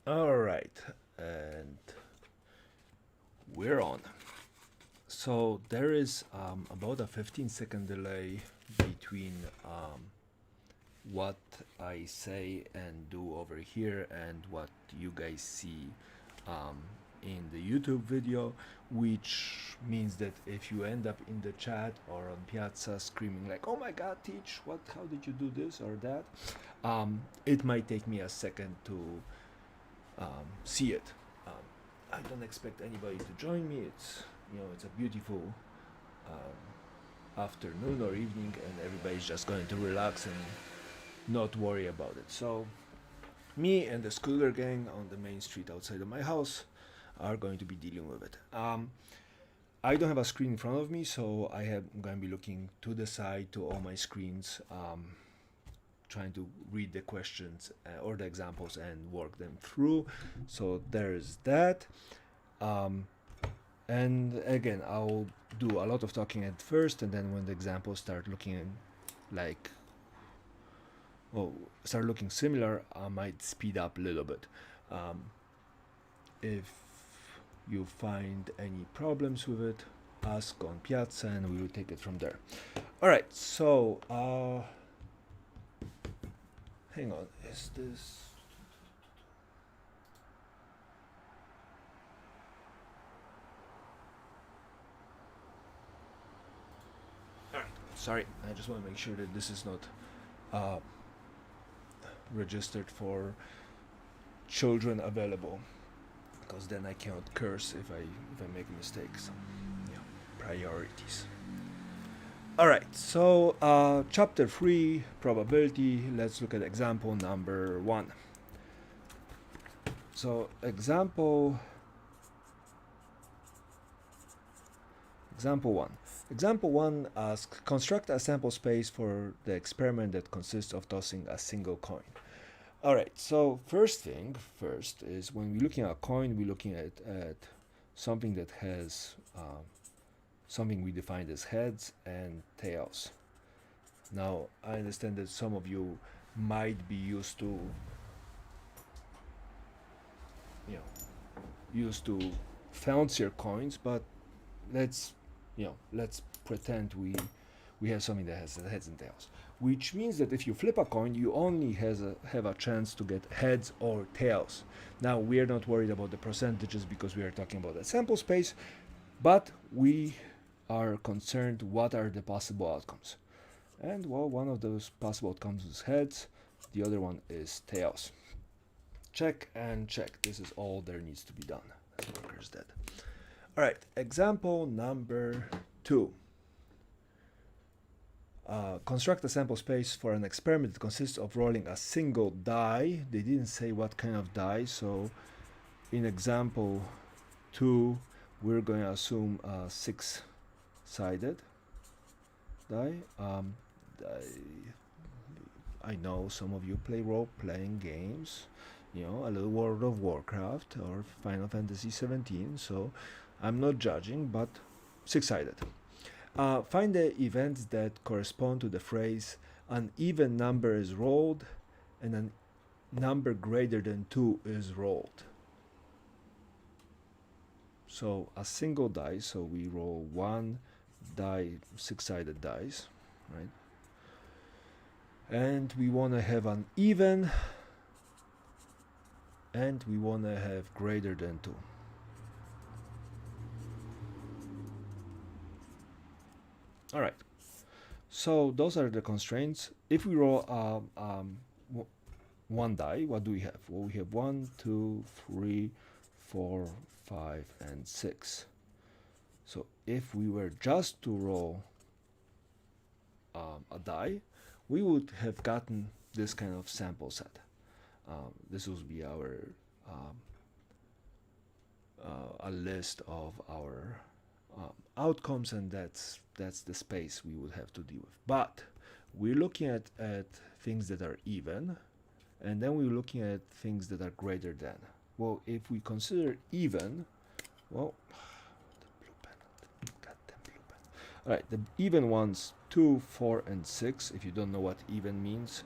All right, and we're on. So there is about a 15-second delay between what I say and do over here and what you guys see um, in the YouTube video, which means that if you end up in the chat or on Piazza screaming like, "Oh my God, Teach! What? How did you do this or that?" It might take me a second to see it. Um, I don't expect anybody to join me. It's a beautiful afternoon or evening, and everybody's just going to relax and not worry about it. So me and the Scooter gang on the main street outside of my house are going to be dealing with it. I don't have a screen in front of me, so I'm going to be looking to the side to all my screens, trying to read the questions or the examples and work them through. So there's that. And again, I'll do a lot of talking at first, and then when the examples start looking like, well, start looking similar, I might speed up a little bit. If you find any problems with it, ask on Piazza and we will take it from there. All right, so hang on, is this? All right, sorry, I just want to make sure that this is not registered for children available, because then I cannot curse if I make mistakes. Yeah, priorities. All right, so chapter 3, probability. Let's look at example number 1. So example 1. Example 1 asks, construct a sample space for the experiment that consists of tossing a single coin. All right, so first is when we're looking at a coin, we're looking at something that has something we defined as heads and tails. Now, I understand that some of you might be used to fancier coins, but let's pretend we have something that has heads and tails, which means that if you flip a coin, you only have a chance to get heads or tails. Now, we are not worried about the percentages because we are talking about a sample space, but we are concerned what are the possible outcomes. And well, one of those possible outcomes is heads, the other one is tails. Check and check. This is all there needs to be done. Worker's dead. All right, example number 2. Construct a sample space for an experiment that consists of rolling a single die. They didn't say what kind of die, so in example 2, we're going to assume a 6-sided die. I know some of you play role-playing games, a little World of Warcraft or Final Fantasy 17, so I'm not judging, but 6-sided. Find the events that correspond to the phrase an even number is rolled and a number greater than 2 is rolled. So a single die, so we roll 1 die, 6-sided dice, right? And we want to have an even, and we want to have greater than 2. All right, so those are the constraints. If we roll one die, what do we have? Well, we have 1, 2, 3, 4, 5, and 6. So if we were just to roll a die, we would have gotten this kind of sample set. This would be our a list of our outcomes, and that's the space we would have to deal with. But we're looking at things that are even, and then we're looking at things that are greater than. Well, if we consider even, well, the blue pen, goddamn blue pen. All right, the even ones, 2, 4, and 6. If you don't know what even means,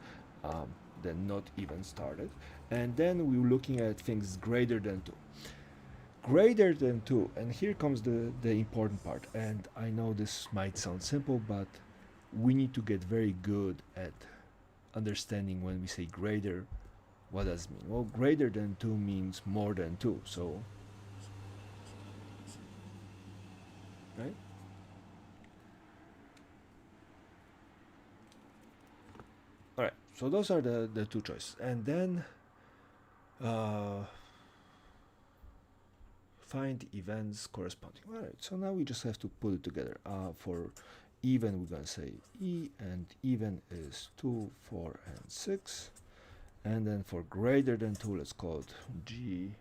then not even started. And then we're looking at things greater than 2. Greater than 2, and here comes the important part. And I know this might sound simple, but we need to get very good at understanding when we say greater, what does it mean? Well, greater than 2 means more than 2, so, right? All right, so those are the two choices. And then find events corresponding. All right, so now we just have to put it together. For even, we're going to say E, and even is 2, 4, and 6. And then for greater than 2, let's call it G.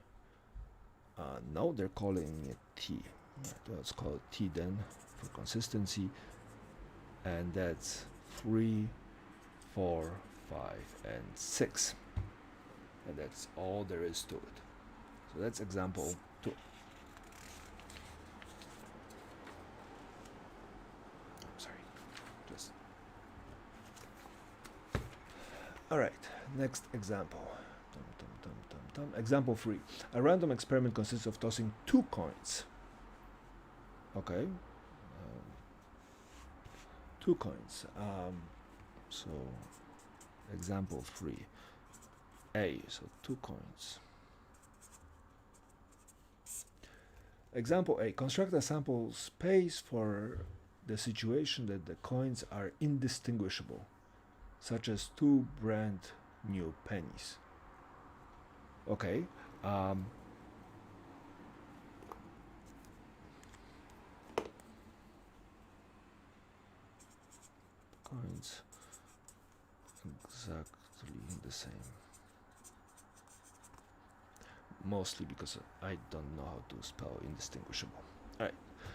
No, they're calling it T. Right, let's call it T then for consistency. And that's 3, 4, 5, and 6. And that's all there is to it. So that's example 2. Sorry. Just. All right. Next example. Example 3. A random experiment consists of tossing 2 coins. Okay. 2 coins. So example 3. A, so 2 coins. Example A, construct a sample space for the situation that the coins are indistinguishable, such as 2 brand new pennies. Okay. Coins exactly the same. Mostly because I don't know how to spell indistinguishable. Alright,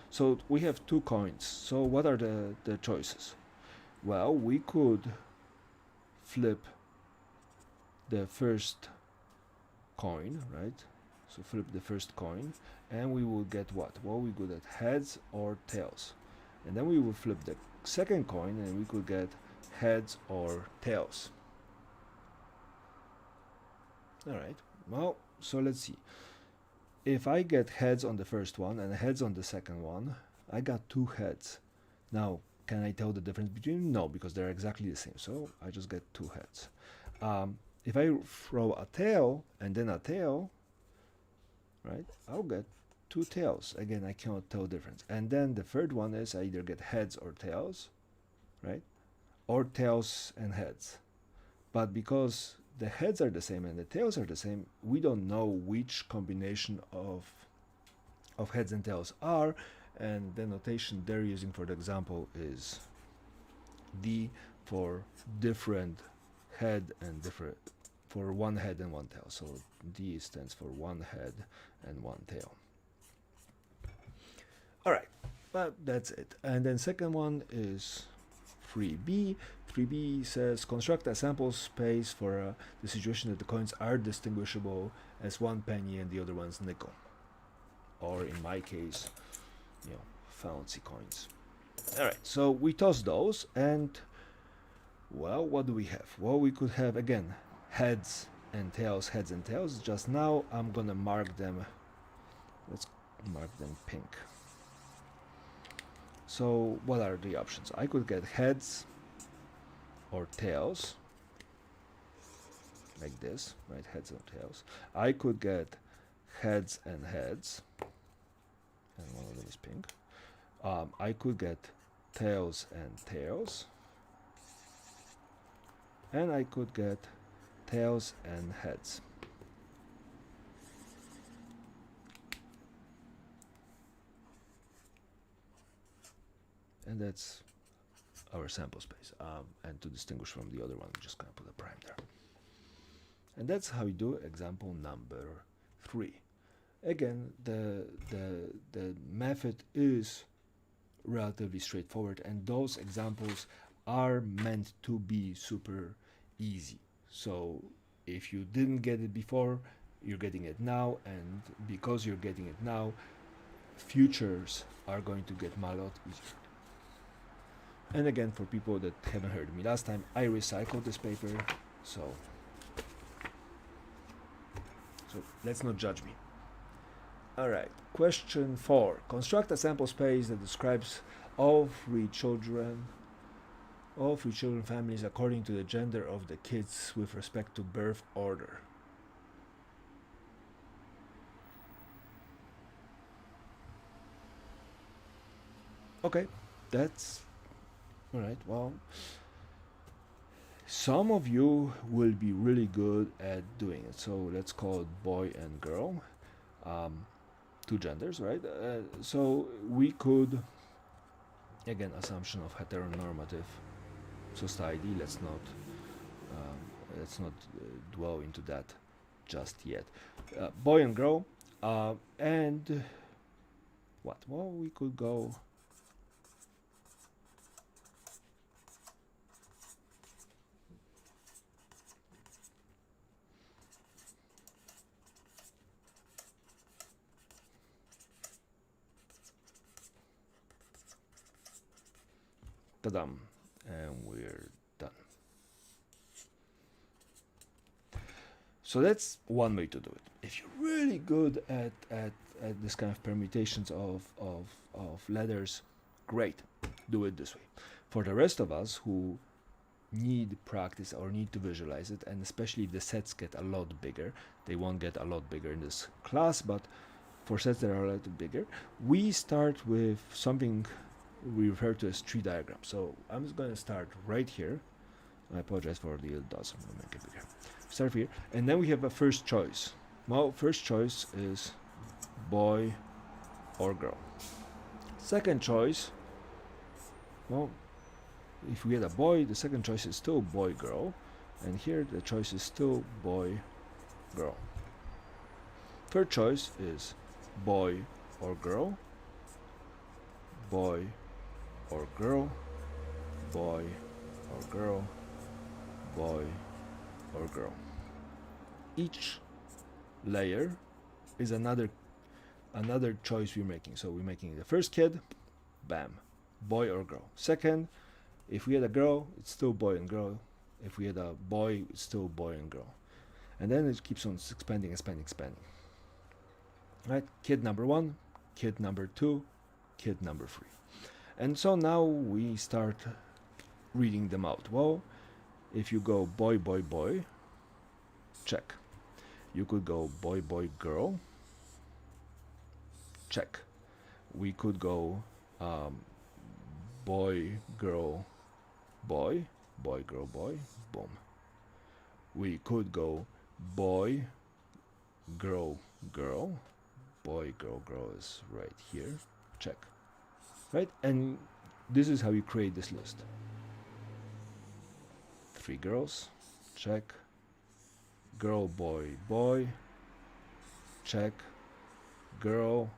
so we have 2 coins. So what are the choices? Well, we could flip the first coin, right? So flip the first coin, and we will get what? Well, we could get heads or tails. And then we will flip the second coin, and we could get heads or tails. Alright, well, so let's see. If I get heads on the first one and heads on the second one, I got 2 heads. Now, can I tell the difference between them? No, because they're exactly the same. So I just get 2 heads. If I throw a tail and then a tail, right, I'll get 2 tails. Again, I cannot tell the difference. And then the third one is I either get heads or tails, right, or tails and heads. But because the heads are the same and the tails are the same, we don't know which combination of heads and tails are, and the notation they're using for the example is D for different head and different for 1 head and 1 tail. So D stands for 1 head and 1 tail. All right, but that's it. And then second one is 3b. 3b says construct a sample space for the situation that the coins are distinguishable as 1 penny and the other one's nickel, or in my case, fancy coins. All right, so we toss those, and well, what do we have? Well, we could have again heads and tails, heads and tails. Just now I'm gonna mark them. Let's mark them pink. So what are the options? I could get heads or tails, like this, right? Heads or tails. I could get heads and heads, and one of them is pink. I could get tails and tails, and I could get tails and heads. And that's our sample space. And to distinguish from the other one, we're just going to put a prime there. And that's how we do example number 3. Again, the method is relatively straightforward, and those examples are meant to be super easy. So if you didn't get it before, you're getting it now, and because you're getting it now, futures are going to get a lot easier. And again, for people that haven't heard me last time, I recycled this paper, So let's not judge me. All right. Question 4. Construct a sample space that describes all three children families according to the gender of the kids with respect to birth order. Okay, that's all right. Well, some of you will be really good at doing it. So let's call it boy and girl, two genders, right? So we could, again, assumption of heteronormative society. Let's not dwell into that just yet. Boy and girl, and what? Well, we could go. Ta-dam, and we're done. So that's one way to do it. If you're really good at this kind of permutations of letters, great, do it this way. For the rest of us who need practice or need to visualize it, and especially if the sets get a lot bigger, they won't get a lot bigger in this class, but for sets that are a little bigger, we start with something we refer to as tree diagram. So I'm just going to start right here. I apologize for the dots. I'm going to make it bigger. Start here, and then we have a first choice. Well, first choice is boy or girl. Second choice, well, if we had a boy, the second choice is still boy girl, and here the choice is still boy girl. Third choice is boy or girl, boy or girl, boy or girl, boy or girl. Each layer is another choice we're making. So we're making the first kid, bam, boy or girl. Second, if we had a girl, it's still boy and girl. If we had a boy, it's still boy and girl. And then it keeps on expanding. Right? Kid number 1, kid number 2, kid number 3. And so now we start reading them out. Well, if you go boy, boy, boy, check. You could go boy, boy, girl, check. We could go boy, girl, boy, boy, girl, boy, boom. We could go boy, girl, girl, boy, girl, girl is right here, check. Right? And this is how you create this list. 3 girls, check. Girl, boy, boy, check. Girl,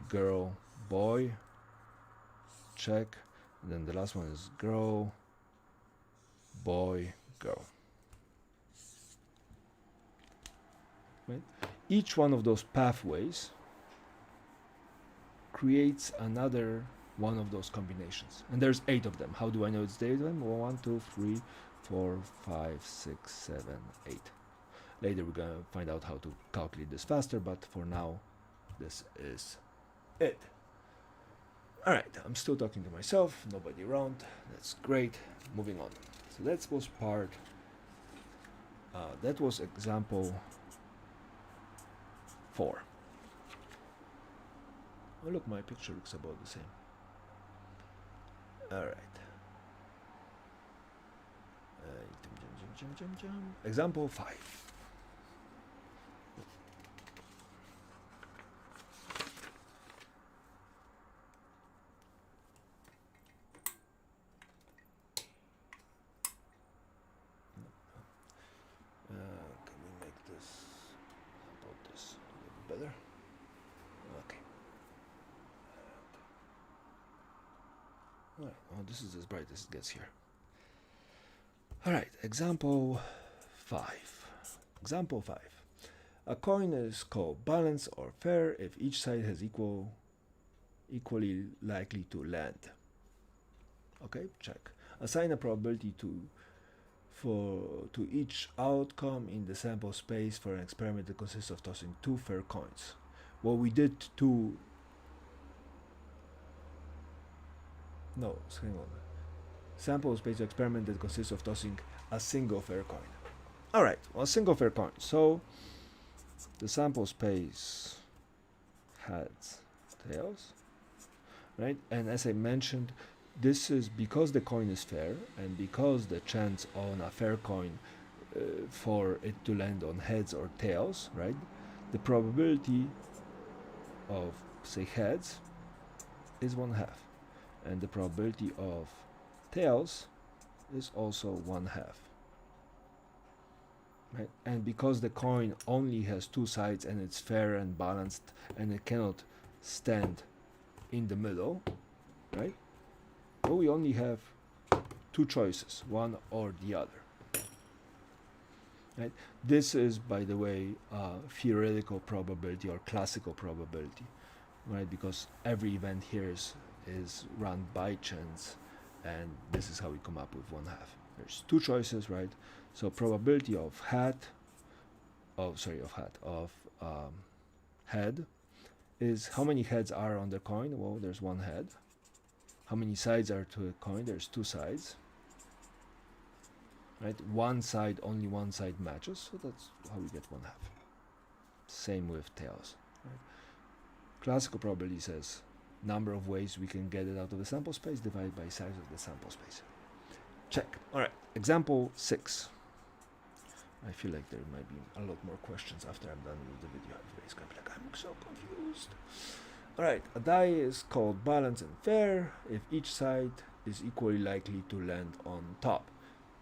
girl, boy, check. And then the last one is girl, boy, girl. Right? Each one of those pathways creates another one of those combinations. And there's 8 of them. How do I know it's 8 of them? Well, 1, 2, 3, 4, 5, 6, 7, 8. Later we're going to find out how to calculate this faster, but for now, this is it. Alright, I'm still talking to myself, nobody around. That's great. Moving on. So that was part, that was example 4. Oh look, my picture looks about the same. Alright. Example 5. Can we make this about this a little better? Okay. Alright, well, this is as bright as it gets here. Alright, example 5. Example 5. A coin is called balance or fair if each side has equally likely to land. Okay, check. Assign a probability to to each outcome in the sample space for an experiment that consists of tossing 2 fair coins. Well, we did 2. No, hang on. Sample space experiment that consists of tossing a single fair coin. Alright, well, a single fair coin. So the sample space heads, tails, right? And as I mentioned, this is because the coin is fair and because the chance on a fair coin for it to land on heads or tails, right? The probability of, say, heads is 1/2, and the probability of tails is also 1/2. Right? And because the coin only has 2 sides and it's fair and balanced and it cannot stand in the middle, right? Well, we only have 2 choices, one or the other. Right? This is, by the way, theoretical probability or classical probability, right? Because every event here is run by chance, and this is how we come up with 1/2. There's 2 choices, right? So probability of head is how many heads are on the coin. Well, there's 1 head. How many sides are to a coin? There's 2 sides. Right? Only one side matches, so that's how we get 1/2. Same with tails. Right? Classical probability says number of ways we can get it out of the sample space divided by size of the sample space. Check. Alright, example 6. I feel like there might be a lot more questions after I'm done with the video. Everybody's going to be like, I'm so confused. Alright, a die is called balanced and fair if each side is equally likely to land on top.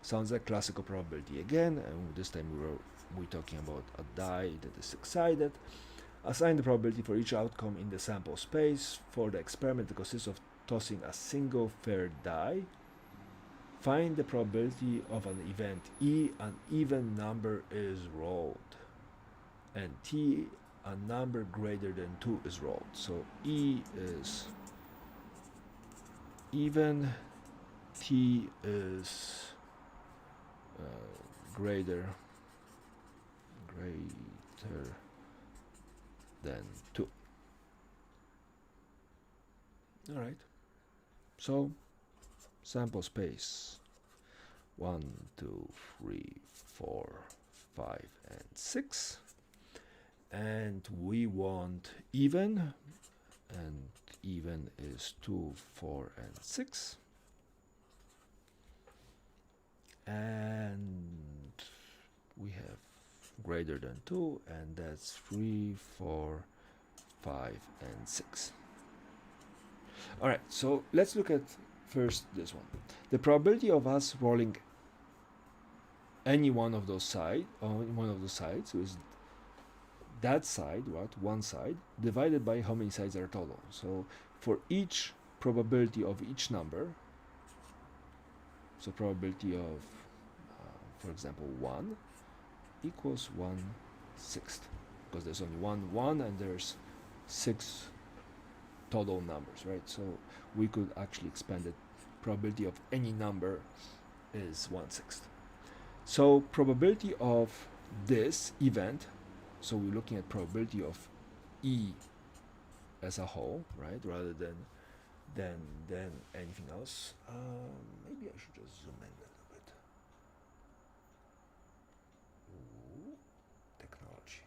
Sounds like classical probability again, and this time we're talking about a die that is 6-sided. Assign the probability for each outcome in the sample space for the experiment that consists of tossing a single fair die. Find the probability of an event E, an even number is rolled, and T, a number greater than 2 is rolled. So E is even, T is greater than 2. Alright, so sample space 1, 2, 3, 4, 5, and 6, and we want even, and even is 2, 4, and 6, and we have greater than 2, and that's 3, 4, 5, and 6. Alright, so let's look at first this one. The probability of us rolling any one of those sides is that side, one side, divided by how many sides are total. So for each probability of each number, so probability of, for example, 1 equals 1/6, because there's only one and there's 6 total numbers, right? So we could actually expand it. Probability of any number is 1/6. So probability of this event, so we're looking at probability of E as a whole, right, rather than anything else. Maybe I should just zoom in a little bit. Ooh, technology.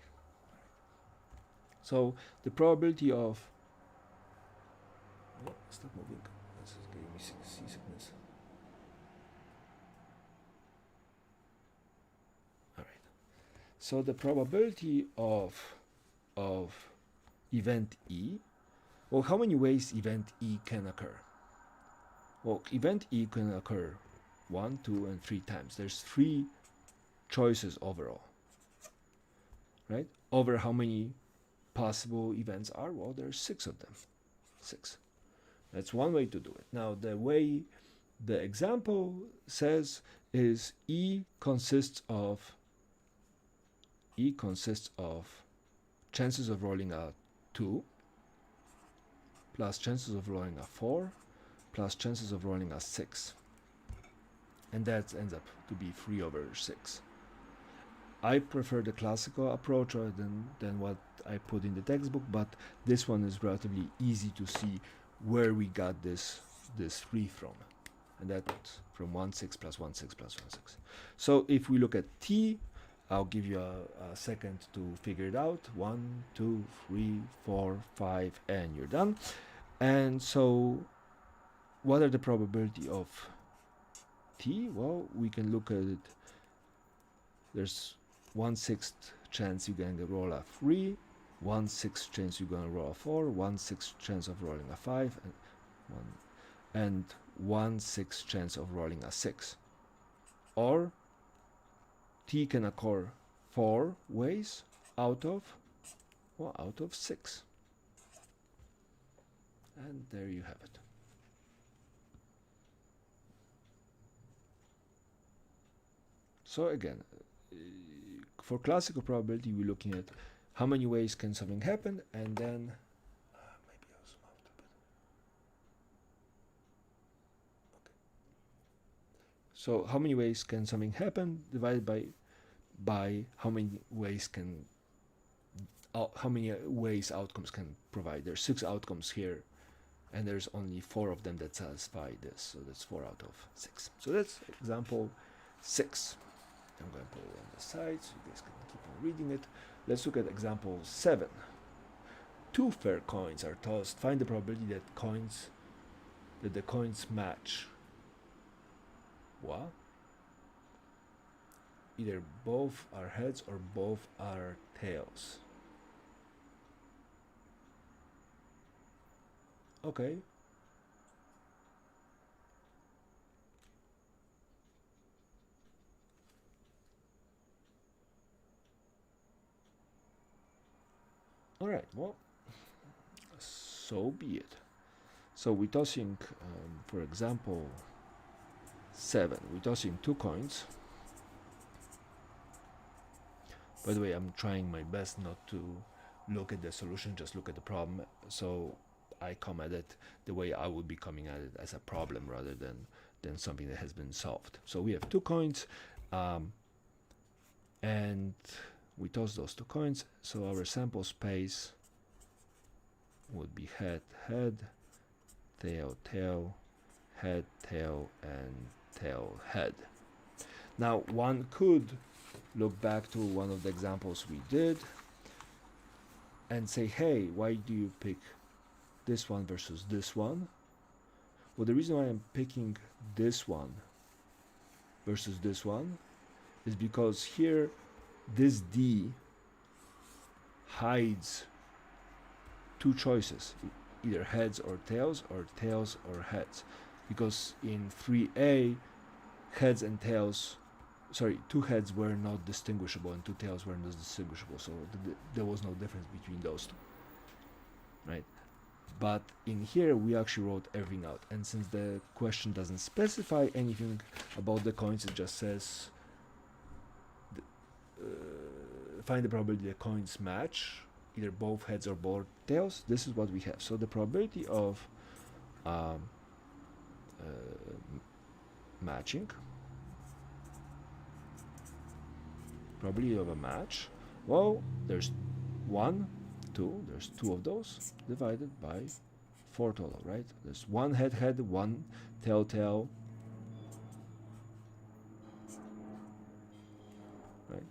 So the probability of stop moving. This is giving me seasickness. All right. So the probability of event E. Well, how many ways event E can occur? Well, event E can occur 1, 2, and 3 times. There's 3 choices overall, right? Over how many possible events are? Well, there's 6 of them. 6. That's one way to do it. Now, the way the example says is E consists of chances of rolling a 2 plus chances of rolling a 4 plus chances of rolling a 6. and that ends up to be 3 over 6. I prefer the classical approach rather than what I put in the textbook, but this one is relatively easy to see where we got this 3 from, and that's from 1 6 plus 1 6 plus 1 6. So if we look at t, I'll give you a second to figure it out. 1 2 3 4 5, and you're done. And so what are the probability of t? Well, we can look at it. There's 1/6 chance you're going to roll a 3, 1/6 chance you're going to roll a 4, 1/6 chance of rolling a 5, and 1/6 chance of rolling a 6. Or t can occur 4 ways out of 6. And there you have it. So again, for classical probability, we're looking at how many ways can something happen, and then maybe I'll zoom out a bit. Okay. So how many ways can something happen divided by how many ways outcomes can provide. There's 6 outcomes here, and there's only 4 of them that satisfy this. So that's 4 out of 6. So that's example 6. I'm going to put it on the side so you guys can keep on reading it. Let's look at example 7. 2 fair coins are tossed. Find the probability that the coins match. What? Either both are heads or both are tails. Okay. Alright, well, so be it. So we're tossing, for example, 7. We're tossing 2 coins. By the way, I'm trying my best not to look at the solution, just look at the problem. So I come at it the way I would be coming at it, as a problem rather than something that has been solved. So we have 2 coins, and we toss those 2 coins. So our sample space would be head, head, tail, tail, head, tail, and tail, head. Now one could look back to one of the examples we did and say, hey, why do you pick this one versus this one? Well, the reason why I'm picking this one versus this one is because here this D hides 2 choices, either heads or tails or heads, because in 3A heads and tails, 2 heads were not distinguishable and 2 tails were not distinguishable, so there was no difference between those 2, right? But in here we actually wrote everything out, and since the question doesn't specify anything about the coins, it just says find the probability the coins match, either both heads or both tails. This is what we have. So the probability of matching, probability of a match, well, there's 1, 2, there's 2 of those divided by 4 total, right? There's 1 head, head, 1 tail, tail, right?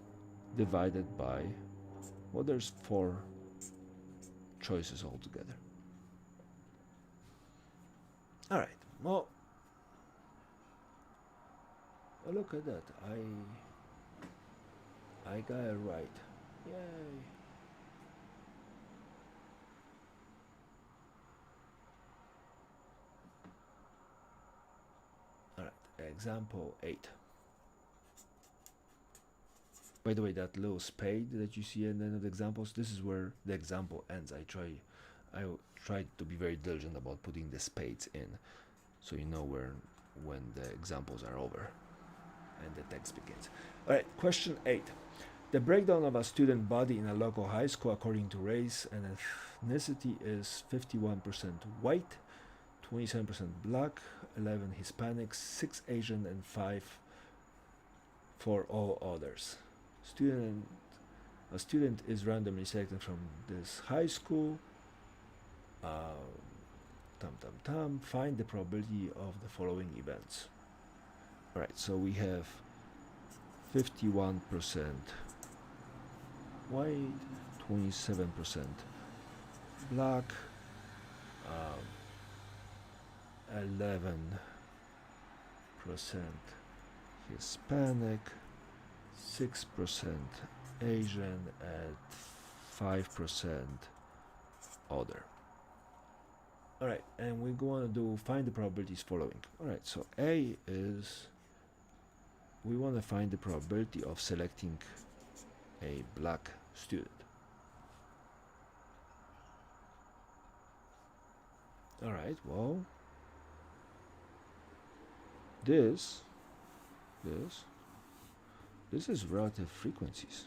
Divided by, well, there's 4 choices altogether. All right, well, look at that. I got it right. Yay. All right, example 8. By the way, that little spade that you see at the end of the examples, this is where the example ends. I tried to be very diligent about putting the spades in, so you know when the examples are over and the text begins. All right, question 8. The breakdown of a student body in a local high school according to race and ethnicity is 51% white, 27% black, 11 Hispanic, 6 Asian, and 5 for all others. A student is randomly selected from this high school. Find the probability of the following events. Alright, so we have 51% white, 27% black, 11% Hispanic, 6% Asian, and 5% other. Alright, and we're going to do find the probabilities following. Alright, so A is we want to find the probability of selecting a black student. Alright, well, this is relative frequencies,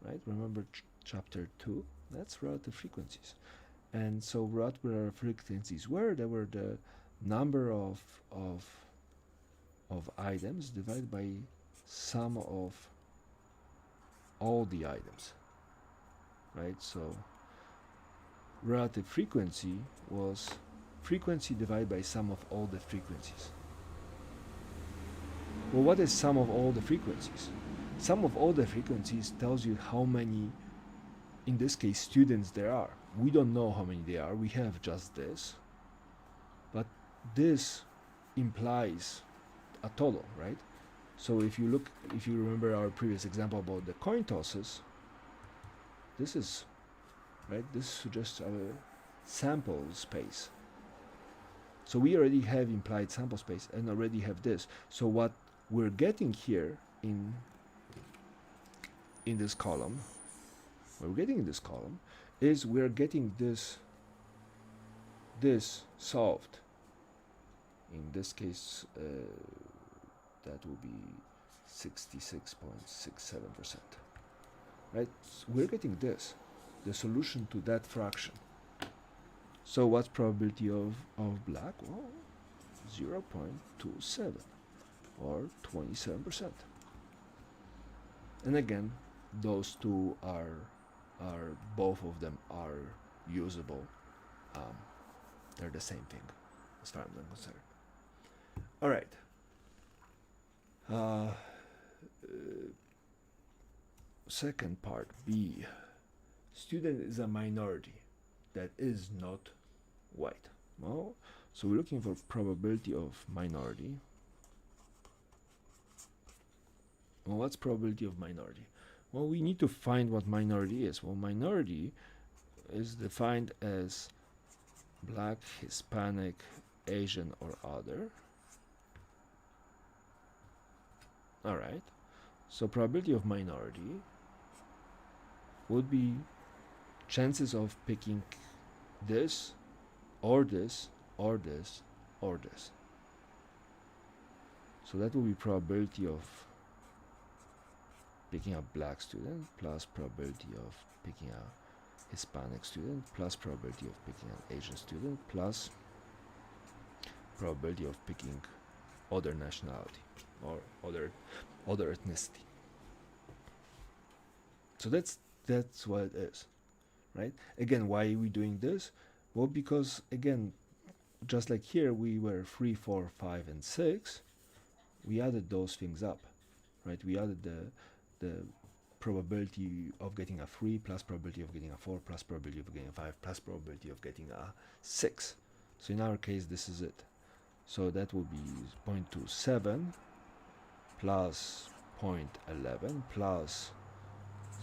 right? Remember chapter 2? That's relative frequencies. And so relative frequencies were there were the number of items divided by sum of all the items, right? So relative frequency was frequency divided by sum of all the frequencies. Well, what is sum of all the frequencies? Sum of all the frequencies tells you how many, in this case, students there are. We don't know how many there are, we have just this. But this implies a total, right? So if you remember our previous example about the coin tosses, this is, right, this suggests a sample space. So we already have implied sample space and already have this. So what we're getting here in this column, is we're getting this solved. In this case, that will be 66.67%. Right? So we're getting this, the solution to that fraction. So what's probability of black? Well, 0.27 or 27%. And again, those two are both of them are usable. They're the same thing as far as I'm concerned. All right. Second part, B. Student is a minority that is not white. Well, so we're looking for probability of minority. Well, what's probability of minority? Well, we need to find what minority is. Well, minority is defined as black, Hispanic, Asian, or other. Alright, so probability of minority would be chances of picking this, or this, or this, or this. So that will be probability of picking a black student plus probability of picking a Hispanic student plus probability of picking an Asian student plus probability of picking other nationality or other ethnicity. So that's what it is, right? Again, why are we doing this? Well, because again, just like here, we were 3, 4, 5, and 6. We added those things up, right? We added the probability of getting a 3 plus probability of getting a 4 plus probability of getting a 5 plus probability of getting a 6. So in our case, this is it. So that will be 0.27 plus 0.11 plus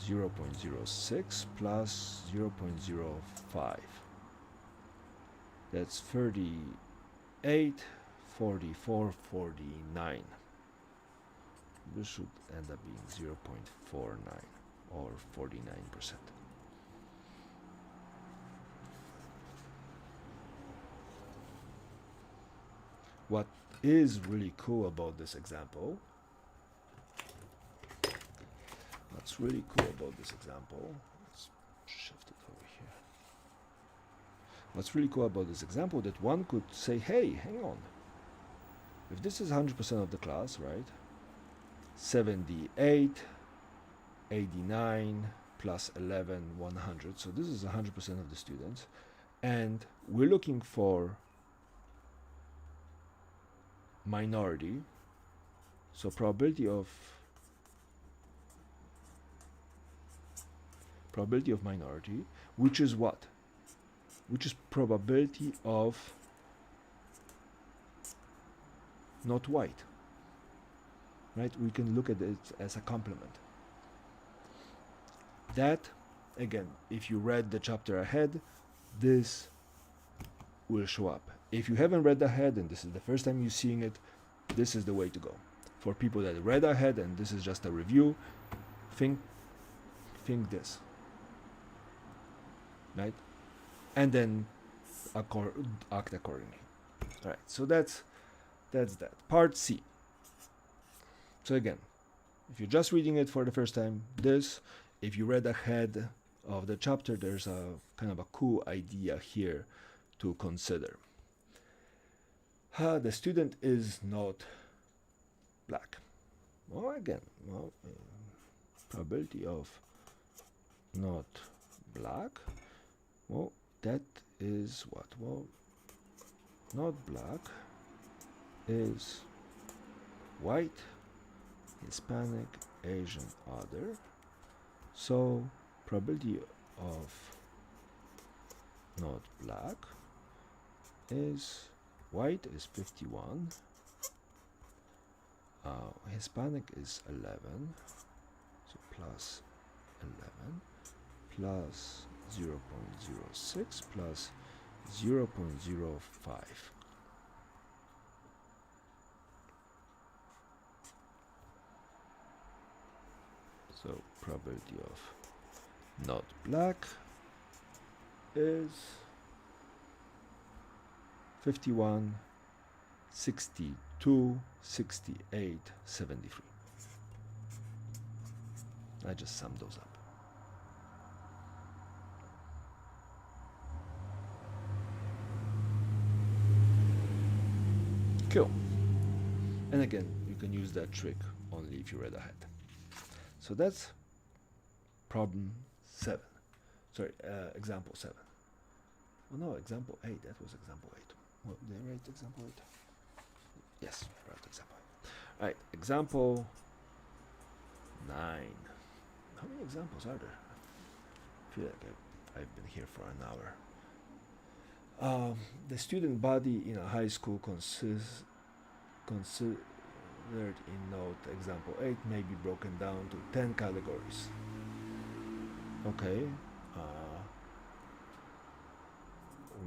0.06 plus 0.05. That's 38, 44, 49. This should end up being 0.49 or 49%. What is really cool about this example, let's shift it over here. what's really cool about this example that one could say, hey, hang on, if this is 100% of the class, right? 78, 89 plus 11, 100. So this is 100% of the students. And we're looking for minority. So probability of minority, which is what? Which is probability of not white. Right? We can look at it as a complement. That, again, if you read the chapter ahead, this will show up. If you haven't read ahead and this is the first time you're seeing it, this is the way to go. For people that read ahead and this is just a review, think this, right? And then act accordingly. All right, so that's that. Part C. So again, if you're just reading it for the first time, this, if you read ahead of the chapter, there's a kind of a cool idea here to consider. The student is not black. Well, again, probability of not black, well, that is what? Well, not black is white, Hispanic, Asian, other. So probability of not black is white is 51, Hispanic is 11, so plus 11 plus 0.06 plus 0.05. So probability of not black is 51, 62, 68, 73. I just summed those up. Cool. And again, you can use that trick only if you read ahead. So that's problem 7. Sorry, example 7. Oh no, example 8. That was example 8. Well, did I write example 8? Yes, I wrote example 8. Alright, example 9. How many examples are there? I feel like I've been here for an hour. The student body in a high school considered in note example 8 may be broken down to 10 categories. Okay.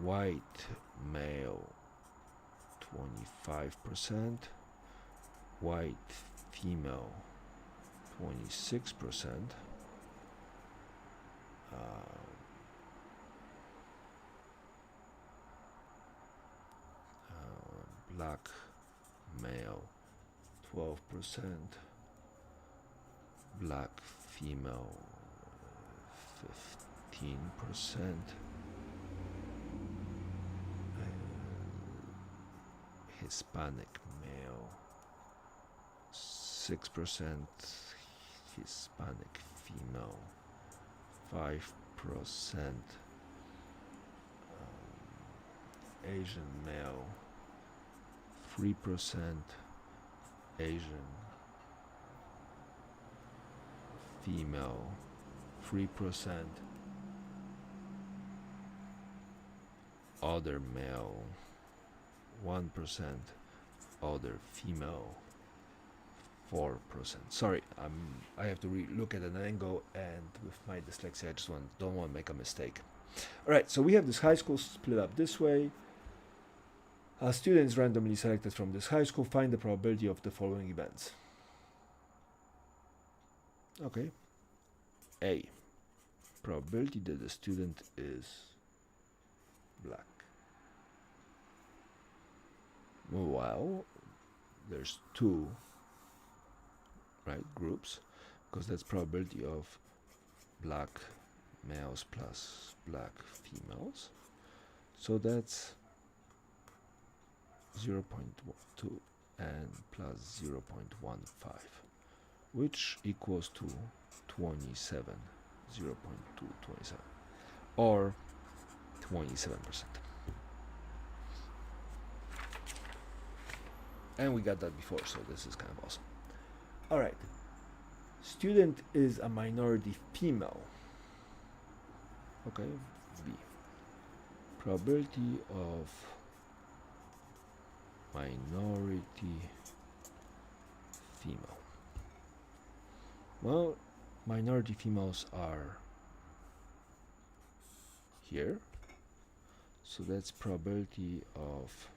White male 25%, white female 26%, black male 12%, black female 15%, Hispanic male 6%, Hispanic female 5%, Asian male 3%, Asian female 3%, other male 1%, other female 4%. Sorry, I have to look at an angle, and with my dyslexia, I just don't want to make a mistake. All right, so we have this high school split up this way. Students randomly selected from this high school. Find the probability of the following events. Okay. A. Probability that the student is black. Well, there's two, right, groups, because that's probability of black males plus black females. So that's 0.2 and plus 0.15, which equals to 27, 0.227, or 27%. And we got that before, so this is kind of awesome. All right. Student is a minority female. Okay, B. Probability of minority female. Well, minority females are here. So that's probability of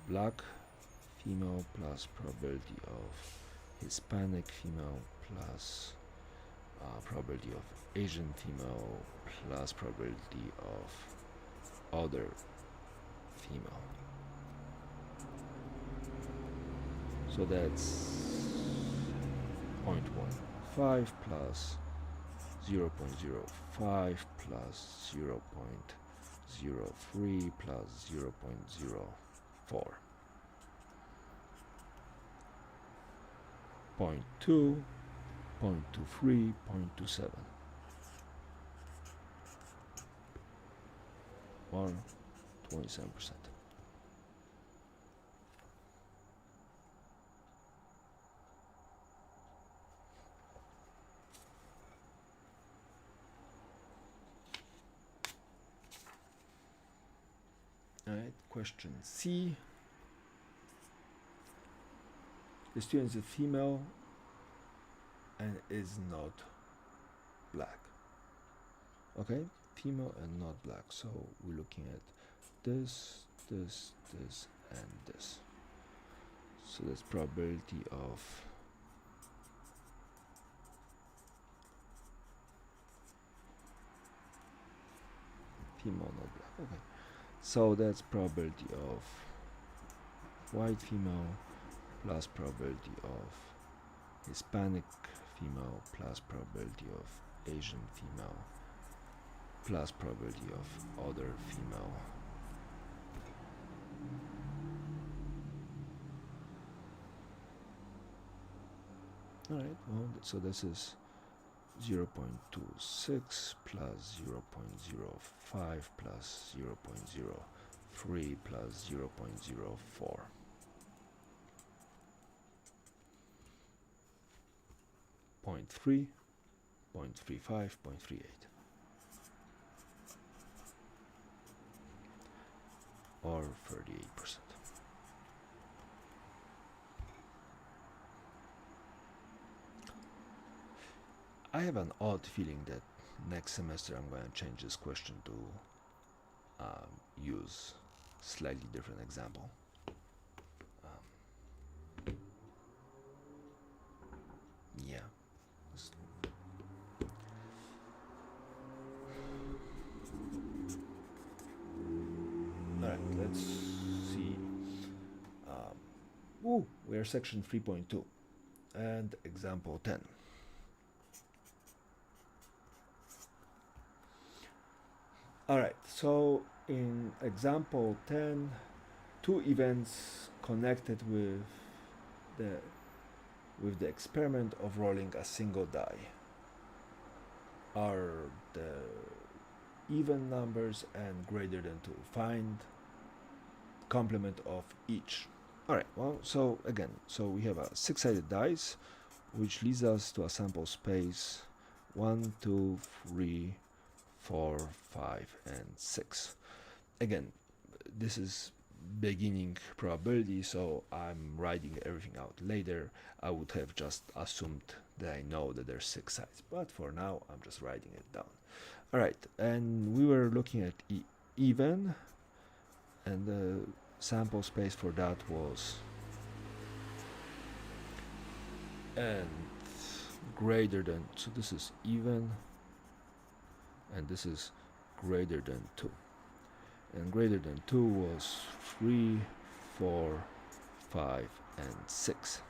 black female plus probability of Hispanic female plus probability of Asian female plus probability of other female. So that's 0.15 plus 0.05 plus 0.03 plus 0.04. 0.2, 0.23, 0.27, or 27%. Alright, question C. The student is a female and is not black. Okay, female and not black. So we're looking at this, this, this, and this. So that's probability of female, not black. Okay. So that's probability of white female plus probability of Hispanic female plus probability of Asian female plus probability of other female. Alright, well, so this is 0.26 plus 0.05 plus 0.03 plus 0.04. 0.3, 0.35, 0.38. Or 38%. I have an odd feeling that next semester I'm going to change this question to use slightly different example. Yeah. Alright, let's see. We are section 3.2 and example 10. Alright, so in example 10, two events connected with the experiment of rolling a single die are the even numbers and greater than 2. Find complement of each. Alright, well, so again, so we have a 6-sided dice, which leads us to a sample space 1, 2, 3, 4, 5, and 6. Again, this is beginning probability, so I'm writing everything out later. I would have just assumed that I know that there's 6 sides, but for now I'm just writing it down. Alright, and we were looking at even, and the sample space for that was and greater than, so this is even and this is greater than 2, and greater than 2 was 3, 4, 5, and 6.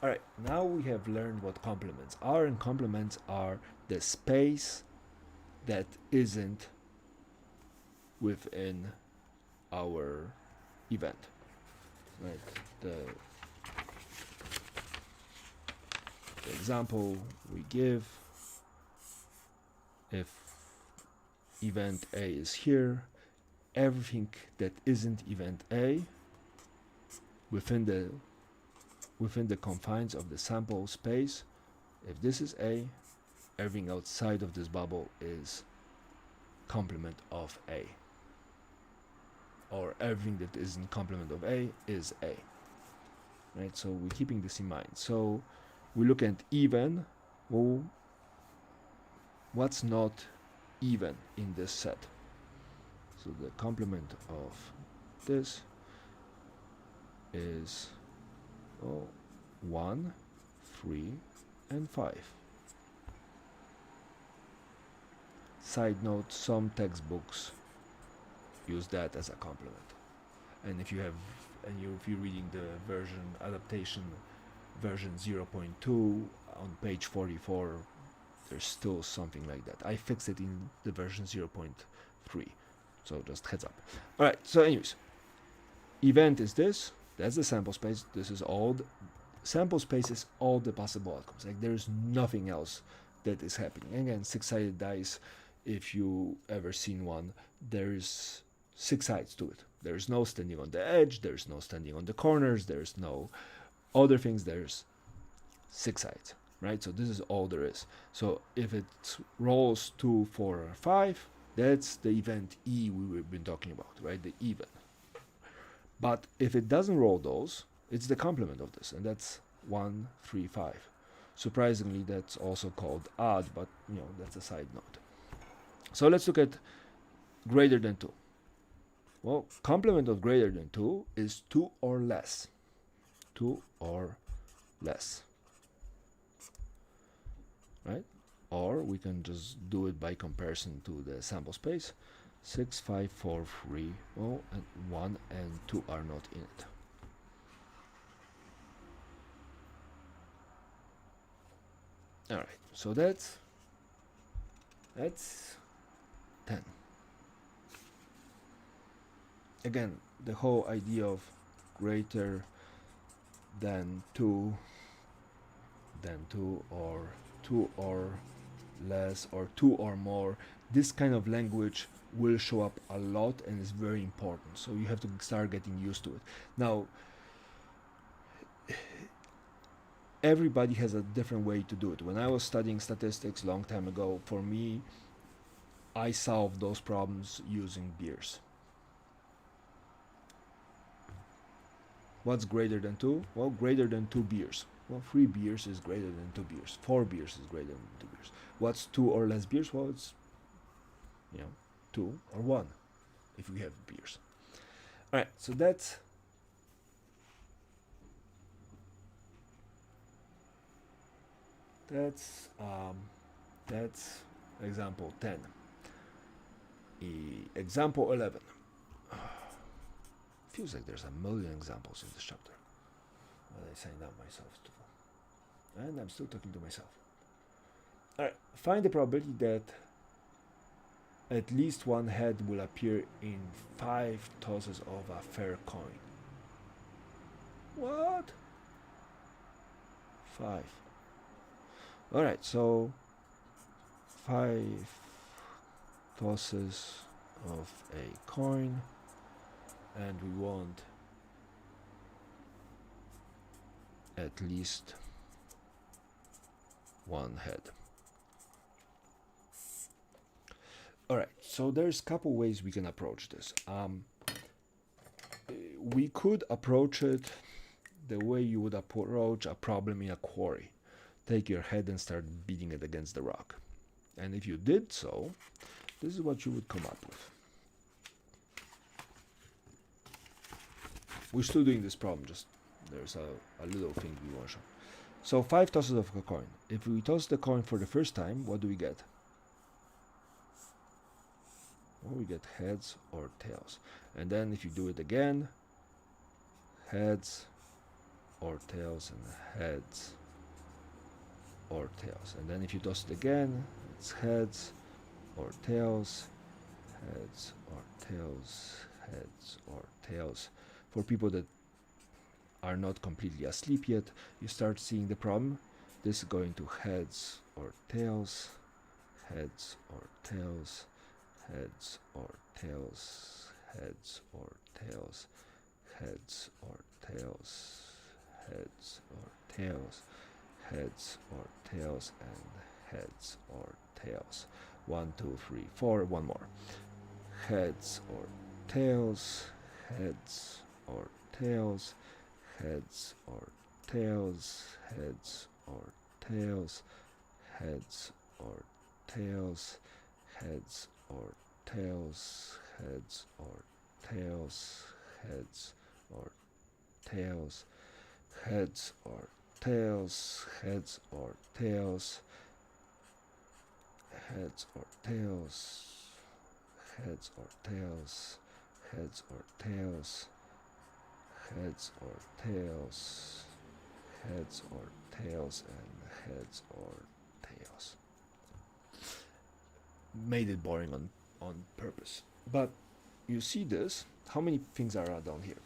Alright, now we have learned what complements are, and complements are the space that isn't within our event. Right. The example we give, if event A is here, everything that isn't event A within the confines of the sample space, if this is A, everything outside of this bubble is complement of A, or everything that isn't complement of A is A. Right, so we're keeping this in mind. So we look at even. Well, what's not even in this set? So the complement of this is 1, 3, and 5. Side note, some textbooks use that as a complement. And if you're reading the version adaptation version 0.2 on page 44, there's still something like that. I fixed it in the version 0.3, so just heads up. All right, so anyways, event is this. That's the sample space. This is all sample space is all the possible outcomes. Like there's nothing else that is happening. Again, six-sided dice, if you ever seen one, there's 6 sides to it. There's no standing on the edge, there's no standing on the corners, there's no other things, there's 6 sides, right? So this is all there is. So if it rolls 2, 4, or 5, that's the event E we've been talking about, right? The even. But if it doesn't roll those, it's the complement of this, and that's 1, 3, 5. Surprisingly, that's also called odd, but that's a side note. So let's look at greater than 2. Well, complement of greater than 2 is 2 or less. 2 or less. Right? Or we can just do it by comparison to the sample space. 6, 5, 4, 3, and 1 and 2 are not in it. Alright, so that's 10. Again, the whole idea of greater than 2 or 2 or less or 2 or more, this kind of language will show up a lot and is very important, so you have to start getting used to it. Now, everybody has a different way to do it. When I was studying statistics a long time ago, for me, I solved those problems using beers. What's greater than 2? Well, greater than 2 beers. Well, 3 beers is greater than 2 beers. 4 beers is greater than 2 beers. What's 2 or less beers? Well, it's 2 or 1 if we have beers. All right, so that's example 10. Example 11. Feels like there's a million examples in this chapter. Well, I signed up myself too, and I'm still talking to myself. All right, find the probability that at least one head will appear in 5 tosses of a fair coin. What? 5. All right, so 5 tosses of a coin, and we want at least one head. All right, so there's a couple ways we can approach this. We could approach it the way you would approach a problem in a quarry. Take your head and start beating it against the rock. And if you did so, this is what you would come up with. We're still doing this problem, just there's a little thing we want to show. So 5 tosses of a coin. If we toss the coin for the first time, what do we get? Well, we get heads or tails. And then if you do it again, heads or tails, and heads or tails. And then if you toss it again, it's heads or tails, heads or tails, heads or tails. For people that are not completely asleep yet, you start seeing the problem. This is going to heads or tails, heads or tails, heads or tails, heads or tails, heads or tails, heads or tails, heads or tails, and heads or tails. 1, 2, 3, 4. One more. Heads or tails, heads or tails, heads or tails, heads or tails, heads or tails, heads or tails, heads or tails, heads or tails, heads or tails, heads or tails, heads or tails, heads or tails, heads or tails, heads or tails, heads or tails, and heads or tails. Made it boring on purpose. But you see this, how many things are down here?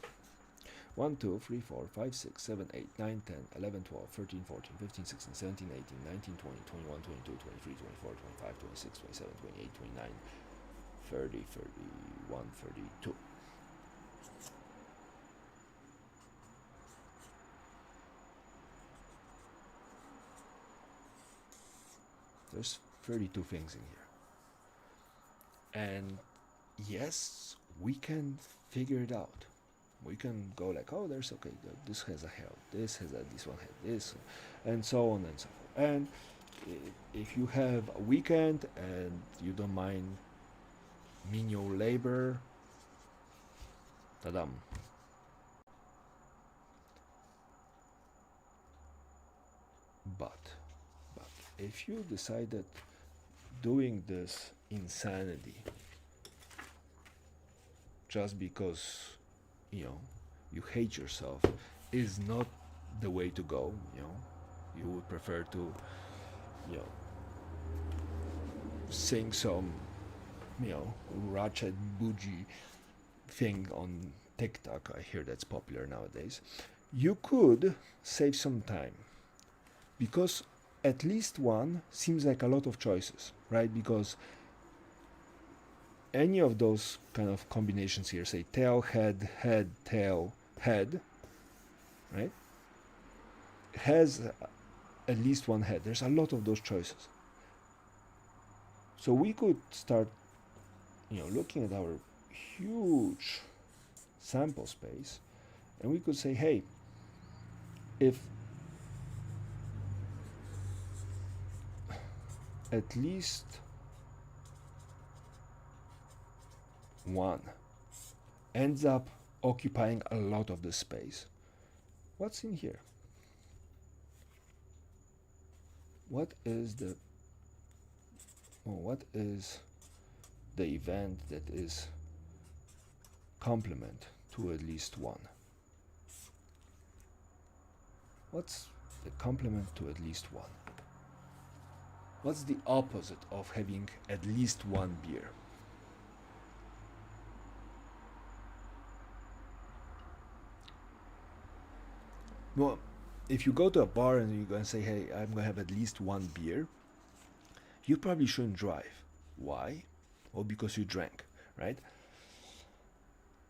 1, 2, 3, 4, 5, 6, 7, 8, 9, 10, 11, 12, 13, 14, 15, 16, 17, 18, 19, 20, 21, 22, 23, 24, 25, 26, 27, 28, 29, 30, 31, 32. There's 32 things in here. And yes, we can figure it out. We can go like, oh, there's okay, this has a head, this has a, this one had this, and so on and so forth. And if you have a weekend and you don't mind menial labor, ta-dam. But if you decide that doing this insanity just because you hate yourself is not the way to go, you would prefer to sing some ratchet bougie thing on TikTok. I hear that's popular nowadays. You could save some time, because at least one seems like a lot of choices, right? Because any of those kind of combinations here, say tail, head, head, tail, head, right, has at least one head. There's a lot of those choices. So we could start, looking at our huge sample space, and we could say, hey, if at least one ends up occupying a lot of the space, what's in here? What is the event that is complement to at least one? What's the complement to at least one? What's the opposite of having at least one beer? Well, if you go to a bar and you're going to say, hey, I'm going to have at least one beer, you probably shouldn't drive. Why? Well, because you drank, right?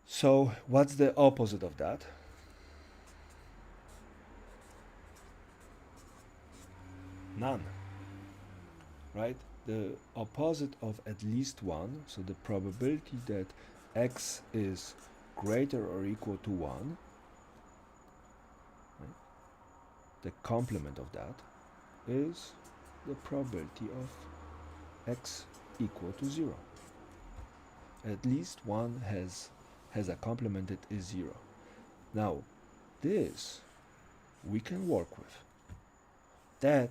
So what's the opposite of that? None, right? The opposite of at least one, so the probability that x is greater or equal to 1, right? The complement of that is the probability of x equal to 0. At least one has a complement that is 0. Now, this we can work with. That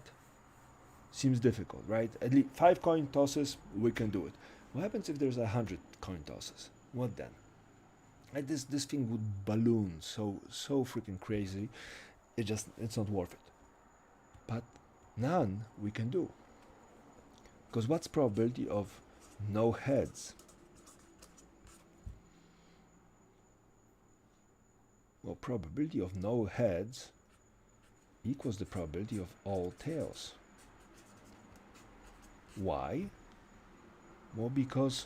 seems difficult, right? At least 5 coin tosses, we can do it. What happens if there's 100 coin tosses? What then? Like this thing would balloon so freaking crazy. It's not worth it. But none we can do. Because what's probability of no heads? Well, probability of no heads equals the probability of all tails. Why? Well, because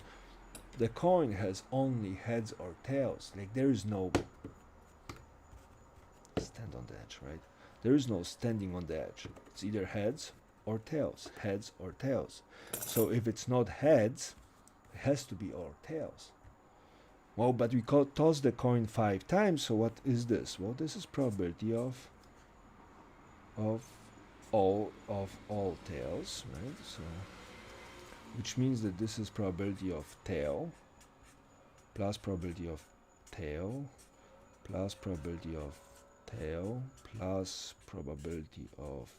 the coin has only heads or tails. Like, there is no stand on the edge, right? There is no standing on the edge. It's either heads or tails, heads or tails. So if it's not heads, it has to be all tails. Well, but we toss the coin 5 times, so what is this? Well, this is probability of all tails, right? So, which means that this is probability of tail plus probability of tail plus probability of tail plus probability of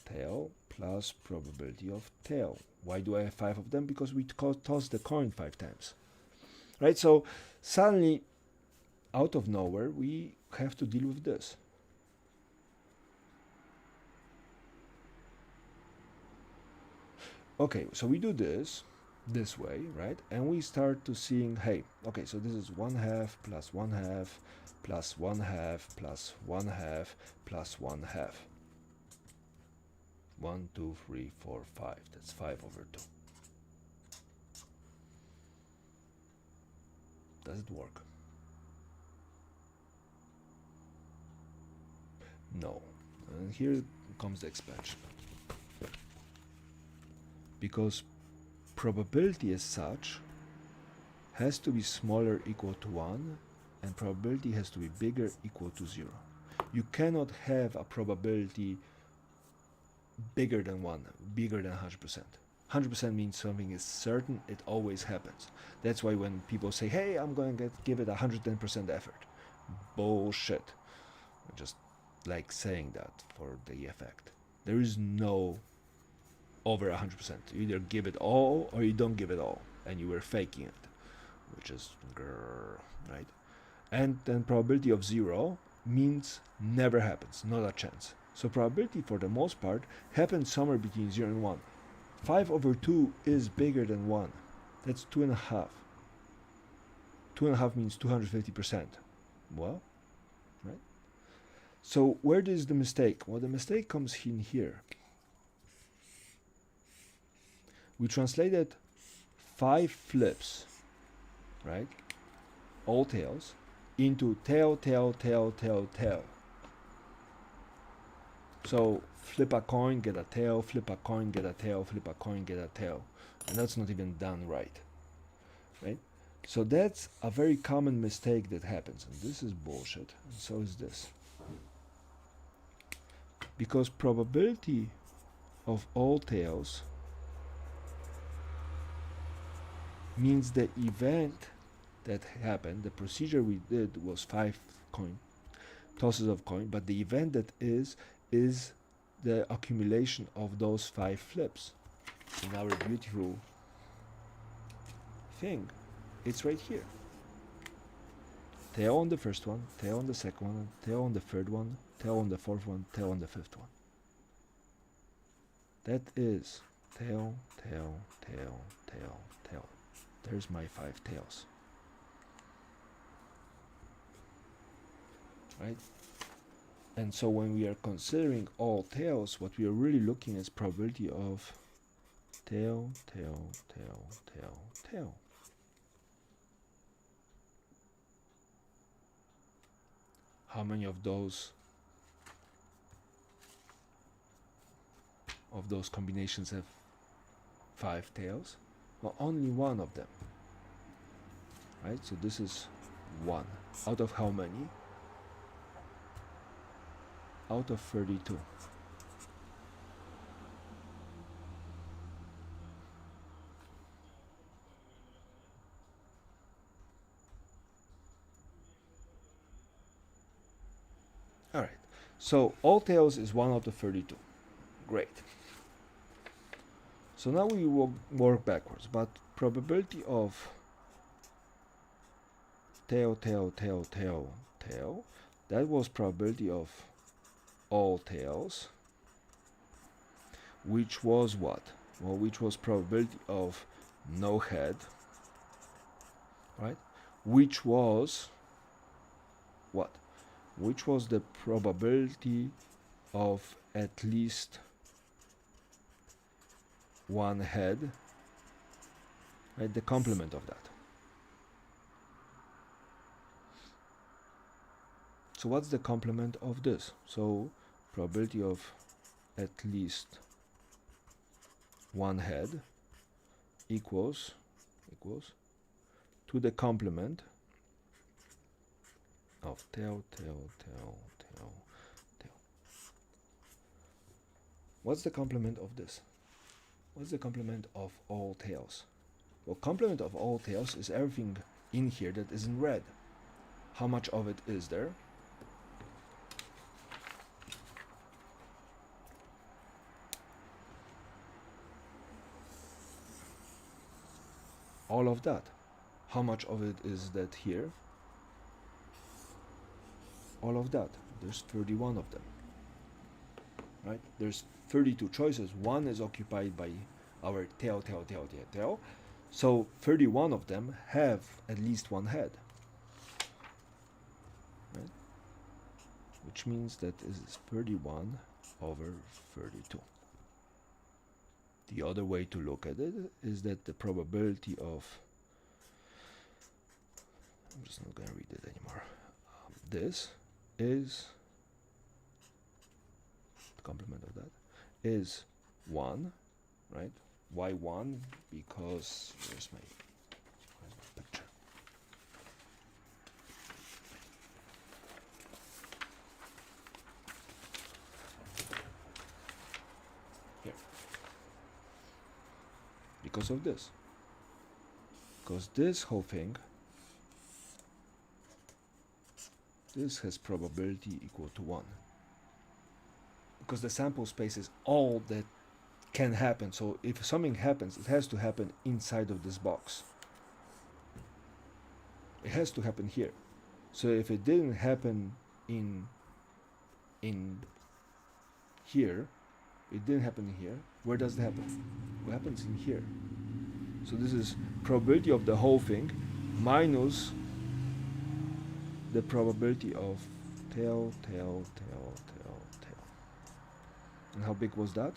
tail plus probability of tail. Why do I have 5 of them? Because we toss the coin 5 times, right? So suddenly, out of nowhere, we have to deal with this. Okay, so we do this way, right? And we start to seeing, hey, okay, so this is 1/2 plus 1/2 plus 1/2 plus 1/2 plus 1/2. 1, 2, 3, 4, 5. That's 5/2. Does it work? No. And here comes the expansion. Because probability as such has to be smaller equal to 1, and probability has to be bigger equal to 0. You cannot have a probability bigger than 1, bigger than 100%. 100% means something is certain, it always happens. That's why when people say, hey, I'm going to give it 110% effort. Bullshit. Just like saying that for the effect. There is no over 100%. You either give it all or you don't give it all, and you were faking it, which is grrr, right? And then probability of 0 means never happens, not a chance. So probability for the most part happens somewhere between 0 and 1. 5/2 is bigger than 1. That's 2.5. 2.5 means 250%. Well, right? So where is the mistake? Well, the mistake comes in here. We translated 5 flips, right? All tails into tail, tail, tail, tail, tail. So flip a coin, get a tail, flip a coin, get a tail, flip a coin, get a tail. And that's not even done right, right? So that's a very common mistake that happens. And this is bullshit. And so is this. Because probability of all tails means the event that happened, the procedure we did was 5 tosses of coin, but the event that is the accumulation of those 5 flips. In our beautiful thing, it's right here. Tail on the first one, tail on the second one, tail on the third one, tail on the fourth one, tail on the fifth one. That is tail, tail, tail, tail, tail. There's my 5 tails. Right? And so when we are considering all tails, what we are really looking at is probability of tail, tail, tail, tail, tail. How many of those combinations have 5 tails? Well, only one of them. Right? So this is 1. Out of how many? Out of 32. Alright, so all tails is 1 out of 32. Great. So now we will work backwards, but probability of tail, tail, tail, tail, tail, that was probability of all tails, which was what? Well, which was probability of no head, right? Which was what? which was the probability of at least one head, right? The complement of that. So what's the complement of this? So probability of at least one head equals to the complement of tail. What's the complement of this? What's the complement of all tails? Well, complement of all tails is everything in here that is in red. How much of it is there? All of that. How much of it is that here? All of that. There's 31 of them. Right? There's 32 choices. One is occupied by our tail. So 31 of them have at least one head. Right? Which means that is 31 over 32. The other way to look at it is that the probability of, I'm just not going to read it anymore. This is, the complement of that is 1, right? Why 1? Because, where's my picture? Here. Because of this. Because this whole thing, this has probability equal to 1. Because the sample space is all that can happen. So if something happens, it has to happen inside of this box. It has to happen here. So if it didn't happen in here, it didn't happen here, where does it happen? What happens in here? So this is probability of the whole thing minus the probability of tail. And how big was that?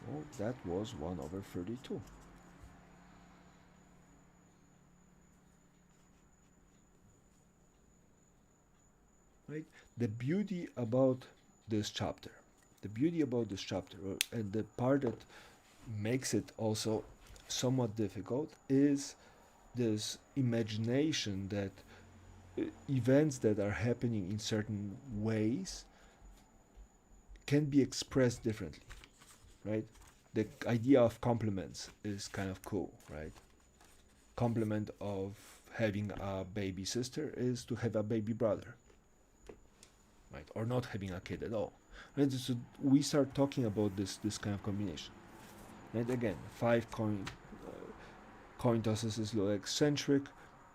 Well, that was 1 over 32. Right? The beauty about this chapter, and the part that makes it also somewhat difficult, is this imagination that events that are happening in certain ways can be expressed differently, right? The idea of complements is kind of cool, right? Complement of having a baby sister is to have a baby brother, right? Or not having a kid at all. Right? So we start talking about this kind of combination. And again, 5 coin tosses is low eccentric.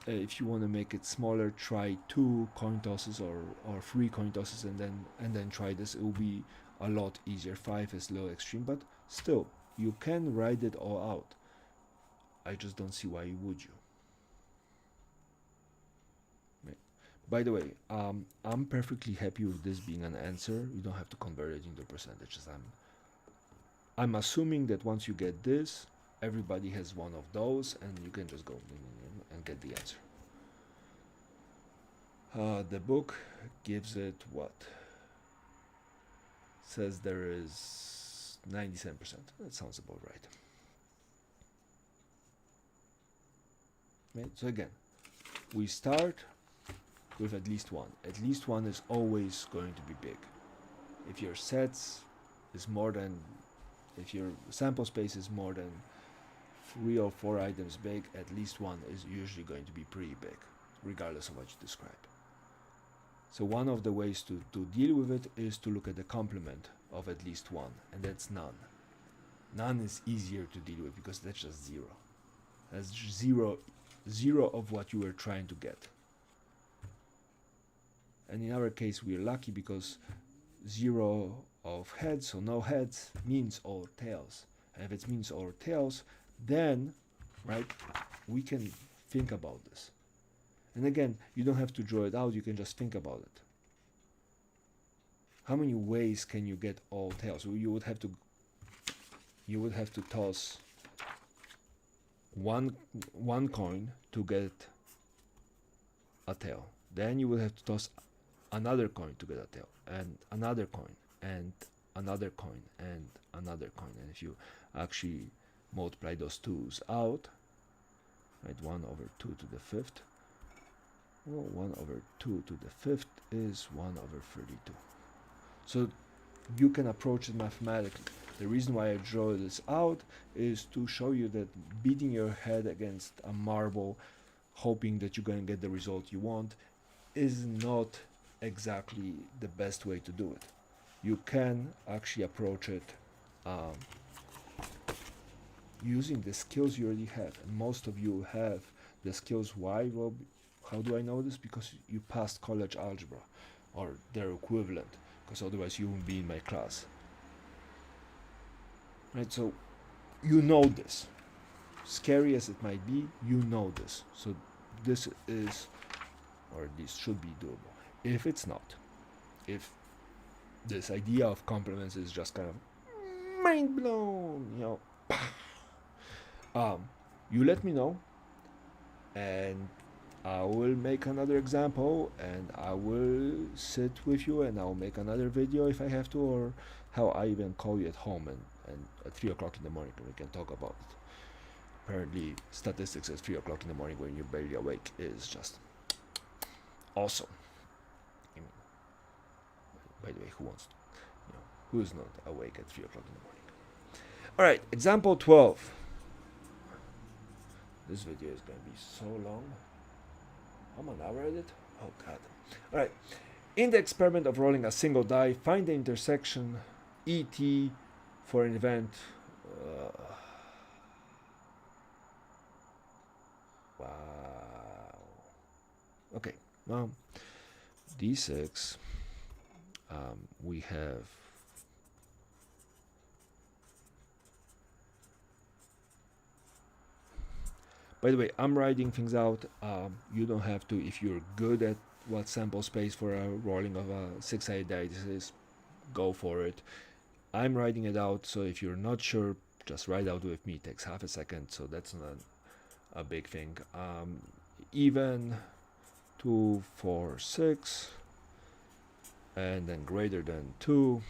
If you want to make it smaller, try 2 coin tosses or 3 coin tosses, and then try this. It will be a lot easier. 5 is low extreme, but still, you can write it all out. I just don't see why would you. Right. By the way, I'm perfectly happy with this being an answer. You don't have to convert it into percentages. I'm assuming that once you get this, everybody has one of those, and you can just go and get the answer. The book gives it what? Says there is 97%. That sounds about right. Right? So again, we start with at least 1. At least 1 is always going to be big. If your sets is more than, if your sample space is more than 3 or 4 items big, at least 1 is usually going to be pretty big, regardless of what you describe. So one of the ways to deal with it is to look at the complement of at least 1, and that's none. None is easier to deal with because that's just 0. That's zero of what you were trying to get. And in our case, we're lucky because 0 of heads, so no heads, means all tails. And if it means all tails, then, right, we can think about this. And again, you don't have to draw it out, you can just think about it. how many ways can you get all tails? You would have to toss one coin to get a tail. Then you would have to toss another coin to get a tail, and another coin, and another coin, and another coin. And if you actually multiply those twos out, right, 1 over 2 to the fifth, well, 1 over 2 to the fifth is 1 over 32. So you can approach it mathematically. The reason why I draw this out is to show you that beating your head against a marble, hoping that you're going to get the result you want, is not exactly the best way to do it. You can actually approach it using the skills you already have, and most of you have the skills. Why? Well, how do I know this? Because you passed college algebra or their equivalent, because otherwise you wouldn't be in my class. Right, so you know this. Scary as it might be, you know this. So this is, or this should be doable. If it's not, if this idea of complements is just kind of mind blown, you know, you let me know, and I will make another example, and I will sit with you, and I'll make another video if I have to, or how I even call you at home and at 3 o'clock in the morning, and we can talk about it. Apparently, statistics at 3 o'clock in the morning when you're barely awake is just awesome. I mean, by the way, who wants to, who is not awake at 3 o'clock in the morning? All right, example 12. This video is going to be so long. I'm an hour at it. Oh God. All right. In the experiment of rolling a single die, find the intersection ET for an event. Wow. Okay. Well, D6. We have. By the way, I'm writing things out. You don't have to. If you're good at what sample space for a rolling of a 6-sided die is, go for it. I'm writing it out, so if you're not sure, just write out with me. It takes half a second, so that's not a big thing. Even 2, 4, 6, and then greater than 2,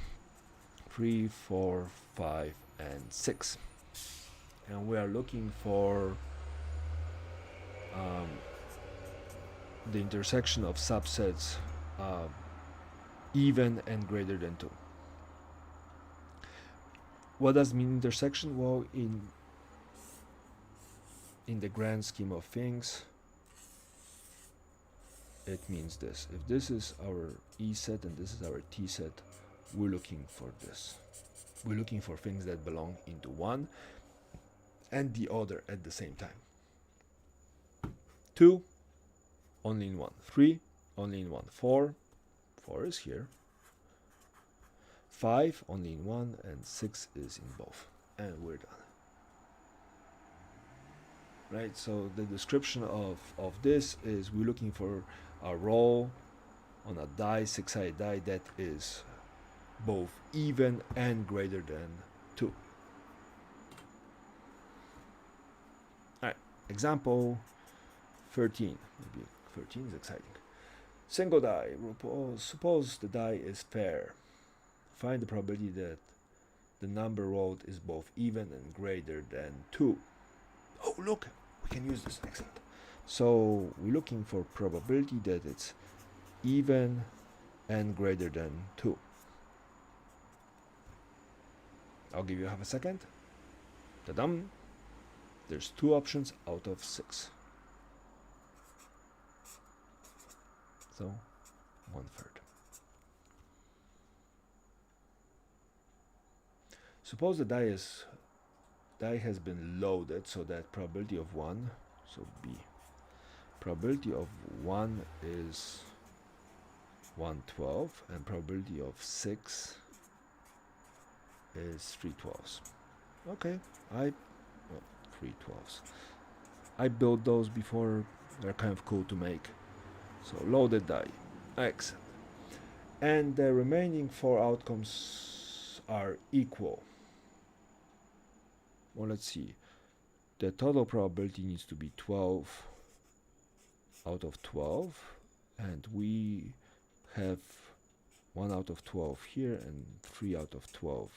3, 4, 5, and 6. And we are looking for the intersection of subsets even and greater than 2. What does mean intersection? Well, in the grand scheme of things, it means this. If this is our E set and this is our T set, we're looking for this. We're looking for things that belong into one and the other at the same time. 2, only in one. 3, only in one. 4 is here. 5, only in one, and 6 is in both. And we're done. Right, so the description of this is we're looking for a roll on a die, 6-sided die, that is both even and greater than 2. Alright, example 13. Maybe 13 is exciting. Single die. Suppose the die is pair. Find the probability that the number rolled is both even and greater than 2. Oh, look, we can use this. Excellent. So we're looking for probability that it's even and greater than 2. I'll give you half a second. Ta-dum. There's 2 options out of 6. So 1/3. Suppose the die has been loaded, so that probability of 1, so B. Probability of 1 is 1/12, and probability of 6 is 3/12. Okay, 3/12. I built those before. They're kind of cool to make. So loaded die. Excellent. and the remaining 4 outcomes are equal. Well, let's see. The total probability needs to be 12 out of 12, and we have 1 out of 12 here and 3 out of 12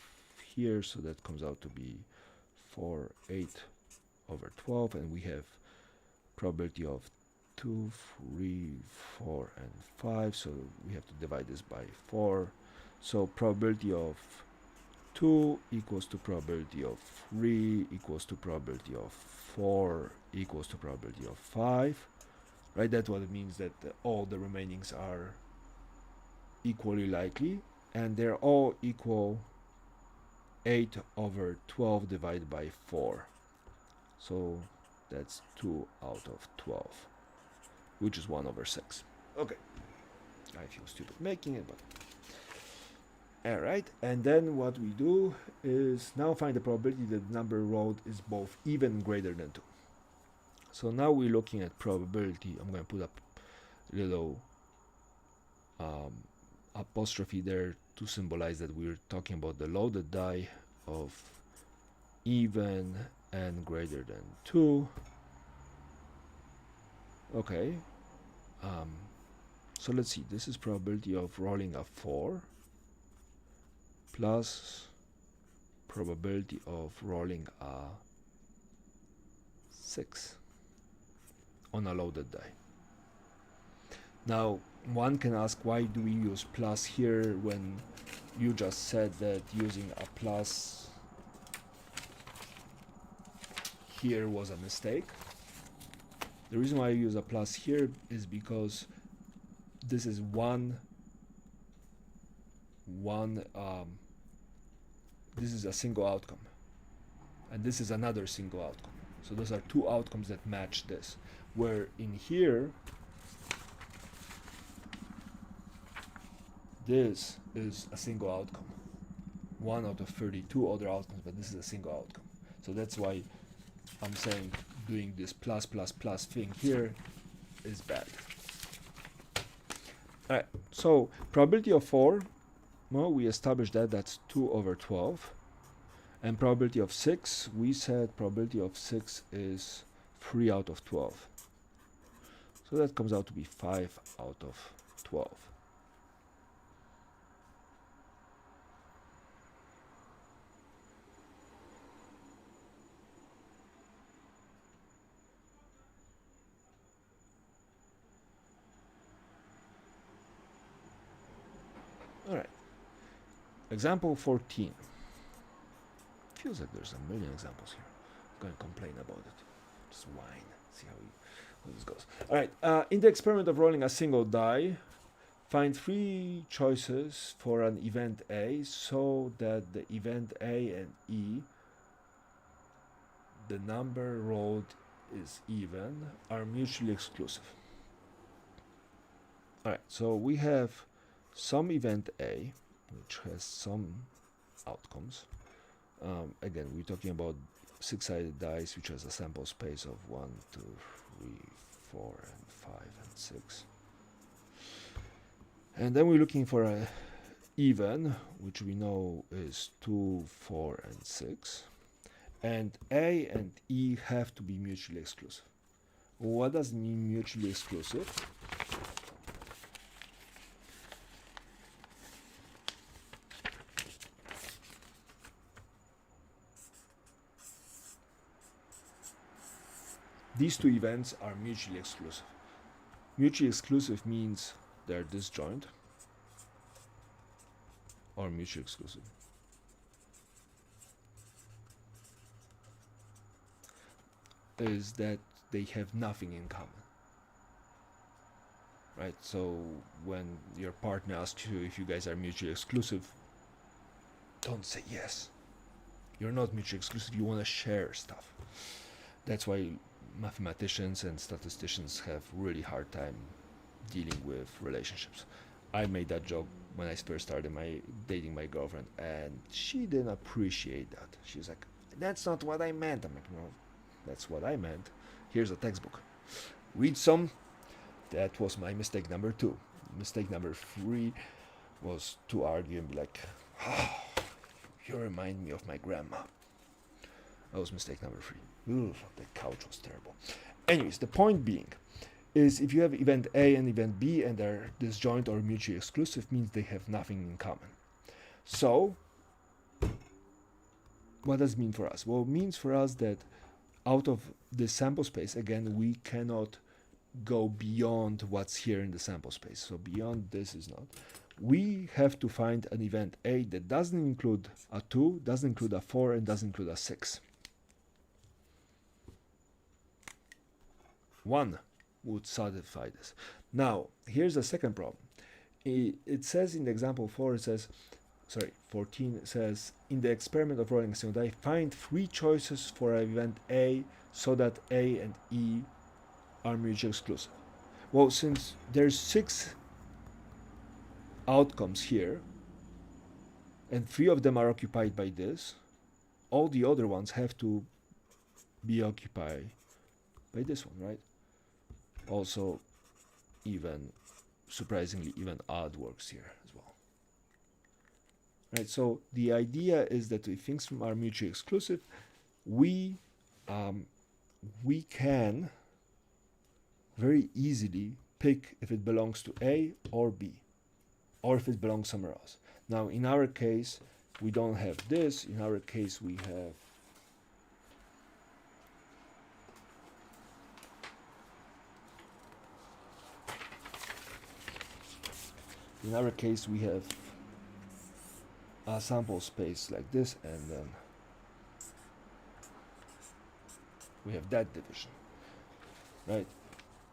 here, so that comes out to be 4, 8 over 12, and we have probability of 2, 3, 4, and 5, so we have to divide this by 4. So probability of 2 equals to probability of 3 equals to probability of 4 equals to probability of 5. Right, that's what it means, that all the remainings are equally likely, and they're all equal 8 over 12 divided by 4. So that's 2 out of 12, which is 1 over 6. Okay, I feel stupid making it, but alright. And then what we do is now find the probability that the number rolled is both even and greater than 2. So now we're looking at probability. I'm going to put up a little apostrophe there to symbolize that we're talking about the loaded die of even and greater than 2. Okay, so let's see, this is probability of rolling a 4 plus probability of rolling a 6 on a loaded die. Now one can ask, why do we use plus here when you just said that using a plus here was a mistake? The reason why I use a plus here is because this is this is a single outcome, and this is another single outcome. So those are 2 outcomes that match this, where in here this is a single outcome, 1 out of 32 other outcomes, but this is a single outcome. So that's why I'm saying doing this plus plus plus thing here is bad. Alright, so probability of 4, well, we established that that's 2 over 12. And probability of 6, we said probability of 6 is 3 out of 12. So that comes out to be 5 out of 12. Alright, example 14. Feels like there's a million examples here. I'm going to complain about it. Just whine, see how this goes. Alright, in the experiment of rolling a single die, find 3 choices for an event A so that the event A and E, the number rolled is even, are mutually exclusive. Alright, so we have some event A, which has some outcomes. Again, we're talking about 6-sided dice, which has a sample space of 1, 2, 3, 4, and 5, and 6. And then we're looking for a even, which we know is 2, 4, and 6. And A and E have to be mutually exclusive. What does it mean, mutually exclusive? These 2 events are mutually exclusive. Mutually exclusive means they're disjoint or mutually exclusive. Is that they have nothing in common. Right? So when your partner asks you if you guys are mutually exclusive, don't say yes. You're not mutually exclusive, you want to share stuff. That's why mathematicians and statisticians have really hard time dealing with relationships. I made that joke when I first started dating my girlfriend, and she didn't appreciate that. She was like, "That's not what I meant." I'm like, "No, that's what I meant. Here's a textbook. Read some." That was my mistake number 2. Mistake number 3 was to argue and be like, oh, you remind me of my grandma. That was mistake number 3. Ooh, the couch was terrible. Anyways, the point being is if you have event A and event B and they're disjoint or mutually exclusive, means they have nothing in common. So what does it mean for us? Well, it means for us that out of the sample space, again, we cannot go beyond what's here in the sample space. So beyond this is not. We have to find an event A that doesn't include a 2, doesn't include a 4, and doesn't include a 6. 1 would satisfy this. Now, here's the second problem. It says in the example 4, it says, 14 says, in the experiment of rolling a single die, find 3 choices for an event A so that A and E are mutually exclusive. Well, since there's 6 outcomes here, and 3 of them are occupied by this, all the other ones have to be occupied by this one, right? Also, even surprisingly, even odd works here as well. Right, so the idea is that if things are mutually exclusive, we can very easily pick if it belongs to A or B, or if it belongs somewhere else. Now, in our case, we don't have this. In our case, we have a sample space like this, and then we have that division, right?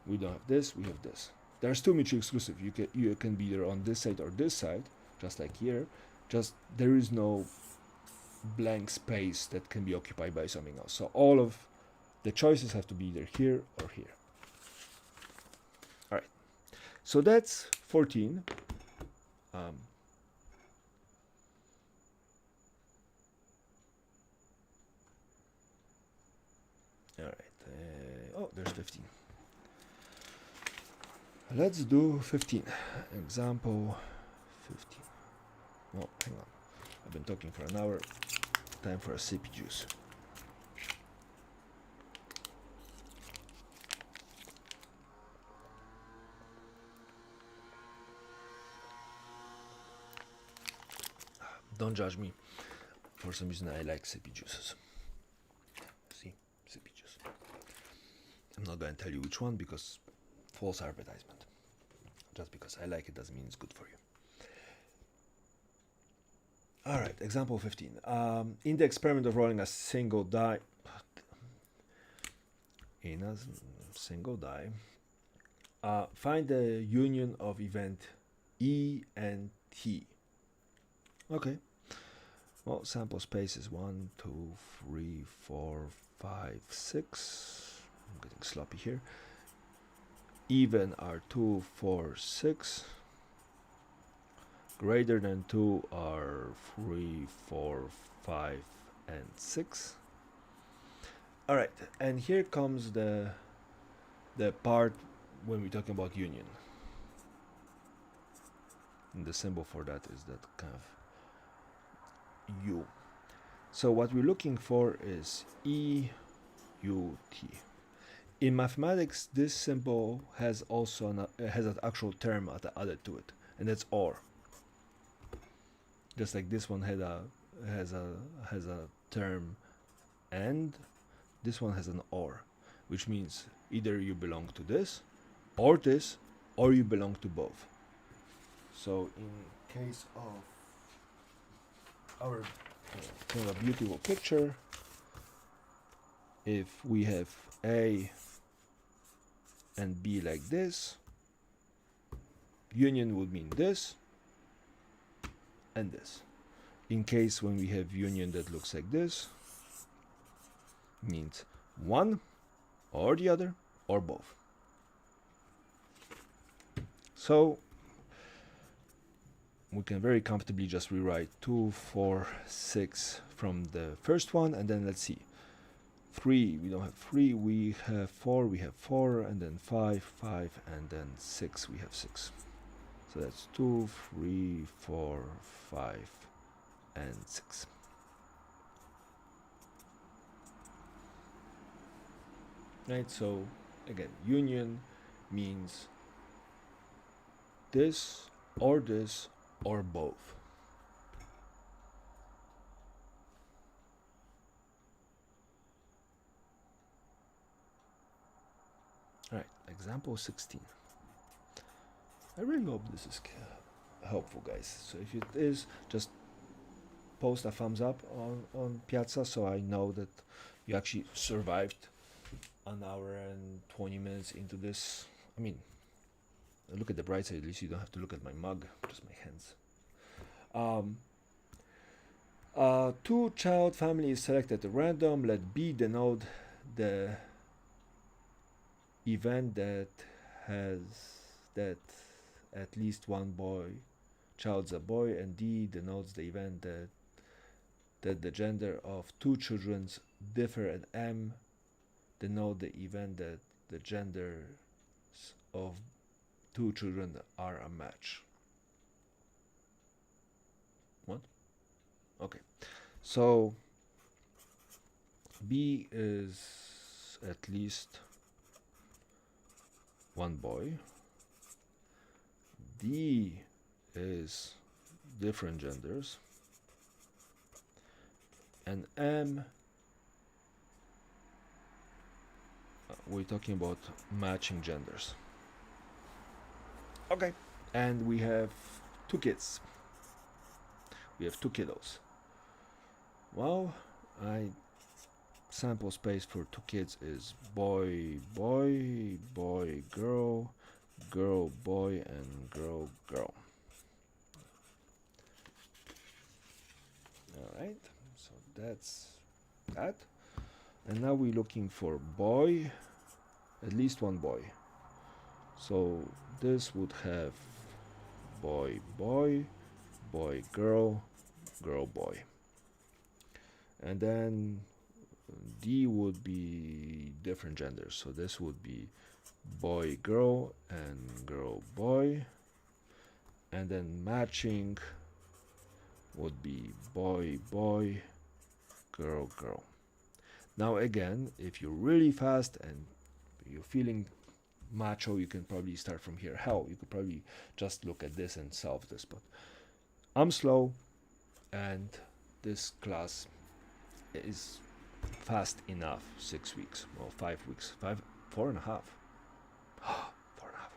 We don't have this, we have this. There's 2 mutually exclusive. You can be either on this side or this side, just like here. Just there is no blank space that can be occupied by something else. So all of the choices have to be either here or here. All right. So that's 14. All right. Oh, there's 15. Let's do 15. Example 15. Oh, hang on. I've been talking for an hour. Time for a sippy juice. Don't judge me. For some reason, I like sippy juices. See? Sippy juice. I'm not going to tell you which one because false advertisement. Just because I like it doesn't mean it's good for you. All right, example 15. In the experiment of rolling a single die, find the union of event E and T. Okay. Well, sample space is 1, 2, 3, 4, 5, 6. I'm getting sloppy here. Even are 2, 4, 6. Greater than 2 are 3, 4, 5, and 6. All right, and here comes the part when we're talking about union. And the symbol for that is that kind of U. So what we're looking for is E, U, T. In mathematics, this symbol has also has an actual term added to it, and that's OR. Just like this one has a term AND, this one has an OR, which means either you belong to this, or you belong to both. So in case of our kind of beautiful picture, if we have A and B like this, union would mean this and this. In case when we have union that looks like this, means one or the other or both. So we can very comfortably just rewrite 2, 4, 6 from the first one, and then let's see. 3, we don't have 3, we have 4, and then 5, and then 6, we have 6. So that's 2, 3, 4, 5, and 6. Right, so again, union means this or both. Alright, example 16. I really hope this is helpful, guys. So if it is, just post a thumbs up on Piazza so I know that you actually survived an hour and 20 minutes into this. I mean, look at the bright side, at least you don't have to look at my mug, just my hands. Two-child family is selected at random. Let B denote the event that has that at least one child's a boy, and D denotes the event that the gender of two children differ, and M denote the event that the genders of two children are a match. What? Okay. So B is at least one boy. D is different genders. And M, we're talking about matching genders. Okay. And we have two kids. We have two kiddos. Well, sample space for two kids is boy, boy, boy, girl, girl, boy, and girl, girl. Alright, so that's that. And now we're looking for boy, at least one boy. So this would have boy, boy, boy, girl, girl, boy. And then D would be different genders. So this would be boy, girl, and girl, boy. And then matching would be boy, boy, girl, girl. Now again, if you're really fast and you're feeling macho, you can probably start from here. Hell, you could probably just look at this and solve this, but I'm slow, and this class is fast enough. 6 weeks, well, 5 weeks, 4.5. 4.5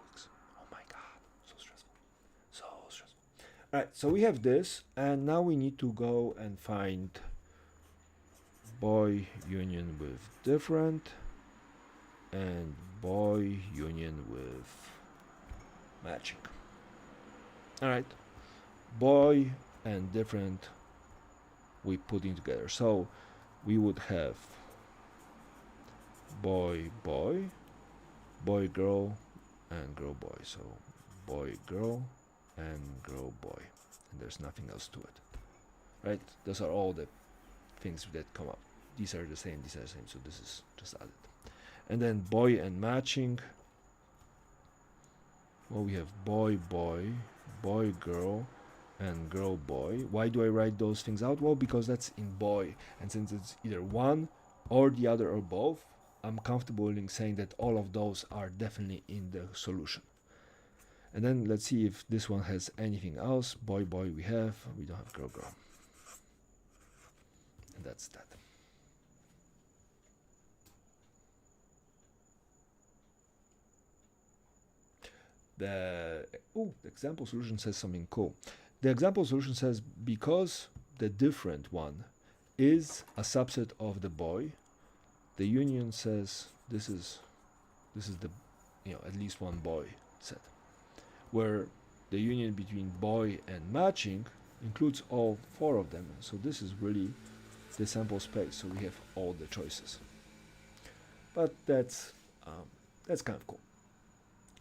weeks. Oh my god, so stressful. So stressful. Alright, so we have this, and now we need to go and find boy union with different and boy union with matching. Alright, boy and different we putting together. So we would have boy, boy, boy, girl, and girl, boy. So boy, girl, and girl, boy. And there's nothing else to it. Right? Those are all the things that come up. These are the same, these are the same. So this is just added. And then boy and matching. Well, we have boy, boy, boy, girl, and girl, boy. Why do I write those things out? Well, because that's in boy. And since it's either one or the other or both, I'm comfortable in saying that all of those are definitely in the solution. And then let's see if this one has anything else. Boy, boy, we don't have girl, girl. And that's that. The example solution says something cool. The example solution says because the different one is a subset of the boy, the union says this is the at least one boy set, where the union between boy and matching includes all four of them. So this is really the sample space. So we have all the choices. But that's kind of cool.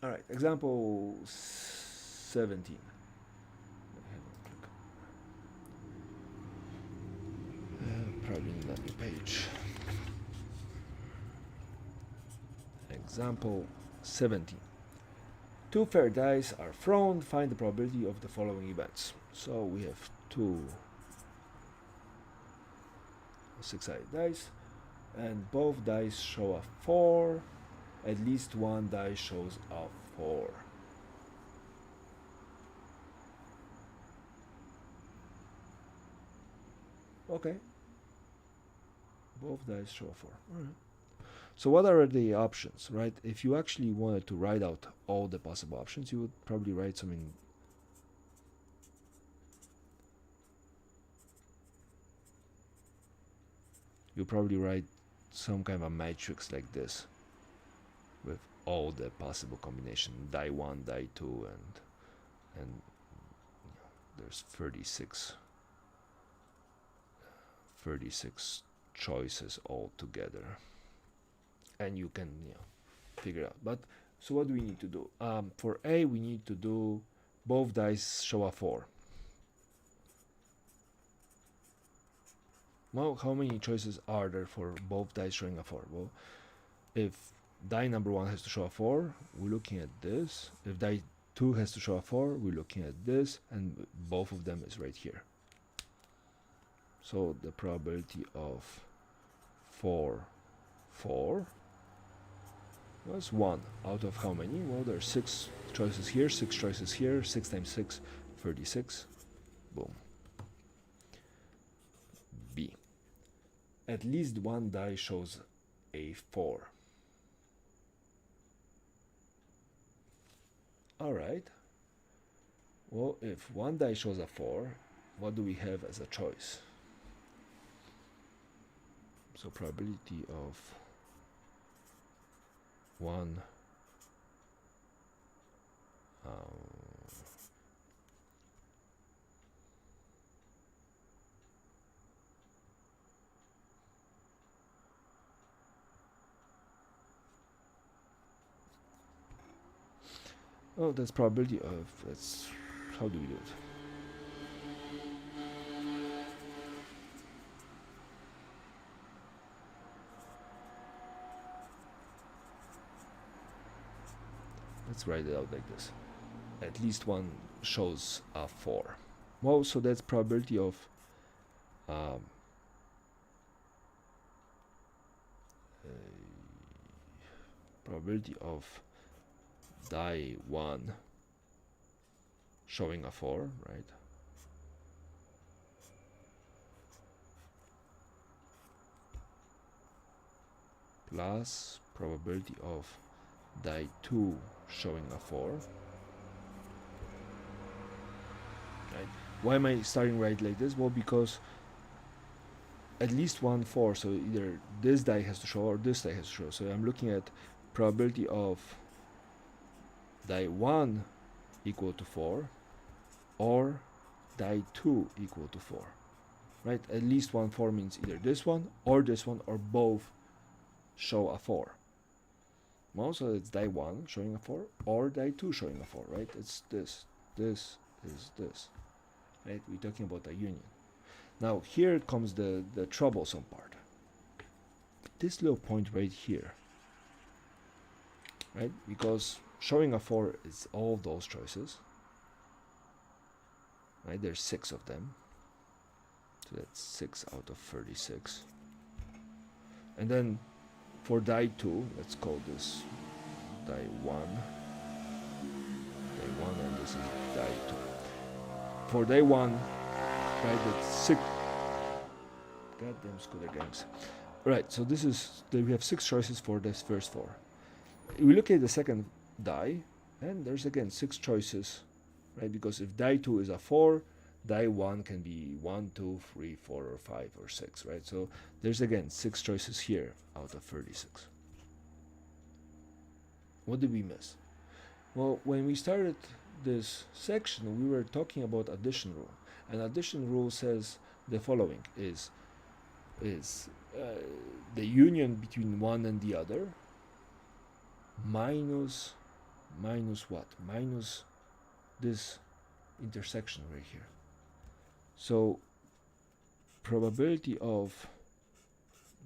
All right, example 17. Probably not the page. Example 17. two fair dice are thrown. Find the probability of the following events. So we have two 6-sided dice, and both dice show a 4. At least one die shows a 4. Okay. Both dice show a 4. Alright. So what are the options, right? If you actually wanted to write out all the possible options, you would probably write something. You probably write some kind of a matrix like this, with all the possible combination, die 1, die 2, and there's 36 choices all together, and you can figure it out. But so what do we need to do? For A, we need to do both dice show a 4. Well, how many choices are there for both dice showing a 4? Well, if die number 1 has to show a 4, we're looking at this. If die 2 has to show a 4, we're looking at this, and both of them is right here. So the probability of 4 was 1 out of how many? Well, there's 6 choices here, 6 choices here, 6 times 6, 36. Boom. B. At least one die shows a 4. Alright. Well, if one die shows a 4, what do we have as a choice? So probability of 1 oh, that's probability of, that's, how do we do it? Let's write it out like this. At least one shows a 4. Well, so that's probability of die 1 showing a 4, right? Plus probability of die 2 showing a 4. Right? Why am I starting right like this? Well, because at least one 4, so either this die has to show or this die has to show. So I'm looking at probability of die 1 equal to 4 or die 2 equal to 4. Right? At least one 4 means either this one or both show a 4. Well, so it's die 1 showing a 4 or die 2 showing a 4, right? It's this is this, right? We're talking about a union. Now here comes the troublesome part. This little point right here, right? Because showing a 4 is all those choices, right? There's 6 of them, so that's 6 out of 36. And then for die 2, let's call this die 1, and this is die 2. For die 1, right, that's 6. Goddamn scooter gangs. Right, so this is, we have 6 choices for this first 4. We look at the second die, and there's again 6 choices, right? Because if die 2 is a 4, die 1 can be 1, 2, 3, 4, or 5, or 6, right? So there's again 6 choices here out of 36. What did we miss? Well, when we started this section, we were talking about addition rule. And addition rule says the following is the union between one and the other minus what? Minus this intersection right here. So probability of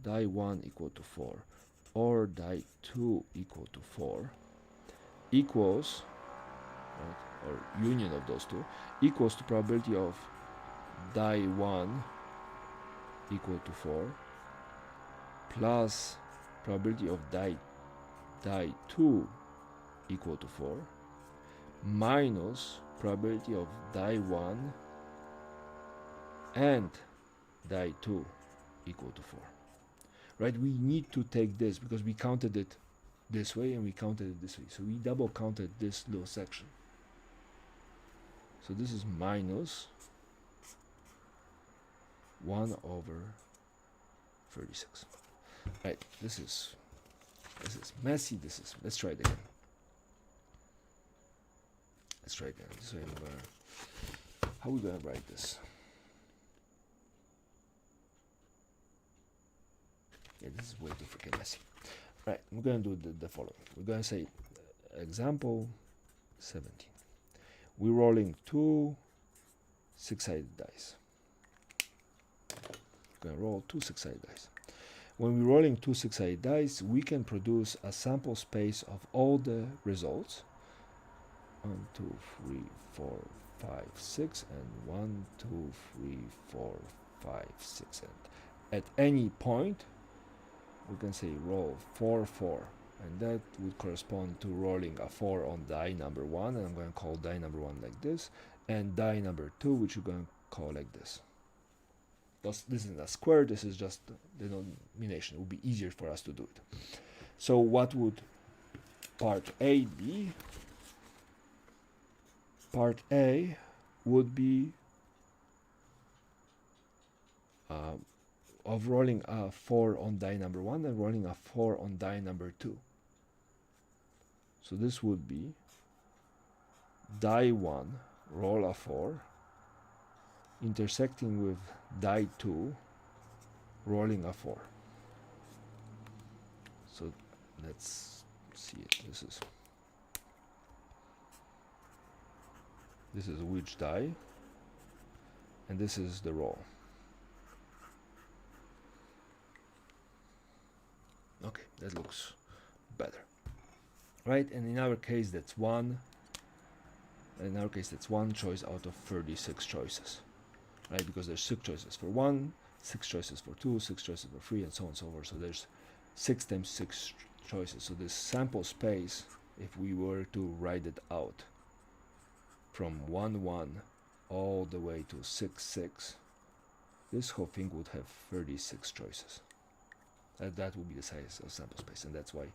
die 1 equal to 4 or die 2 equal to 4 equals right, or union of those two, equals to probability of die 1 equal to 4 plus probability of die 2 equal to 4 minus probability of die 1 and die 2 equal to 4. Right, we need to take this because we counted it this way and we counted it this way. So we double counted this little section. So this is minus 1 over 36. Right, this is messy. Let's try it again. Let's try it again. So how are we gonna write this? Yeah, this is way too freaking messy. Right, we're gonna do the following. We're gonna say example 17. We're rolling 2 6-sided dice. We're gonna roll 2 6-sided dice. When we're rolling 2 6-sided dice, we can produce a sample space of all the results. 1, 2, 3, 4, 5, 6, and 1, 2, 3, 4, 5, 6. And at any point, we can say roll 4, 4, and that would correspond to rolling a 4 on die number 1, and I'm going to call die number 1 like this, and die number 2, which we're going to call like this. This isn't a square, this is just the denomination. It would be easier for us to do it. So what would part A be? Part A would be of rolling a 4 on die number 1 and rolling a 4 on die number 2. So this would be die 1, roll a 4, intersecting with die 2, rolling a 4. So let's see it. This is which die, and this is the roll. Okay, that looks better, right? And in our case, that's one. In our case, that's one choice out of 36 choices, right? Because there's 6 choices for 1, 6 choices for 2, 6 choices for 3, and so on and so forth. So there's 6 times 6 choices. So this sample space, if we were to write it out from 1, 1 all the way to 6, 6, this whole thing would have 36 choices. That would be the size of sample space, and that's why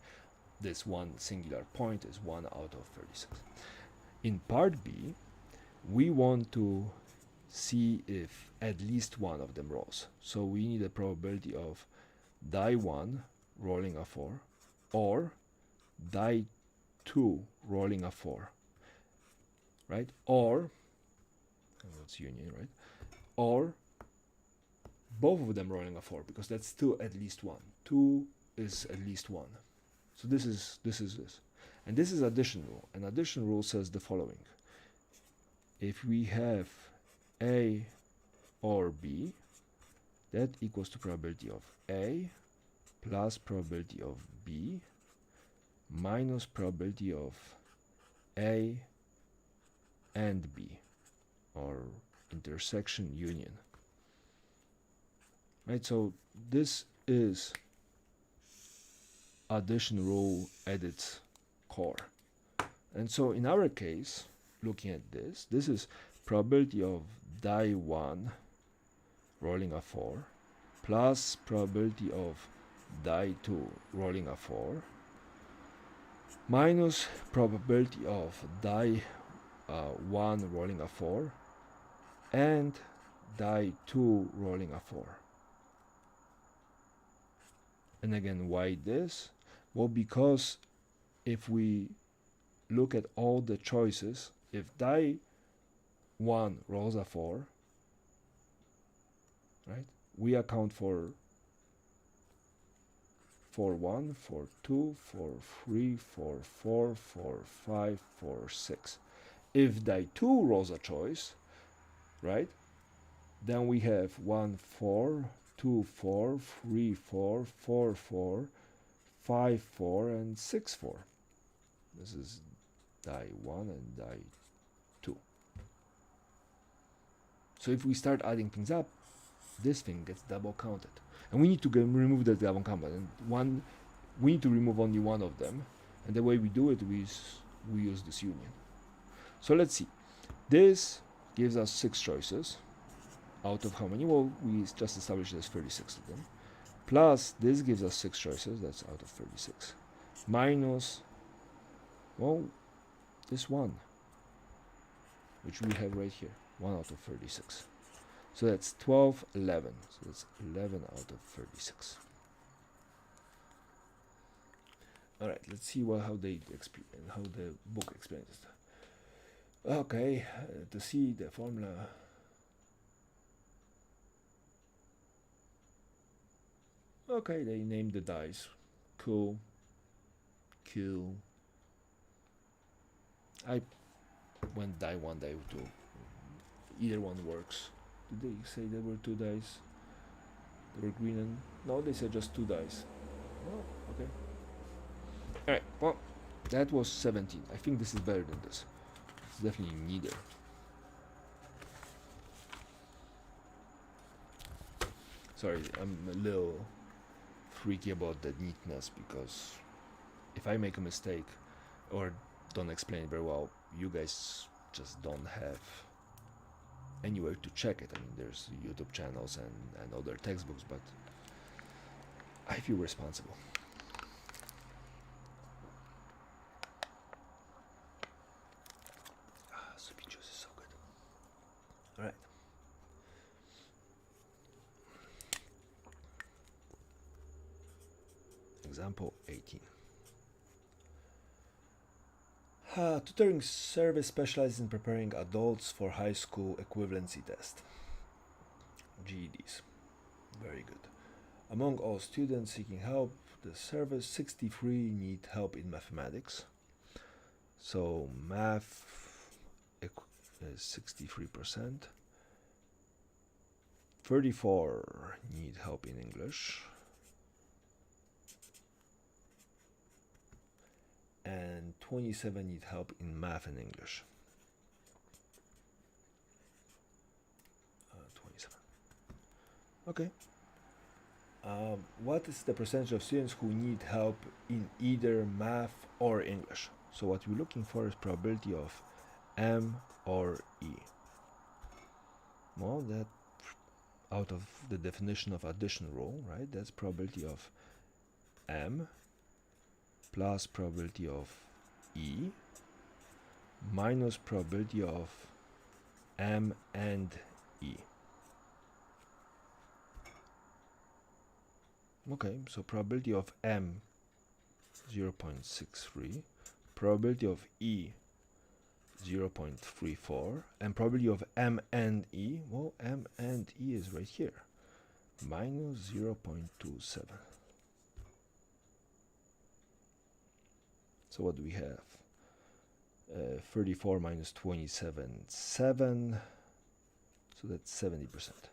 this one singular point is 1 out of 36. In part B, we want to see if at least one of them rolls. So we need a probability of die 1 rolling a 4, or die 2 rolling a 4, right? Or, that's union, right? Or both of them rolling a 4, because that's still at least 1. 2 is at least 1. So this is this. And this is addition rule. An addition rule says the following. If we have A or B, that equals to probability of A plus probability of B minus probability of A and B, or intersection union. Right, so this is addition rule at its core. And so in our case, looking at this is probability of die 1 rolling a 4 plus probability of die 2 rolling a 4 minus probability of die 1 rolling a 4 and die 2 rolling a 4. And again, why this? Well, because if we look at all the choices, if die 1 rolls a 4, right, we account for 1, for 2, for 3, for 4, for 5, for 6. If die 2 rolls a choice, right, then we have 1, 4, 2, 4, 3, 4, 4, 4, 5, 4, and 6, 4. This is die 1 and die 2. So if we start adding things up, this thing gets double counted. And we need to remove the double count. And we need to remove only one of them. And the way we do it is we use this union. So let's see. This gives us 6 choices. Out of how many? Well, we just established there's 36 of them. Plus, this gives us 6 choices. That's out of 36. Minus, well, this one, which we have right here. 1 out of 36. So that's 12, 11. So that's 11 out of 36. All right, let's see how they explain, how the book explains it. Okay, to see the formula. Okay, they named the dice. Cool. Cool. I went die 1, die 2. Either one works. Did they say there were 2 dice? They were green and... No, they said just 2 dice. Oh, okay. Alright, well, that was 17. I think this is better than this. It's definitely neither. Sorry, I'm a little freaky about the neatness, because if I make a mistake or don't explain it very well, you guys just don't have anywhere to check it. I mean, there's YouTube channels and other textbooks, but I feel responsible. Soupy juice is so good. All right. Example 18. Tutoring service specializes in preparing adults for high school equivalency test. GEDs. Very good. Among all students seeking help, the service 63 need help in mathematics. So math is 63%. 34 need help in English. And 27 need help in math and English. 27. Okay. What is the percentage of students who need help in either math or English? So what we're looking for is probability of M or E. Well, that out of the definition of addition rule, right? That's probability of M plus probability of E minus probability of M and E. Okay, so probability of M 0.63, probability of E 0.34, and probability of M and E, well, M and E is right here, minus 0.27. So what do we have? 34 minus 27, 7. So that's 70%.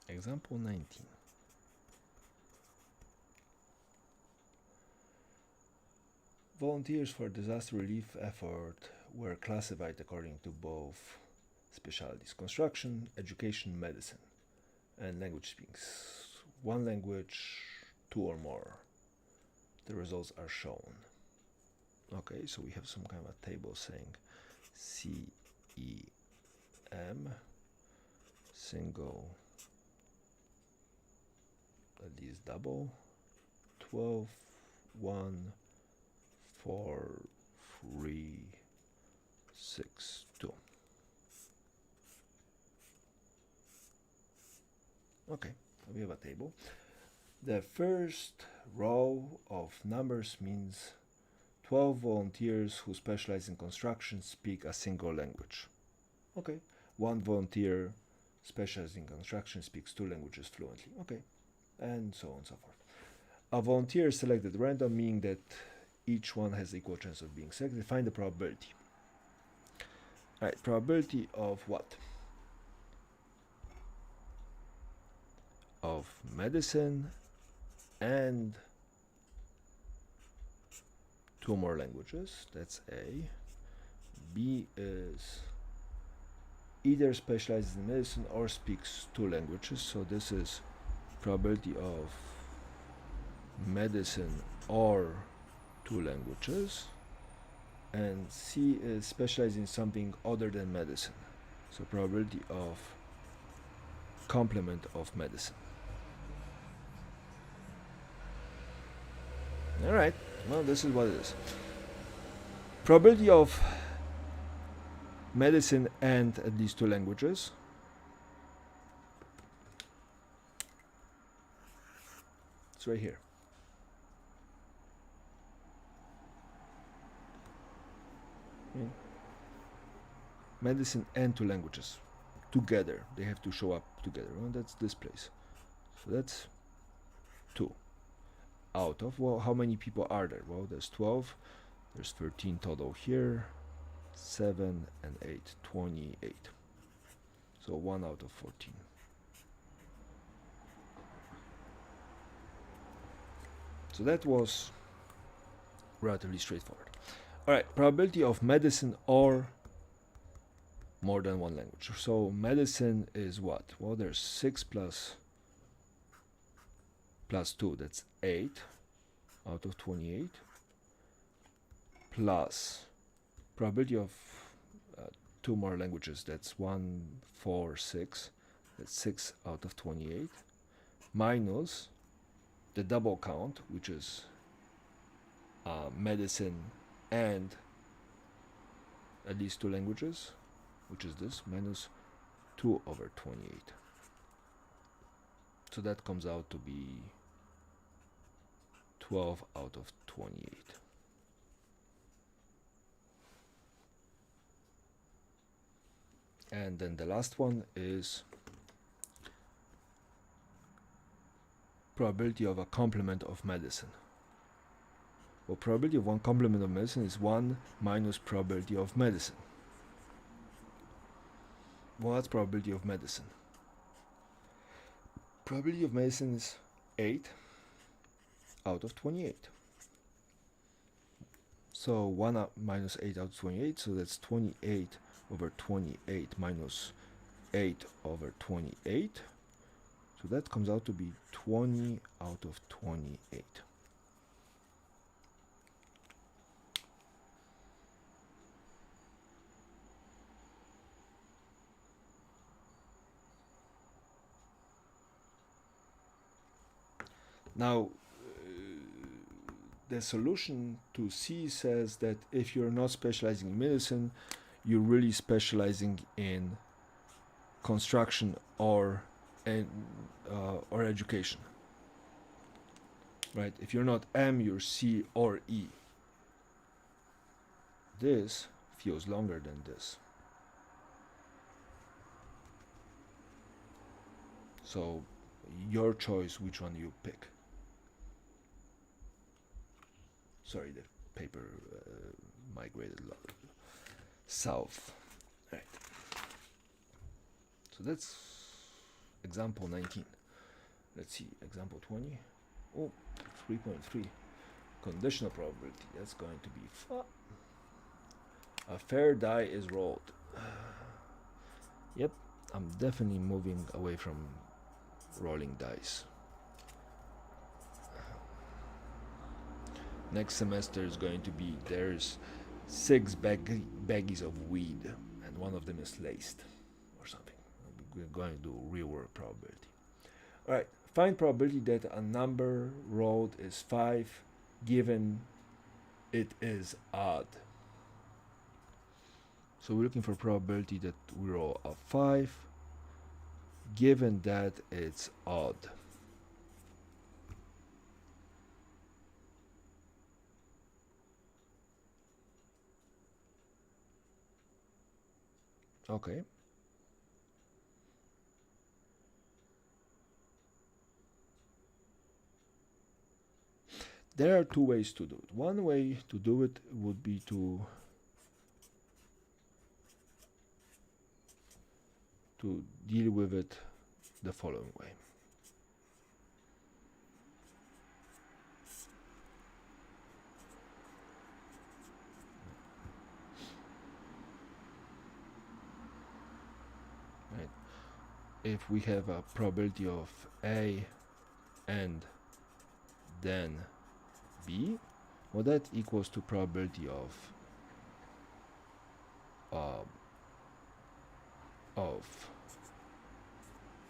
Example 19. Volunteers for disaster relief effort were classified according to both specialties: construction, education, medicine, and language speaks. One language, 2 or more. The results are shown. Okay, so we have some kind of a table saying CEM, single, that is double, 12, 1, 4, 3, 6, 2. Okay, we have a table. The first row of numbers means 12 volunteers who specialize in construction speak a single language. Okay, 1 volunteer specializing in construction speaks 2 languages fluently. Okay, and so on and so forth. A volunteer is selected at random, meaning that each one has equal chance of being selected. Find the probability. Alright, probability of what? Of medicine and 2 more languages. That's A. B is either specializes in medicine or speaks 2 languages. So this is probability of medicine or 2 languages. And C is specialized in something other than medicine. So probability of complement of medicine. Alright, well, this is what it is. Probability of medicine and at least 2 languages. It's right here. Medicine and 2 languages together. They have to show up together. Well, that's this place. So that's 2 out of, well, how many people are there? Well, there's 12. There's 13 total here. 7 and 8, 28. So 1 out of 14. So that was relatively straightforward. Alright, probability of medicine or more than 1 language. So medicine is what? Well, there's 6 plus 2, that's 8 out of 28, plus probability of 2 more languages, that's 1, 4, 6, that's 6 out of 28, minus the double count, which is medicine and at least 2 languages, which is this, minus 2 over 28. So that comes out to be 12 out of 28. And then the last one is probability of a complement of medicine. Well, probability of one complement of medicine is 1 minus probability of medicine. Well, that's probability of medicine. Probability of medicine is 8 out of 28. So 1 minus 8 out of 28, so that's 28 over 28 minus 8 over 28. So that comes out to be 20 out of 28. Now, the solution to C says that if you're not specializing in medicine, you're really specializing in construction or education, right? If you're not M, you're C or E. This feels longer than this. So your choice which one you pick. Sorry, the paper migrated south. Right. So that's example 19. Let's see, example 20. Oh, 3.3. Conditional probability. That's going to be a fair die is rolled. Yep, I'm definitely moving away from rolling dice. Next semester is going to be, there's 6 baggies of weed and one of them is laced or something. We're going to do real world probability. Alright, find probability that a number rolled is 5 given it is odd. So we're looking for probability that we roll a 5 given that it's odd. Okay. There are two ways to do it. One way to do it would be to deal with it the following way. Right. If we have a probability of A and then B, well, that equals to probability of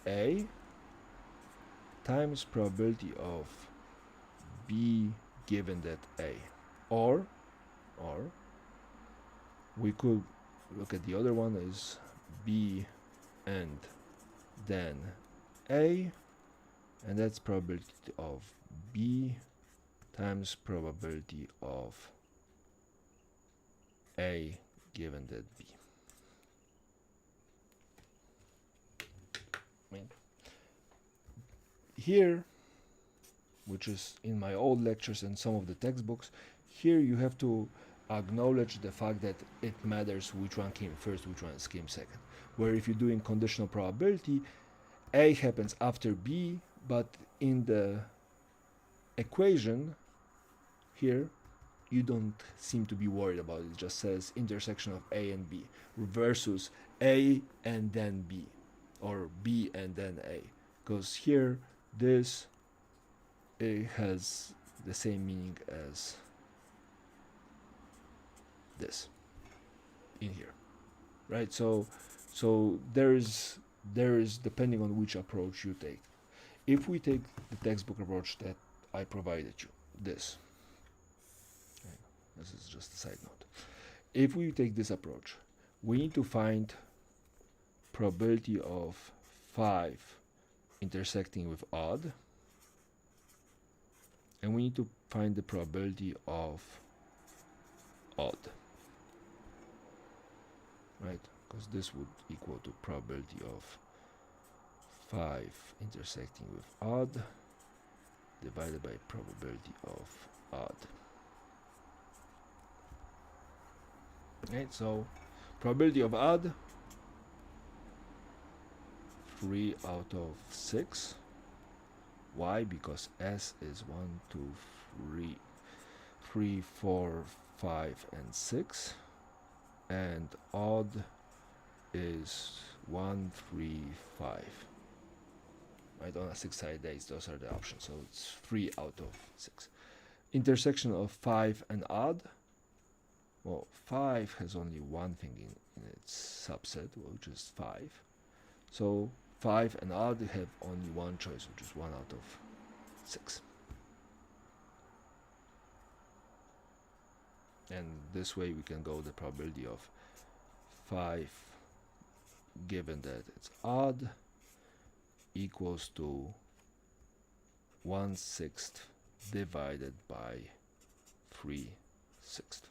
A times probability of B given that A. Or we could look at the other one as B and then A, and that's probability of B times probability of A given that B. Here, which is in my old lectures and some of the textbooks, here you have to acknowledge the fact that it matters which one came first, which one came second. Where if you're doing conditional probability, A happens after B, but in the equation here, you don't seem to be worried about it. It just says intersection of A and B versus A and then B, or B and then A. Because here, this has the same meaning as this in here, right? So there is depending on which approach you take. If we take the textbook approach that I provided you, this is just a side note. If we take this approach, we need to find probability of 5 intersecting with odd, and we need to find the probability of odd, right? Because this would equal to probability of 5 intersecting with odd divided by probability of odd. Right, so probability of odd, 3 out of 6. Why? Because S is 1, 2, 3, 4, 5, and 6, and odd is 1, 3, 5. Right, on a 6-sided dice, those are the options, so it's 3 out of 6. Intersection of 5 and odd, well, 5 has only one thing in its subset, which is 5. So 5 and odd have only one choice, which is 1 out of 6. And this way we can go the probability of 5 given that it's odd equals to 1/6 divided by 3/6.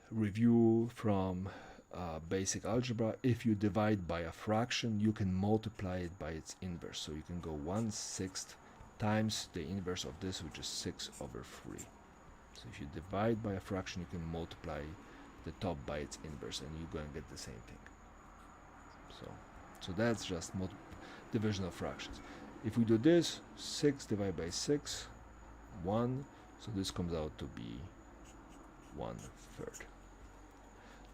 Review from basic algebra: if you divide by a fraction, you can multiply it by its inverse. So you can go 1/6 times the inverse of this, which is 6/3. So if you divide by a fraction, you can multiply the top by its inverse, and you're going to get the same thing. So that's just division of fractions. If we do this, 6 divided by 6, 1. So this comes out to be 1/3.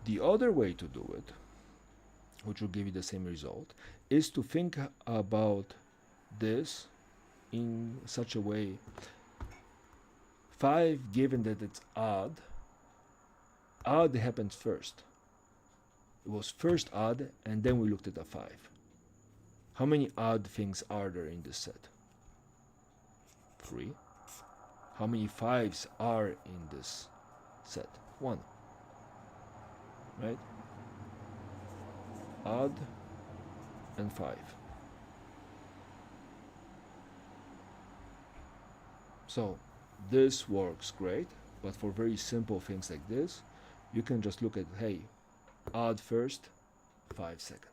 The other way to do it, which will give you the same result, is to think about this in such a way: 5, given that it's odd happened first. It was first odd, and then we looked at a 5. How many odd things are there in this set? 3. How many 5s are in this set? 1. Right? Odd and 5. So this works great, but for very simple things like this, you can just look at, hey, odd first, 5 second.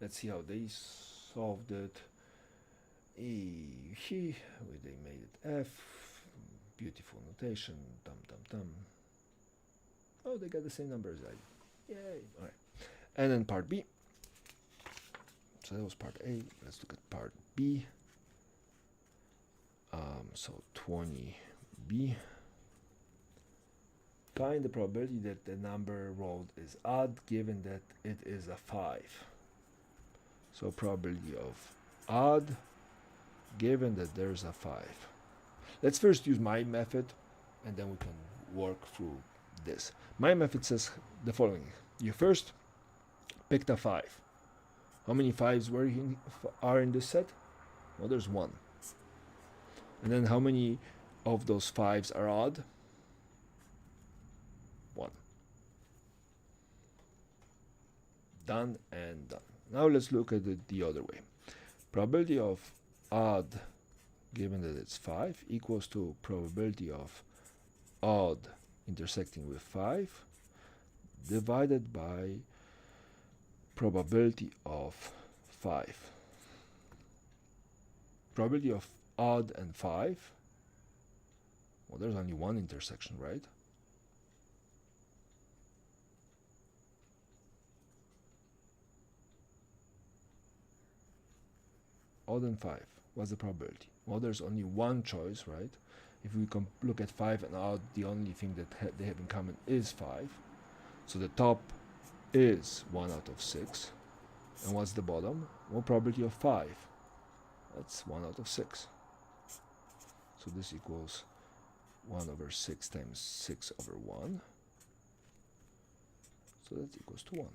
Let's see how they solved it. he, they made it F, beautiful notation, dum. Oh, they got the same number as I. Yay! All right. And then part B. So that was part A. Let's look at part B. So 20B. Find the probability that the number rolled is odd given that it is a 5. So probability of odd given that there's a 5. Let's first use my method and then we can work through this. My method says the following. You first picked a 5. How many 5s are in this set? Well, there's 1. And then how many of those 5s are odd? 1. Done and done. Now let's look at it the other way. Probability of odd given that it's 5 equals to probability of odd intersecting with 5 divided by probability of 5. Probability of odd and 5. Well, there's only one intersection, right? Odd and 5. What's the probability? Well, there's only one choice, right? If we look at 5 and odd, the only thing that they have in common is 5. So the top is 1 out of 6. And what's the bottom? Well, probability of 5. That's 1 out of 6. So this equals 1 over 6 times 6 over 1. So that equals to 1.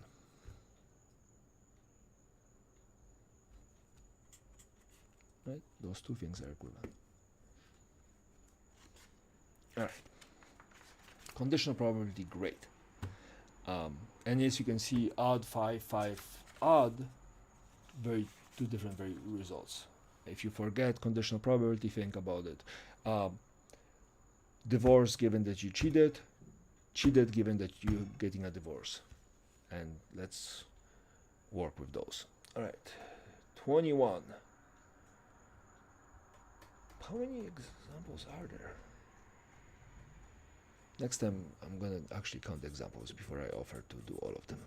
Right? Those two things are equivalent. Alright. Conditional probability, great. And as you can see, odd 5, 5, odd, two different results. If you forget conditional probability, think about it. Divorce given that you cheated given that you're getting a divorce. And let's work with those. Alright, 21. How many examples are there? Next time I'm gonna actually count the examples before I offer to do all of them.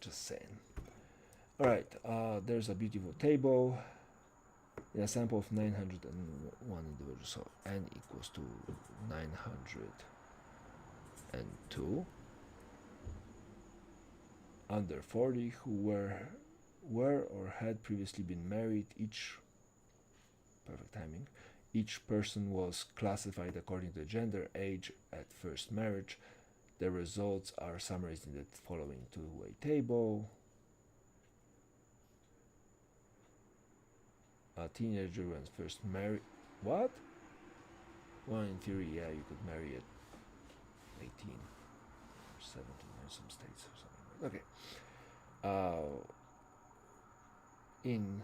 Just saying. Alright, there's a beautiful table. In a sample of 901 individuals, so n equals to 902. Under 40 who were or had previously been married, perfect timing, each person was classified according to gender, age at first marriage. The results are summarized in the following two-way table. A teenager when first married. What? Well, in theory, yeah, you could marry at 18 or 17 in some states or something. Okay. In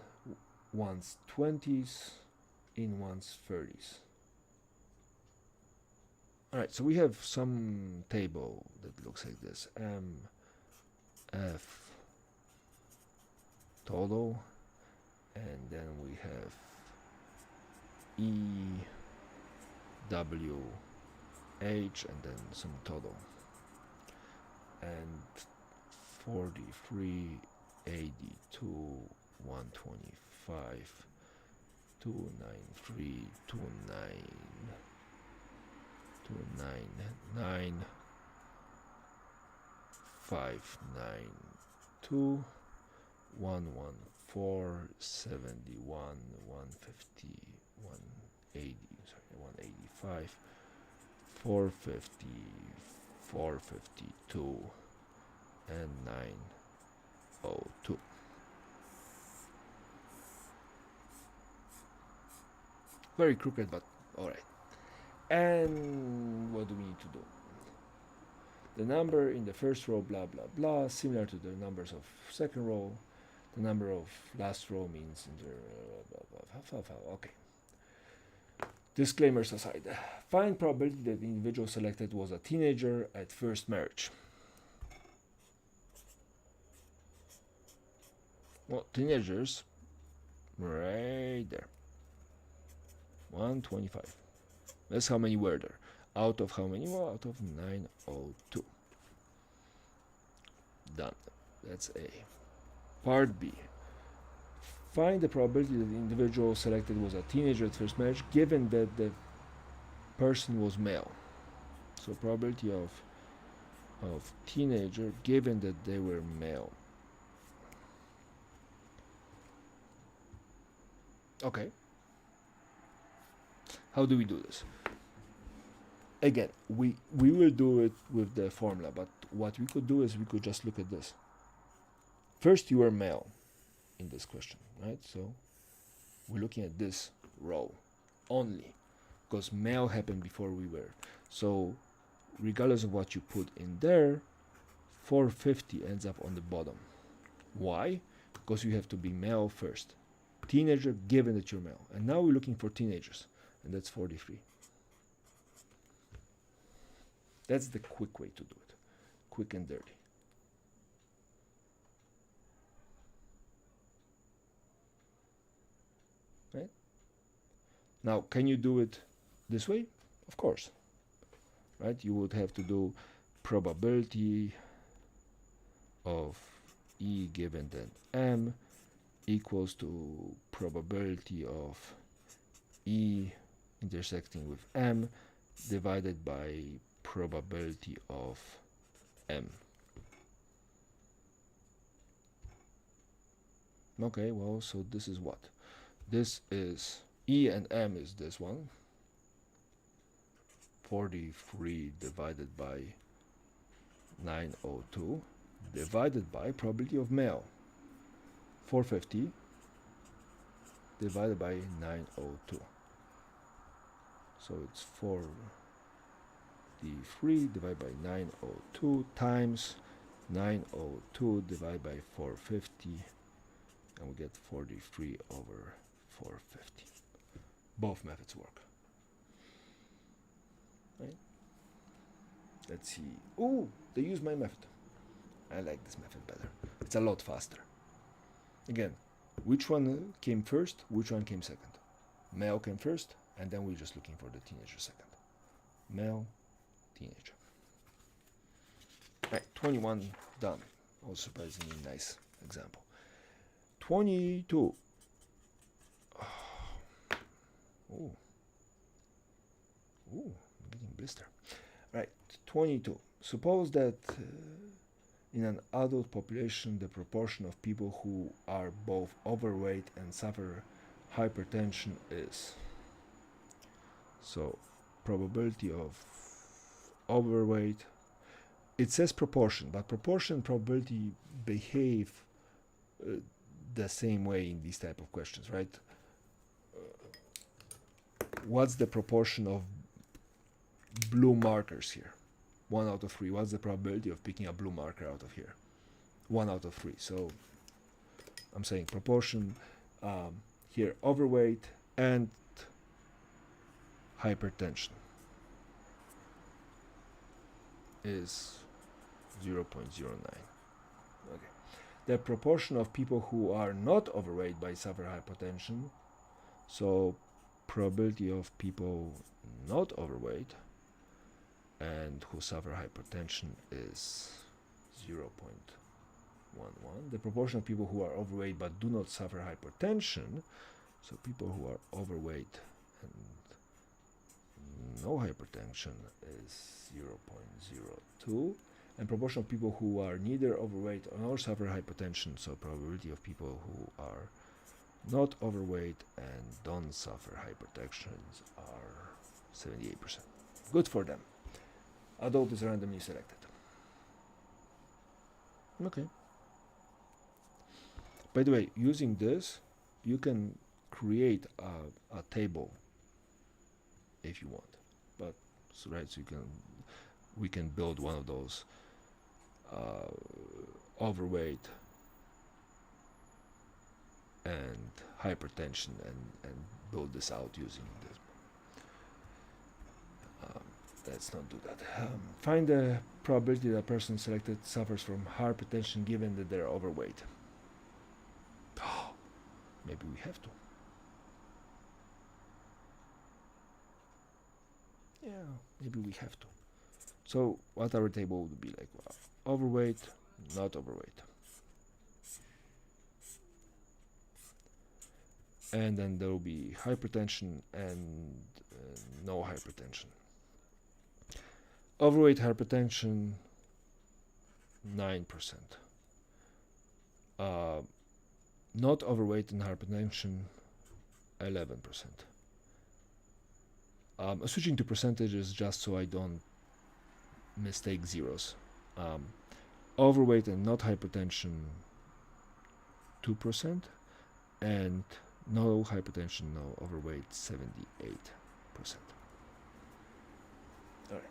one's 20s, in one's 30s. Alright, so we have some table that looks like this. M, F, total. And then we have E, W, H, and then some total. And 43, 82, 125, 293, 299, 592, 114, 71, 150, 180, 185, 450, 452, and 902. Very crooked, but alright. And what do we need to do? The number in the first row, blah blah blah, similar to the numbers of second row. The number of last row means okay. Disclaimers aside, find probability that the individual selected was a teenager at first marriage. Well, teenagers right there. 125. That's how many were there. Out of how many? Well, out of 902. Done. That's A. Part B. Find the probability that the individual selected was a teenager at first marriage, given that the person was male. So probability of teenager given that they were male. Okay. How do we do this? Again, we will do it with the formula, but what we could do is we could just look at this. First, you are male in this question, right? So we're looking at this row only, because male happened before we were. So regardless of what you put in there, 450 ends up on the bottom. Why? Because you have to be male first. Teenager, given that you're male. And now we're looking for teenagers, and that's 43. That's the quick way to do it. Quick and dirty. Right? Now, can you do it this way? Of course. Right? You would have to do probability of E given that M equals to probability of E intersecting with M divided by probability of M. Okay, well, so this is what? This is E and M is this one. 43 divided by 902 divided by probability of male. 450 divided by 902. So it's 43 divided by 902 times 902 divided by 450, and we get 43 over 450. Both methods work. Right? Let's see. Oh, they use my method. I like this method better. It's a lot faster. Again, which one came first, which one came second? Male came first, and then we're just looking for the teenager second. Male, teenager. Right, 21 done. Also surprisingly nice example. 22. Oh, I'm getting blister. Right, 22. Suppose that in an adult population, the proportion of people who are both overweight and suffer hypertension is. So, probability of overweight. It says proportion, but proportion and probability behave the same way in these type of questions, right? What's the proportion of blue markers here? 1 out of 3. What's the probability of picking a blue marker out of here? 1 out of 3. So I'm saying proportion here, overweight and hypertension is 0.09. Okay. The proportion of people who are not overweight but suffer hypertension, so probability of people not overweight and who suffer hypertension is 0.11. The proportion of people who are overweight but do not suffer hypertension, so people who are overweight and no hypertension, is 0.02. And proportion of people who are neither overweight nor suffer hypertension, so probability of people who are not overweight and don't suffer hypertensions are 78%. Good for them. Adult is randomly selected. Okay. By the way, using this, you can create a table if you want. But so we can build one of those overweight and hypertension and build this out using this. Let's not do that. Find the probability that a person selected suffers from hypertension given that they're overweight. Maybe we have to. Yeah, maybe we have to. So what our table would be like? Overweight, not overweight. And then there will be hypertension and no hypertension. Overweight hypertension, 9%. Not overweight and hypertension, 11%. Switching to percentages just so I don't mistake zeros. Overweight and not hypertension, 2%, and no hypertension, no overweight, 78%. All right.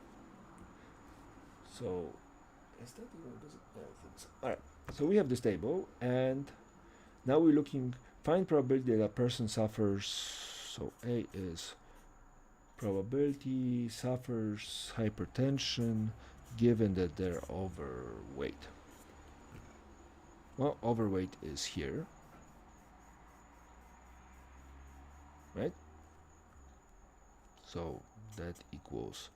So, is that even? Does it? I don't think so. All right. So we have this table, and now we're looking. Find probability that a person suffers. So A is probability suffers hypertension given that they're overweight. Well, overweight is here, right? So that equals,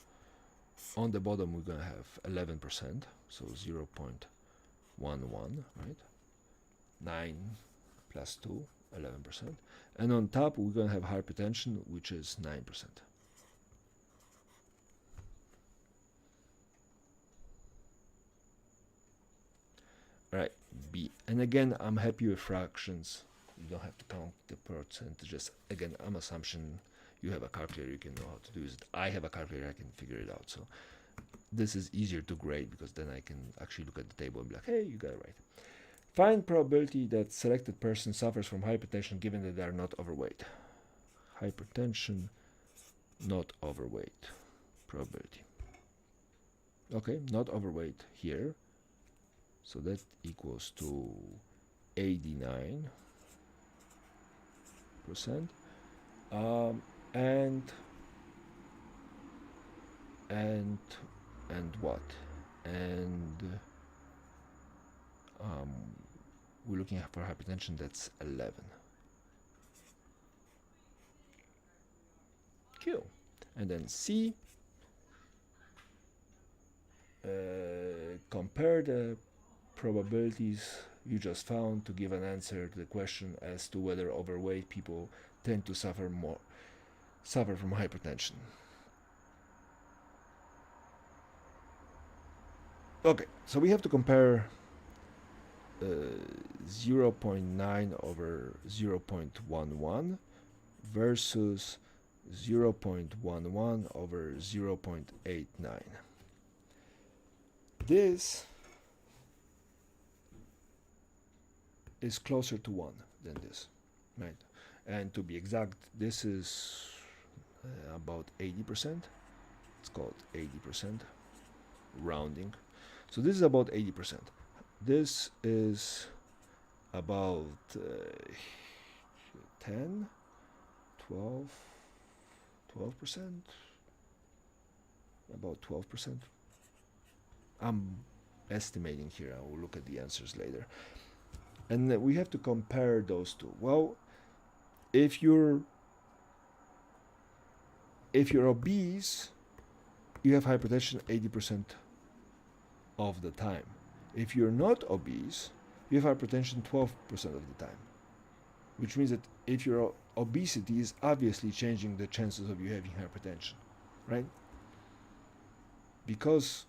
on the bottom we're gonna have 11%, so 0.11, right? 9 plus 2, 11%. And on top we're gonna have hypertension, which is 9%. Right, B. And again, I'm happy with fractions. You don't have to count the percentages. Again, I'm assumption you have a calculator, you can know how to do it. I have a calculator, I can figure it out. So this is easier to grade because then I can actually look at the table and be like, hey, you got it right. Find probability that selected person suffers from hypertension given that they are not overweight. Hypertension, not overweight. Probability. Okay, not overweight here. So that equals to 89%. And what? And we're looking for hypertension, that's 11. Q. And then C. Compare the probabilities you just found to give an answer to the question as to whether overweight people tend to suffer from hypertension. Okay, so we have to compare 0.9 over 0.11 versus 0.11 over 0.89. This is closer to 1 than this, right? And to be exact, this is about 80%. It's called 80%, rounding. So this is about 80%. This is about 10, 12%, about 12%. I'm estimating here. I will look at the answers later. And we have to compare those two. Well, if you're obese, you have hypertension 80% of the time. If you're not obese, you have hypertension 12% of the time. Which means that if your obesity is obviously changing the chances of you having hypertension, right? Because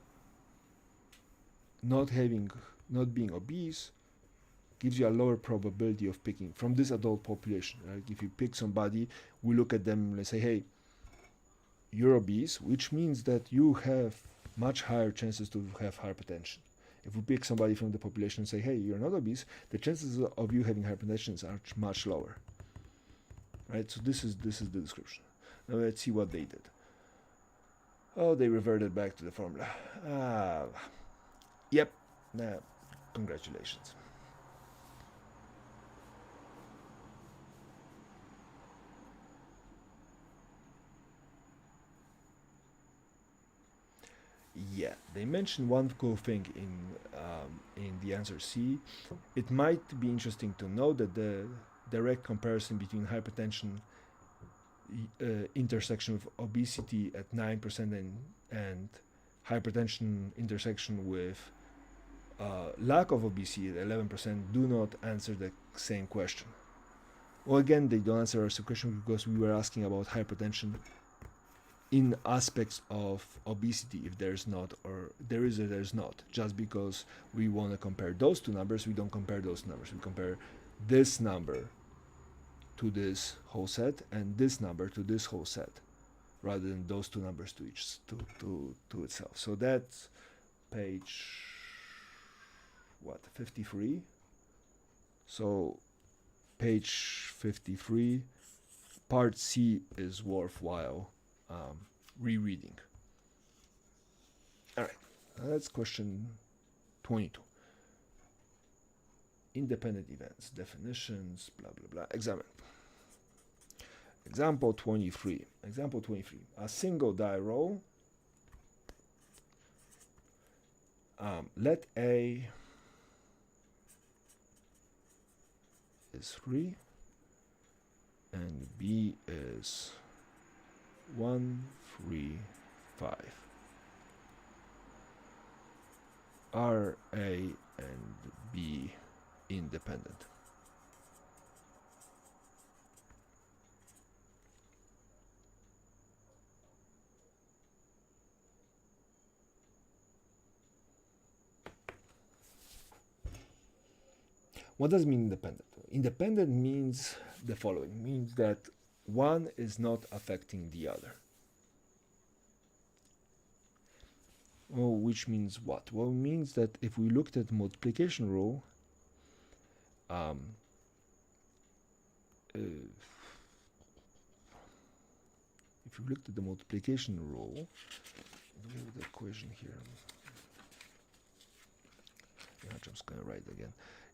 not being obese gives you a lower probability of picking from this adult population, right? If you pick somebody, we look at them and say, hey, you're obese, which means that you have much higher chances to have hypertension. If we pick somebody from the population and say, hey, you're not obese, the chances of you having hypertension are much lower, right? So this is the description. Now let's see what they did. Oh, they reverted back to the formula. Yep, congratulations. Yeah, they mentioned one cool thing in the answer C. It might be interesting to know that direct comparison between hypertension intersection with obesity at 9% and hypertension intersection with lack of obesity at 11% do not answer the same question. Well, again, they don't answer our question because we were asking about hypertension in aspects of obesity, if there's not, or there is or there's not. Just because we want to compare those two numbers, we don't compare those numbers. We compare this number to this whole set and this number to this whole set, rather than those two numbers to each to itself. So that's page 53. So page 53, part C is worthwhile rereading. All right, that's question 22. Independent events, definitions, blah blah blah. Examine. Example 23. Example 23. A single die roll. Let A is 3 and B is 1, 3, 5. Are A and B independent? What does it mean independent? Independent means the following, means that one is not affecting the other. Well, which means what? Well, it means that if we looked at multiplication rule, if you looked at the multiplication rule, we have the equation here. Yeah, I'm just going to write again.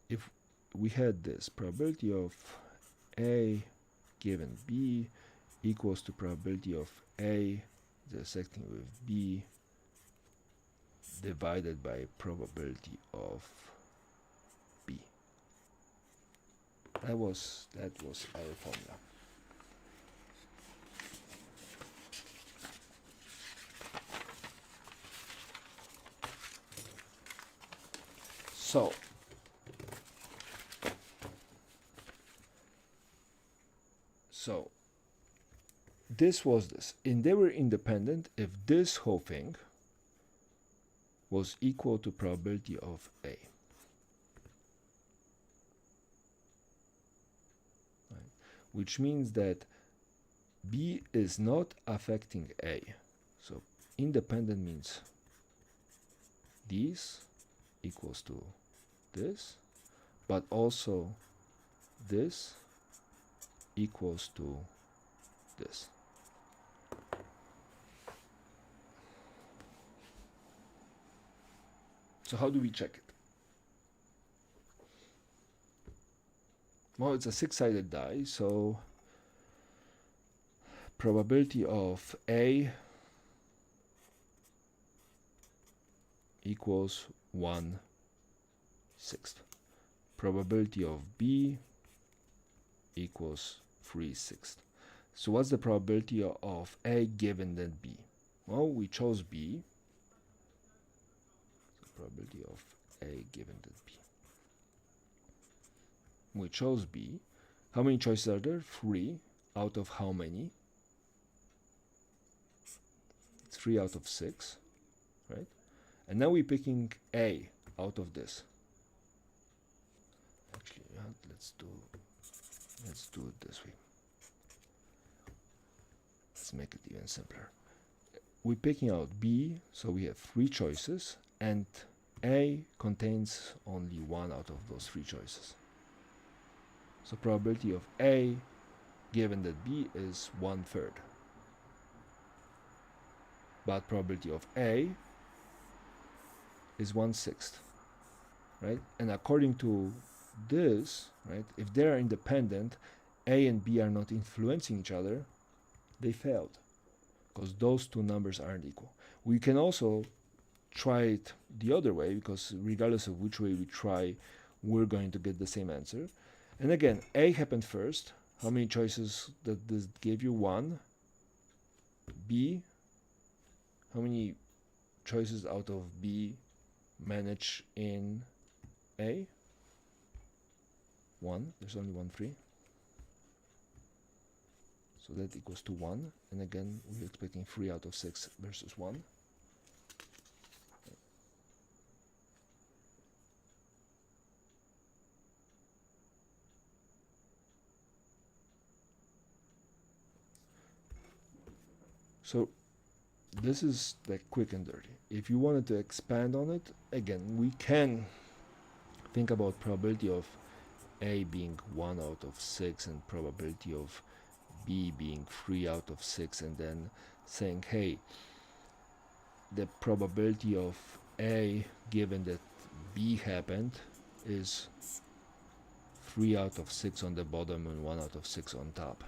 If we had this probability of A given B equals to probability of A intersecting with B divided by probability of B. That was our formula. So this was this. And they were independent if this whole thing was equal to probability of A. Right. Which means that B is not affecting A. So independent means this equals to this, but also this equals to this. So how do we check it? Well, it's a six-sided die, so probability of A equals 1/6. Probability of B equals 3/6. So what's the probability of A given than B? Well, we chose B. So probability of A given than B. We chose B. How many choices are there? 3 out of how many? It's 3 out of 6, right? And now we're picking A out of this. Actually, let's do it this way. Let's make it even simpler. We're picking out B, so we have 3 choices, and A contains only 1 out of those 3 choices. So probability of A given that B is 1/3. But probability of A is 1/6, right? And according to this, right, if they are independent, A and B are not influencing each other, they failed, because those two numbers aren't equal. We can also try it the other way, because regardless of which way we try, we're going to get the same answer. And again, A happened first. How many choices that this gave you? 1. B, how many choices out of B manage in A? 1. There's only one free. So that equals to 1. And again, we're expecting 3 out of 6 versus 1. So this is like quick and dirty. If you wanted to expand on it, again, we can think about probability of A being 1 out of 6 and probability of B being 3 out of 6, and then saying, hey, the probability of A given that B happened is 3 out of 6 on the bottom and 1 out of 6 on top.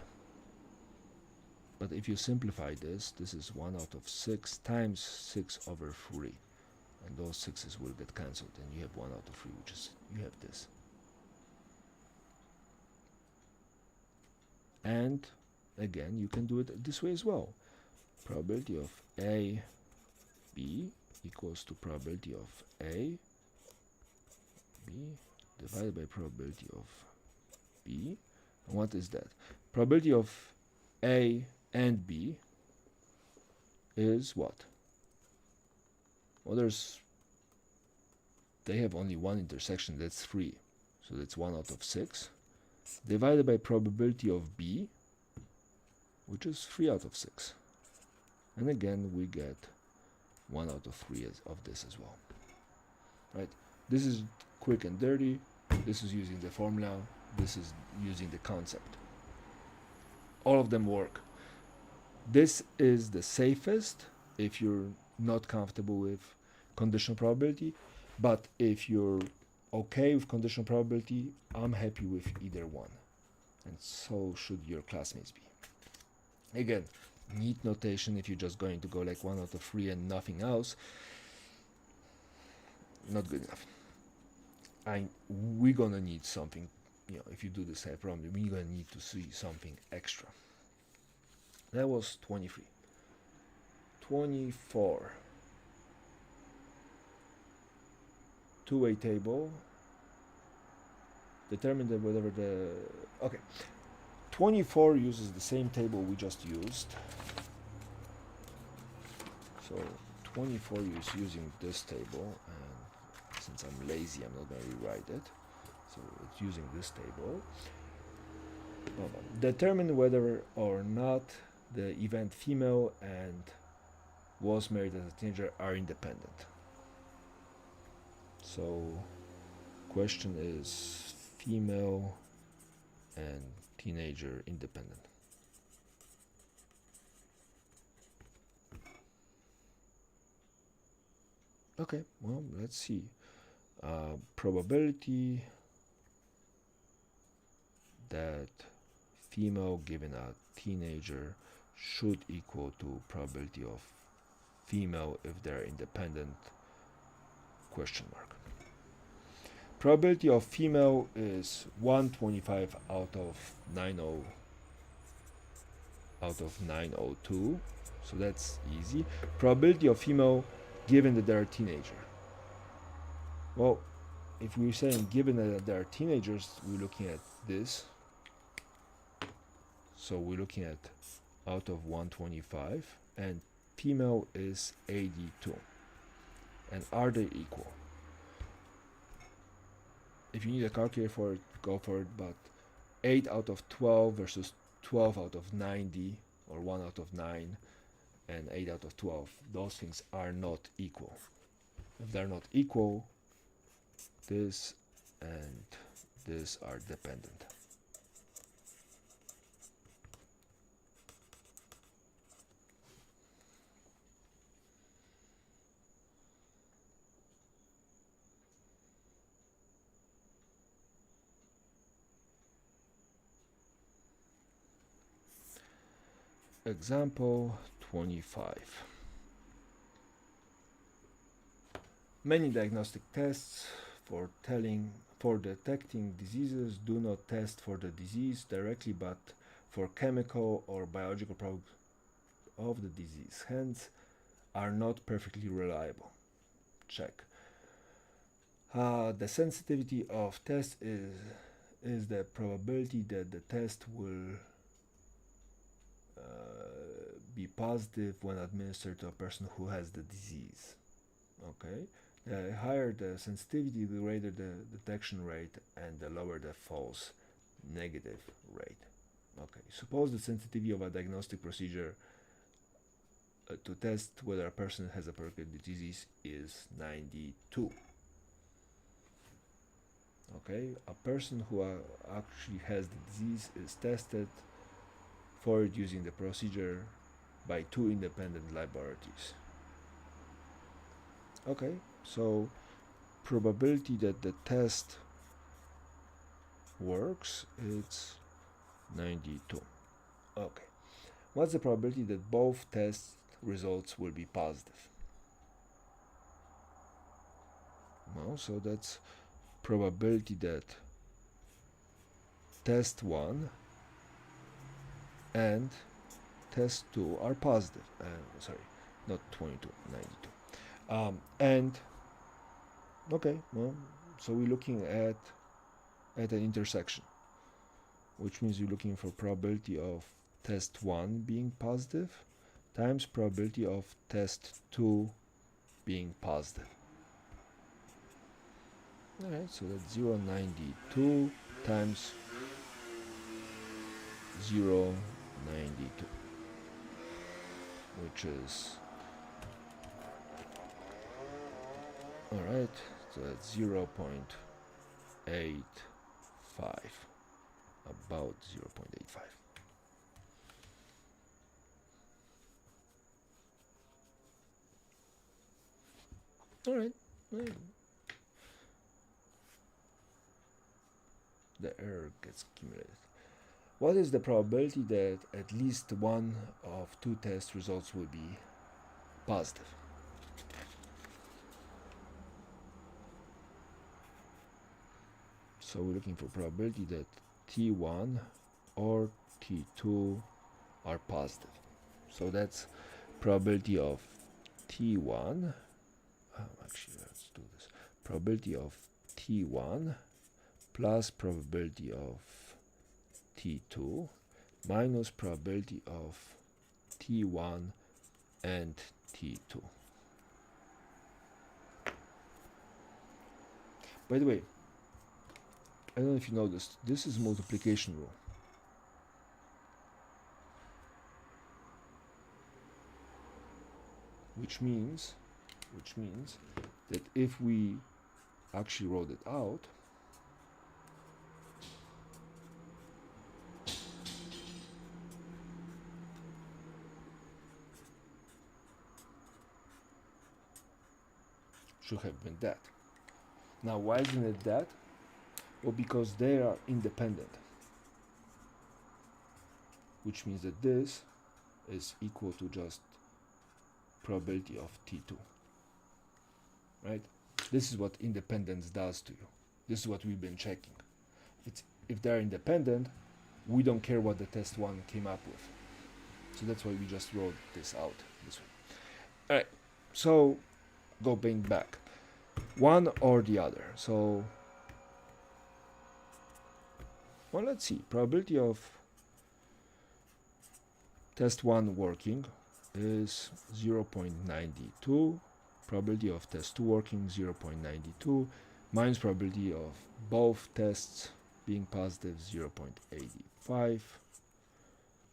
But if you simplify this, this is 1 out of 6 times 6 over 3. And those 6's will get cancelled, and you have 1 out of 3, which is, you have this. And again, you can do it this way as well. Probability of A, B equals to probability of A, B divided by probability of B. And what is that? Probability of A and B is what? Well, they have only one intersection, that's 3. So that's 1 out of 6. Divided by probability of B, which is 3 out of 6. And again, we get 1 out of 3 of this as well. Right? This is quick and dirty. This is using the formula. This is using the concept. All of them work. This is the safest if you're not comfortable with conditional probability, but if you're okay with conditional probability, I'm happy with either one, and so should your classmates be. Again, neat notation. If you're just going to go like 1 out of 3 and nothing else, not good enough. We're gonna need something, if you do this type of problem, we're gonna need to see something extra. That was 23. 24. Two-way table. Determine that whatever the... Okay. 24 uses the same table we just used. So 24 is using this table, and since I'm lazy, I'm not going to rewrite it. So it's using this table. Determine whether or not the event female and was married as a teenager are independent. So question is female and teenager independent. Okay, well, let's see. Probability that female given a teenager should equal to probability of female if they're independent, question mark. Probability of female is 125 out of 902, so that's easy. Probability of female given that they're a teenager. Well, if we're saying given that they're teenagers, we're looking at this. So we're looking at out of 125, and female is 82. And are they equal? If you need a calculator for it, go for it, but 8 out of 12 versus 12 out of 90, or 1 out of 9, and 8 out of 12, those things are not equal. If they're not equal, this and this are dependent. Example 25. Many diagnostic tests for for detecting diseases do not test for the disease directly but for chemical or biological problems of the disease, hence are not perfectly reliable. Check. The sensitivity of test is the probability that the test will be positive when administered to a person who has the disease. Okay, the higher the sensitivity, the greater the detection rate, and the lower the false negative rate. Okay, suppose the sensitivity of a diagnostic procedure to test whether a person has a particular disease is 92. Okay, a person who actually has the disease is tested for it using the procedure by 2 independent laboratories. Okay, so probability that the test works, it's 92. Okay, what's the probability that both test results will be positive? Well, so that's probability that test 1 and test 2 are positive. Sorry, not 22, 92. And okay, well, so we're looking at an intersection, which means you're looking for probability of test 1 being positive times probability of test 2 being positive. Alright, so that's 0.92 times 0.92, which is, alright, so that's 0.85, about 0.85. Alright, the error gets accumulated. What is the probability that at least one of 2 test results will be positive? So we're looking for probability that T1 or T2 are positive. So that's probability of T1. Actually, let's do this. Probability of T1 plus probability of T2 minus probability of T1 and T2. By the way, I don't know if you noticed, this is multiplication rule. Which means that if we actually wrote it out, should have been that. Now, why isn't it that? Well, because they are independent, which means that this is equal to just probability of T2, right? This is what independence does to you. This is what we've been checking. If they're independent, we don't care what the test 1 came up with. So that's why we just wrote this out this way. All right, so going back, one or the other. So, well, let's see. Probability of test 1 working is 0.92. Probability of test 2 working 0.92 minus probability of both tests being positive 0.85.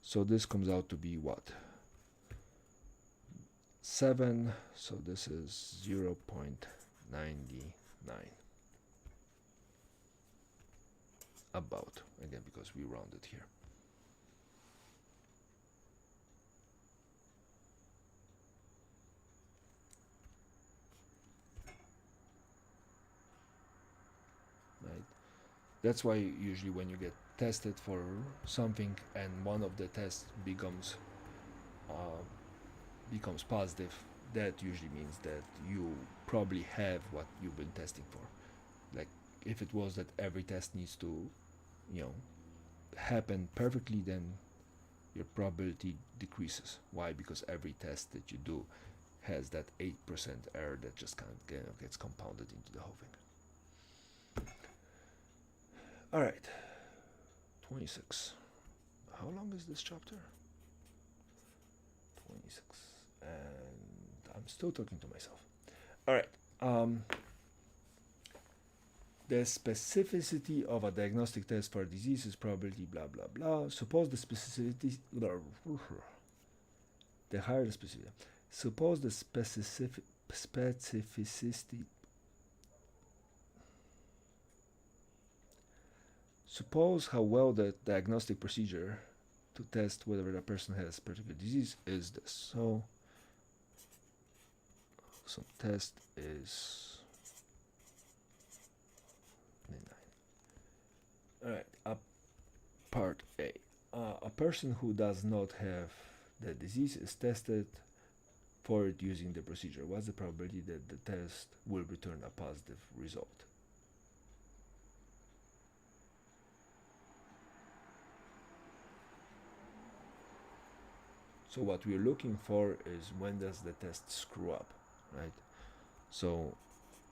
So this comes out to be what? 7. So this is 0.99. About, again, because we rounded here. Right? That's why usually when you get tested for something and one of the tests becomes positive, that usually means that you probably have what you've been testing for. Like if it was that every test needs to, you know, happen perfectly, then your probability decreases. Why? Because every test that you do has that 8% error that just kind of gets compounded into the whole thing. All right, 26. How long is this chapter? 26. And I'm still talking to myself. All right. The specificity of a diagnostic test for a disease is probability blah blah blah. Suppose the specificity, the higher the specificity. Suppose the specificity. Suppose how well the diagnostic procedure to test whether a person has a particular disease is this. So some test is 9. All right, part A. A person who does not have the disease is tested for it using the procedure. What's the probability that the test will return a positive result? So what we're looking for is when does the test screw up, right? So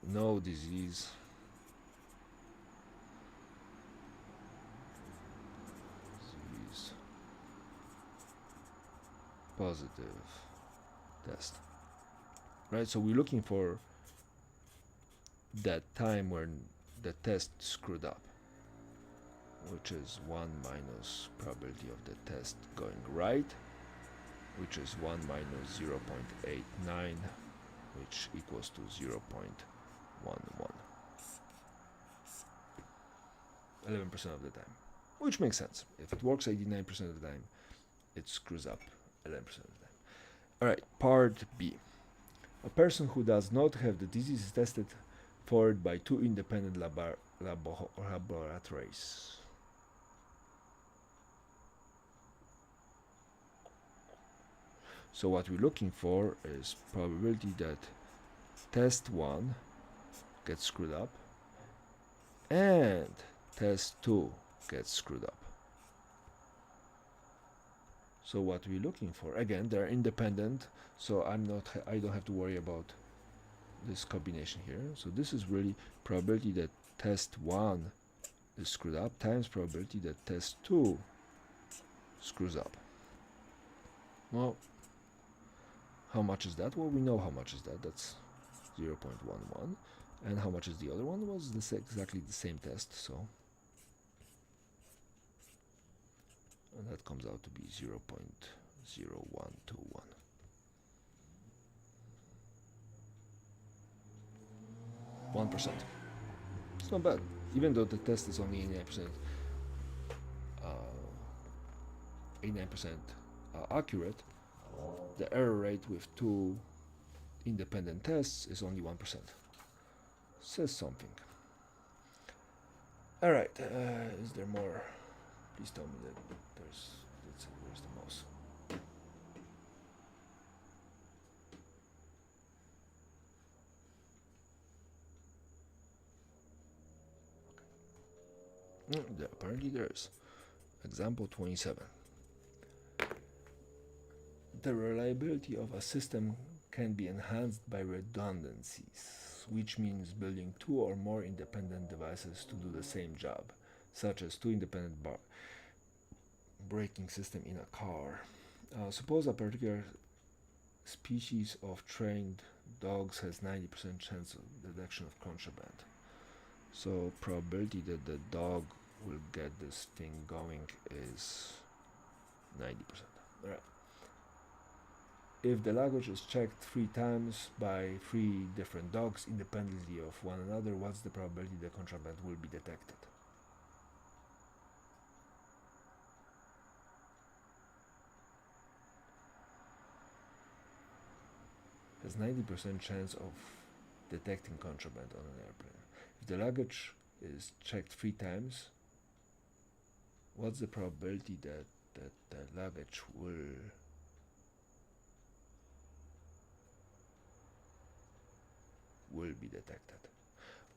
no disease, positive test, right? So we're looking for that time when the test screwed up, which is 1 minus probability of the test going right, which is 1 minus 0.89, which equals to 0.11. 11% of the time, which makes sense. If it works 89% of the time, it screws up 11% of the time. All right, part B. A person who does not have the disease is tested for it by 2 independent laboratories. So what we're looking for is probability that test 1 gets screwed up and test 2 gets screwed up. So what we're looking for, again, they're independent, so I don't have to worry about this combination here. So this is really probability that test 1 is screwed up times probability that test 2 screws up. Well, how much is that? Well, we know how much is that. That's 0.11. And how much is the other one? Was this exactly the same test, so and that comes out to be 0.0121. %. It's not bad, even though the test is only 89% accurate. The error rate with 2 independent tests is only 1%. Says something. All right, is there more? Please tell me that there's. Where's the mouse? Okay. Apparently there is. Example 27. The reliability of a system can be enhanced by redundancies, which means building 2 or more independent devices to do the same job, such as 2 independent braking system in a car. Suppose a particular species of trained dogs has 90% chance of detection of contraband. So probability that the dog will get this thing going is 90%. All right. If the luggage is checked 3 times by 3 different dogs independently of one another, what's the probability the contraband will be detected? There's 90% chance of detecting contraband on an airplane. If the luggage is checked 3 times, what's the probability that the luggage will be detected?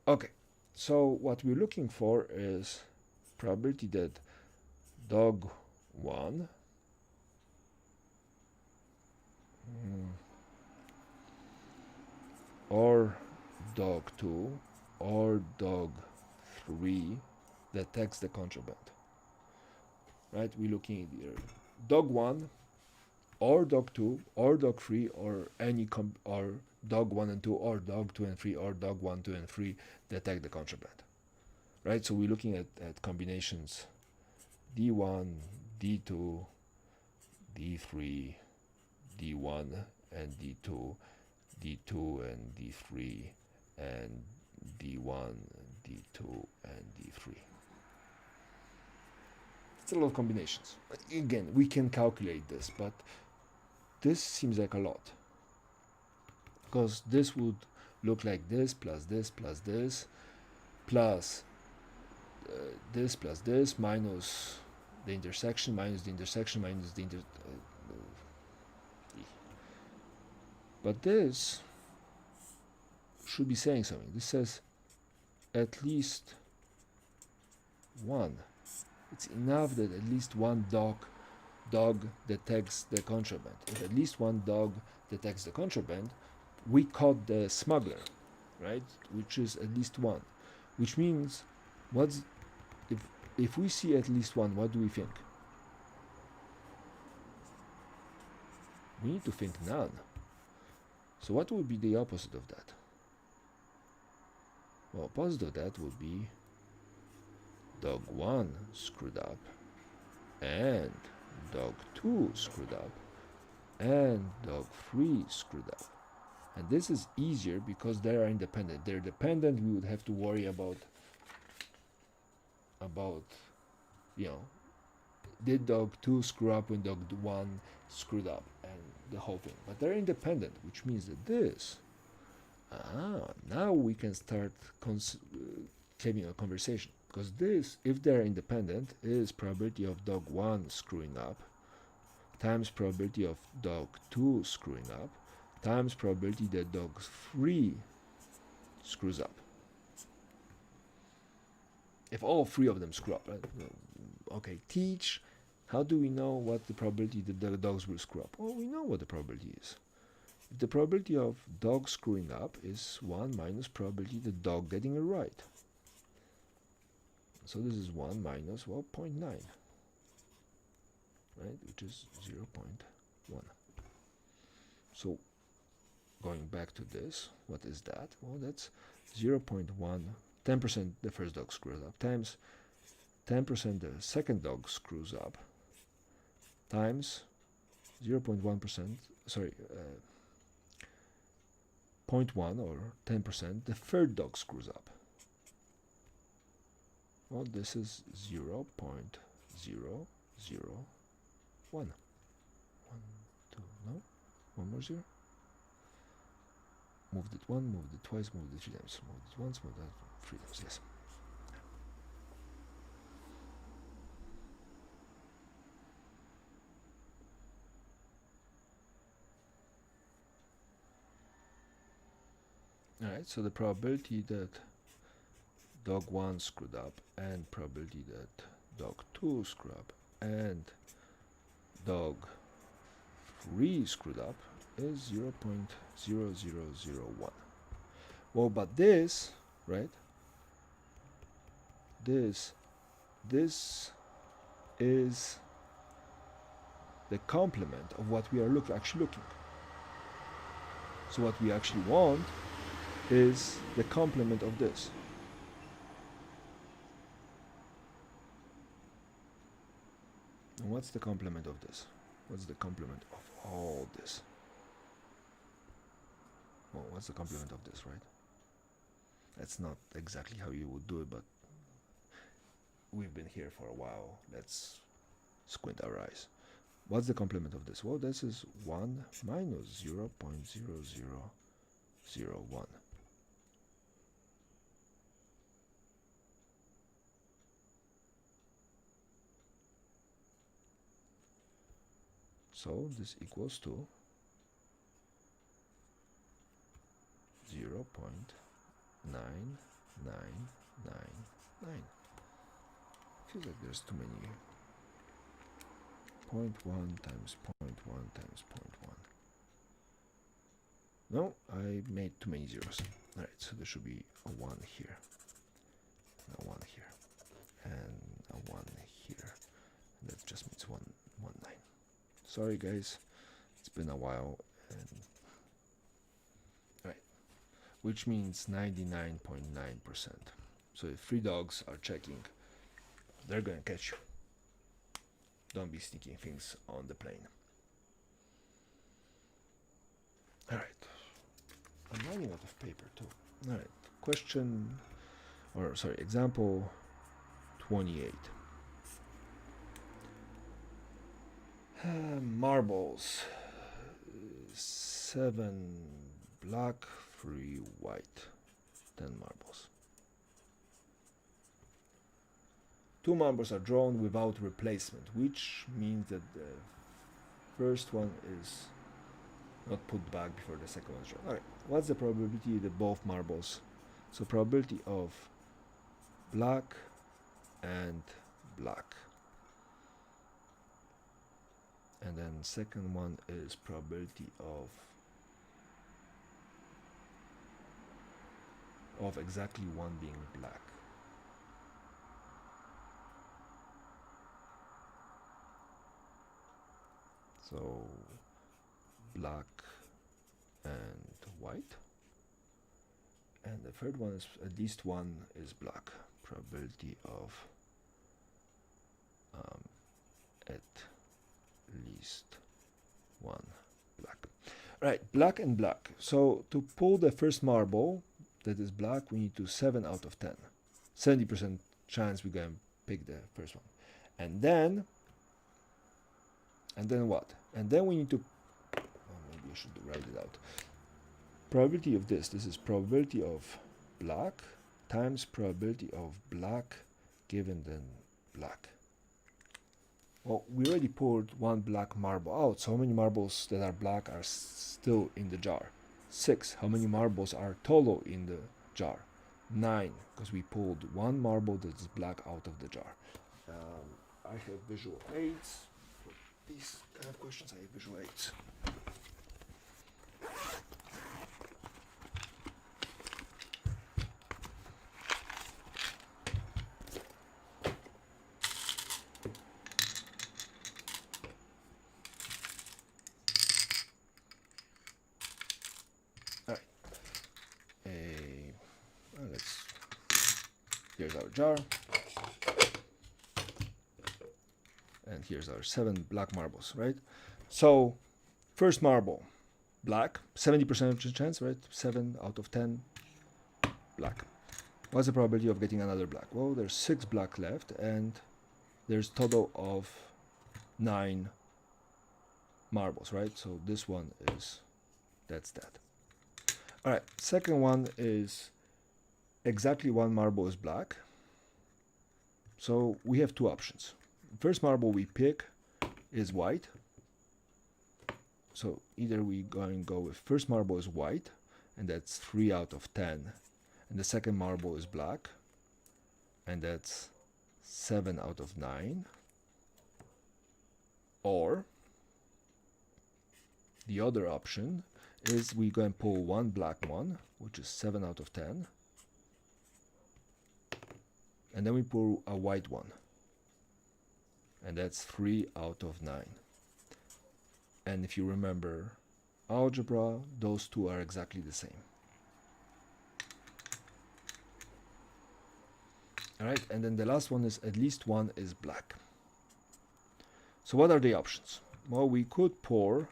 Okay, So what we're looking for is probability that dog 1 or dog 2 or dog 3 detects the contraband. Right? We're looking at either dog 1 or dog 2 or dog 3 or any or dog 1 and 2 or dog 2 and 3 or dog 1, 2 and 3 detect the contraband. Right? So we're looking at combinations D1, D2, D3, D1 and D2, D2 and D3, and D1, D2, and D3. It's a lot of combinations. Again, we can calculate this, but this seems like a lot. Because this would look like this plus this plus this plus this minus the intersection minus the intersection minus the but this should be saying something. This says at least one. It's enough that at least one dog detects the contraband. If at least one dog detects the contraband, we caught the smuggler, right? Which is at least one. Which means, what's if we see at least one, what do we think? We need to think none. So what would be the opposite of that? Well, opposite of that would be dog 1 screwed up and dog 2 screwed up and dog 3 screwed up. And this is easier because they are independent. They're dependent, we would have to worry about did dog 2 screw up when dog 1 screwed up and the whole thing. But they're independent, which means that this now we can start having a conversation, because this, if they're independent, is probability of dog 1 screwing up times probability of dog 2 screwing up times probability that dog 3 screws up. If all 3 of them screw up, right? Okay, teach. How do we know what the probability that the dogs will screw up? Well, we know what the probability is. The probability of dog screwing up is 1 minus probability the dog getting it right. So this is 1 minus, well, 0.9, right, which is 0.1. So going back to this, what is that? Well, that's 0.1, 10% the first dog screws up, times 10% the second dog screws up, times 0.1%, sorry, 0.1 or 10% the third dog screws up. Well, this is 0.001. 1, 2, no? One more 0? Moved it 1, moved it twice, moved it 3 times. Moved it once, moved it 3 times, yes. Alright, so the probability that dog 1 screwed up and probability that dog 2 screwed up and dog 3 screwed up is 0.0001. Well, but this, right? This is the complement of what we are actually looking. So what we actually want is the complement of this. And what's the complement of this? What's the complement of all this? Well, what's the complement of this, right? That's not exactly how you would do it, but we've been here for a while. Let's squint our eyes. What's the complement of this? Well, this is 1 minus 0.0001. So this equals to 0.9 9, 9, 9. Feels like there's too many. 0.1 times 0.1 times 0.1. No, I made too many zeros. Alright, so there should be a 1 here, a 1 here, and a 1 here. That just means 1, 1, 9. Sorry guys, it's been a while. And right, which means 99.9%. So if 3 dogs are checking, they're gonna catch you. Don't be sneaking things on the plane. Alright, I'm running out of paper too. Alright, example 28. Marbles. 7 black, 3 white. 10 marbles. 2 marbles are drawn without replacement, which means that the first one is not put back before the second one is drawn. Alright, what's the probability that both marbles? So probability of black and black. And then second one is probability of exactly one being black. So black and white. And the third one is at least one is black. Probability of at least one black. Right, black and black. So to pull the first marble that is black, we need to 7 out of 10. 70% chance we're going to pick the first one. And then what? And then we need to, maybe I should write it out. Probability of this is probability of black times probability of black given then black. Well, we already poured 1 black marble out, so how many marbles that are black are still in the jar? 6. How many marbles are total in the jar? 9, because we pulled 1 marble that is black out of the jar. I have visual aids. For these kind of questions, I have visual aids. Here's our jar, and here's our 7 black marbles, right? So first marble, black, 70% chance, right? 7 out of 10 black. What's the probability of getting another black? Well, there's 6 black left, and there's total of 9 marbles, right? So this one is, that's that. All right, second one is exactly 1 marble is black. So we have 2 options. First marble we pick is white. So either we going to go with first marble is white, and that's 3 out of 10. And the second marble is black, and that's 7 out of 9. Or the other option is we go and pull 1 black one, which is 7 out of 10. And then we pull a white one, and that's 3 out of 9. And if you remember algebra, those two are exactly the same. Alright, and then the last one is at least one is black. So what are the options? Well, we could pour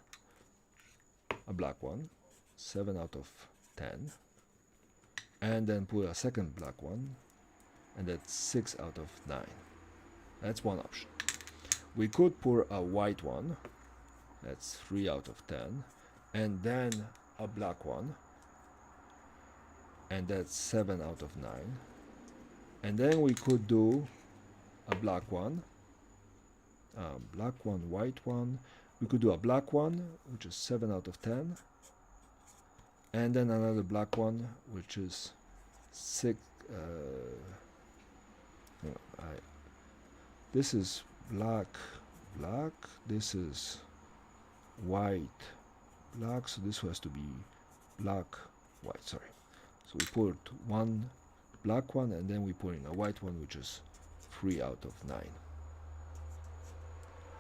a black one, 7 out of 10, and then pull a second black one, and that's 6 out of 9. That's one option. We could pour a white one, that's 3 out of 10, and then a black one, and that's 7 out of 9. And then we could do a black one, white one. We could do a black one, which is 7 out of 10, and then another black one, which is hang on, this is black, black, this is white, black, so this has to be black, white, sorry. So we put one black one and then we put in a white one, which is 3 out of 9.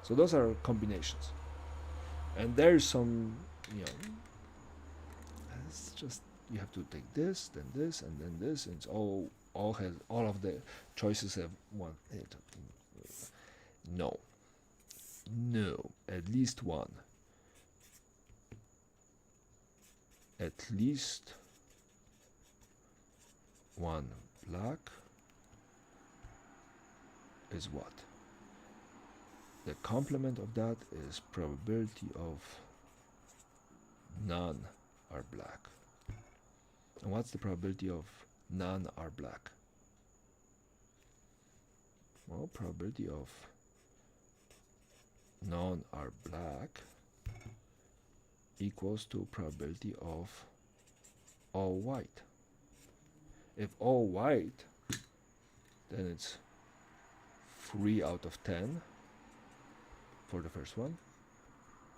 So those are combinations. And there's some, it's just, you have to take this, then this, and then this, and it's all of the choices have one. No, at least one. At least one black is what? The complement of that is probability of none are black. And what's the probability of none are black? Well, probability of none are black equals to probability of all white. If all white, then it's 3 out of 10 for the first one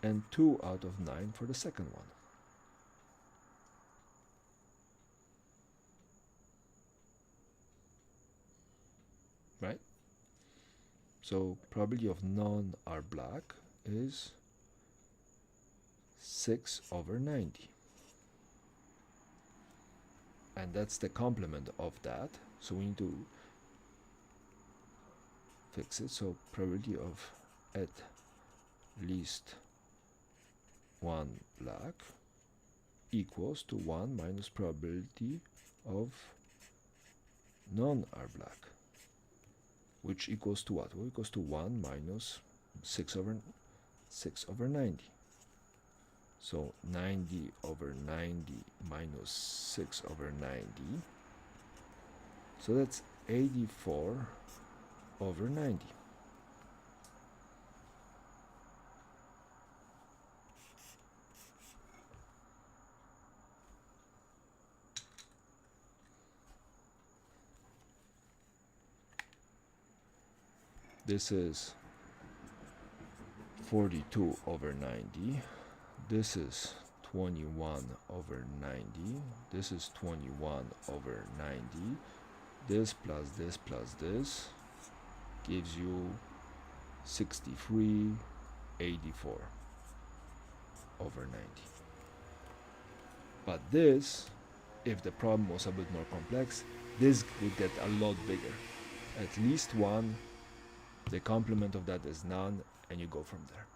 and 2 out of 9 for the second one. Right? So probability of none are black is 6/90. And that's the complement of that. So we need to fix it. So probability of at least one black equals to 1 minus probability of none are black, which equals to what? Well, equals to 1 minus 6/90. So 90/90 minus 6/90. So that's 84/90. This is 42/90. This is 21/90. This is 21/90. This plus this plus this gives you 63/84/90. But this, if the problem was a bit more complex, this would get a lot bigger. At least one, the complement of that is none, and you go from there.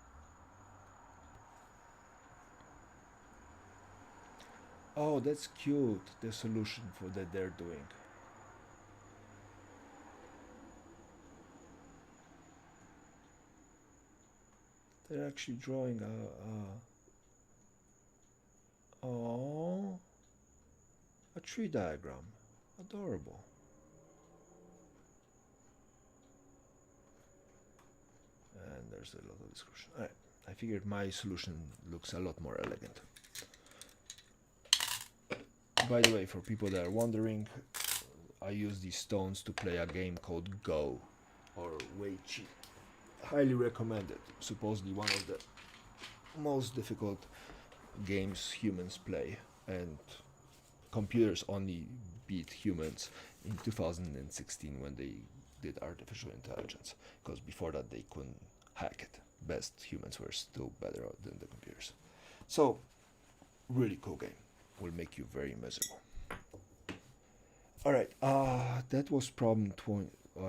Oh, that's cute, the solution for that they're doing. They're actually drawing a tree diagram. Adorable. And there's a lot of description. Alright, I figured my solution looks a lot more elegant. By the way, for people that are wondering, I use these stones to play a game called Go, or Weiqi. Highly recommended. Supposedly one of the most difficult games humans play, and computers only beat humans in 2016 when they did artificial intelligence, because before that they couldn't hack it. Best humans were still better than the computers. So, really cool game. Will make you very miserable. Alright, that was problem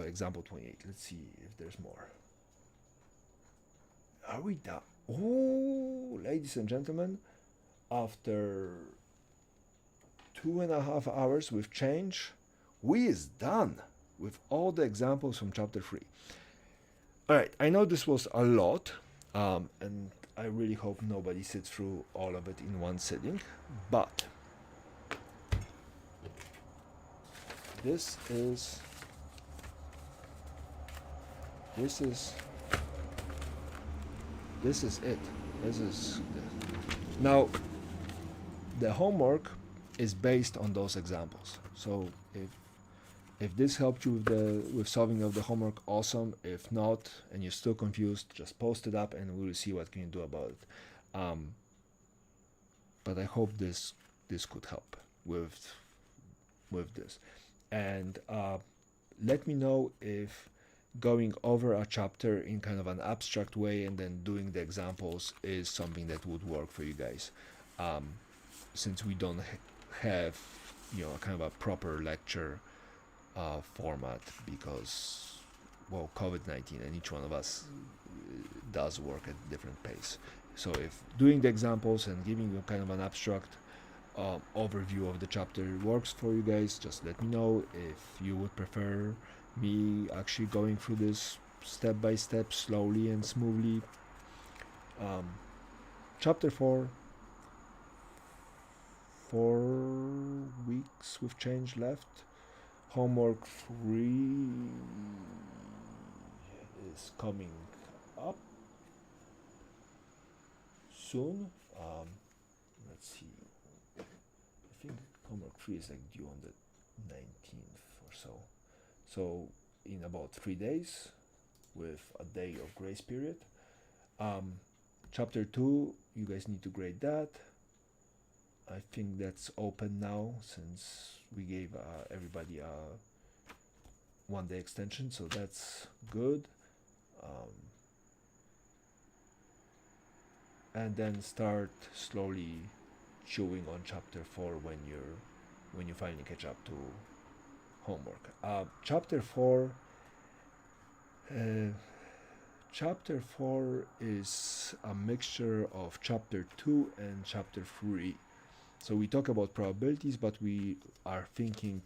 example 28. Let's see if there's more. Are we done? Oh, ladies and gentlemen, after 2.5 hours with change, we is done with all the examples from chapter 3. Alright, I know this was a lot, and I really hope nobody sits through all of it in one sitting, but this is it. This is now the homework is based on those examples. So if If this helped you with solving of the homework, awesome. If not, and you're still confused, just post it up and we'll see what can you do about it. But I hope this could help with this. And let me know if going over a chapter in kind of an abstract way and then doing the examples is something that would work for you guys, since we don't have a kind of a proper lecture format, because well, COVID-19, and each one of us does work at a different pace. So if doing the examples and giving you kind of an abstract overview of the chapter works for you guys, just let me know. If you would prefer me actually going through this step by step, slowly and smoothly. Chapter 4, 4 weeks with change left. Homework 3 is coming up soon. Let's see. I think homework 3 is like due on the 19th or so. So in about 3 days, with a day of grace period. Chapter 2, you guys need to grade that. I think that's open now since we gave everybody a 1 day extension, so that's good. And then start slowly chewing on chapter 4 when you finally catch up to homework. Chapter 4 is a mixture of chapter 2 and chapter 3. So we talk about probabilities, but we are thinking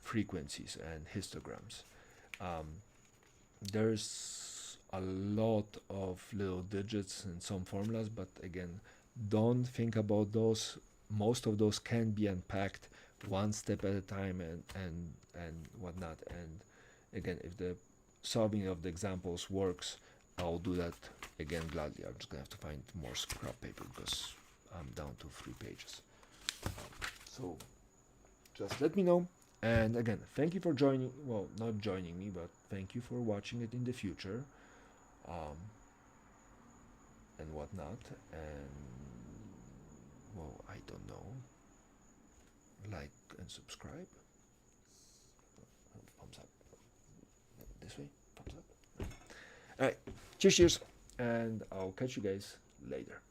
frequencies and histograms. There's a lot of little digits and some formulas, but again, don't think about those. Most of those can be unpacked one step at a time and whatnot. And again, if the solving of the examples works, I'll do that again gladly. I'm just gonna have to find more scrap paper because I'm down to 3 pages. So just let me know. And again, thank you for joining. Well, not joining me, but thank you for watching it in the future, and whatnot. And well, I don't know. Like and subscribe. Thumbs up. This way. Thumbs up. All right. Cheers, and I'll catch you guys later.